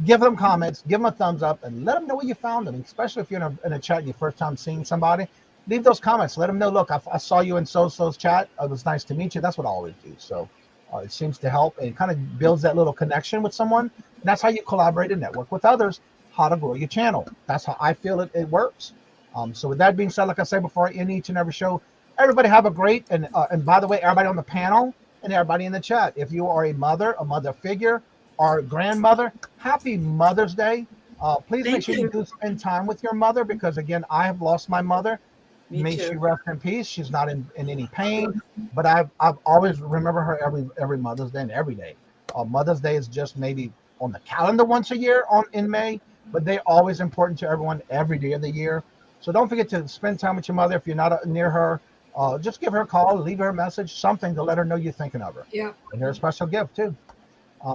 Give them comments, give them a thumbs up, and let them know where you found them. Especially if you're in a chat and your first time seeing somebody, leave those comments. Let them know, look, I saw you in so-so's chat. It was nice to meet you. That's what I always do. So it seems to help. It kind of builds that little connection with someone. And that's how you collaborate and network with others, how to grow your channel. That's how I feel it works. So with that being said, like I said before, in each and every show, everybody have a great, and by the way, everybody on the panel and everybody in the chat, if you are a mother figure, or grandmother, happy Mother's Day. Please make sure you do spend time with your mother, because again, I have lost my mother. May she rest in peace. She's not in any pain, but I've always remember her every Mother's Day and every day. Mother's Day is just maybe on the calendar once a year in May, but they're always important to everyone every day of the year. So don't forget to spend time with your mother. If you're not near her, just give her a call, leave her a message, something to let her know you're thinking of her. Yeah. And her a special gift too.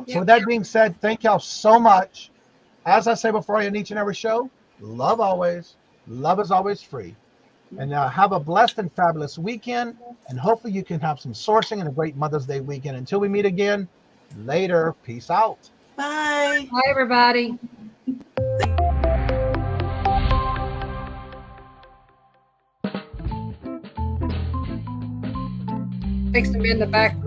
So with that being said, thank y'all so much. As I say before in each and every show, love always. Love is always free. And have a blessed and fabulous weekend. And hopefully you can have some sourcing and a great Mother's Day weekend. Until we meet again, later. Peace out. Bye. Bye, everybody. Fix them in the back.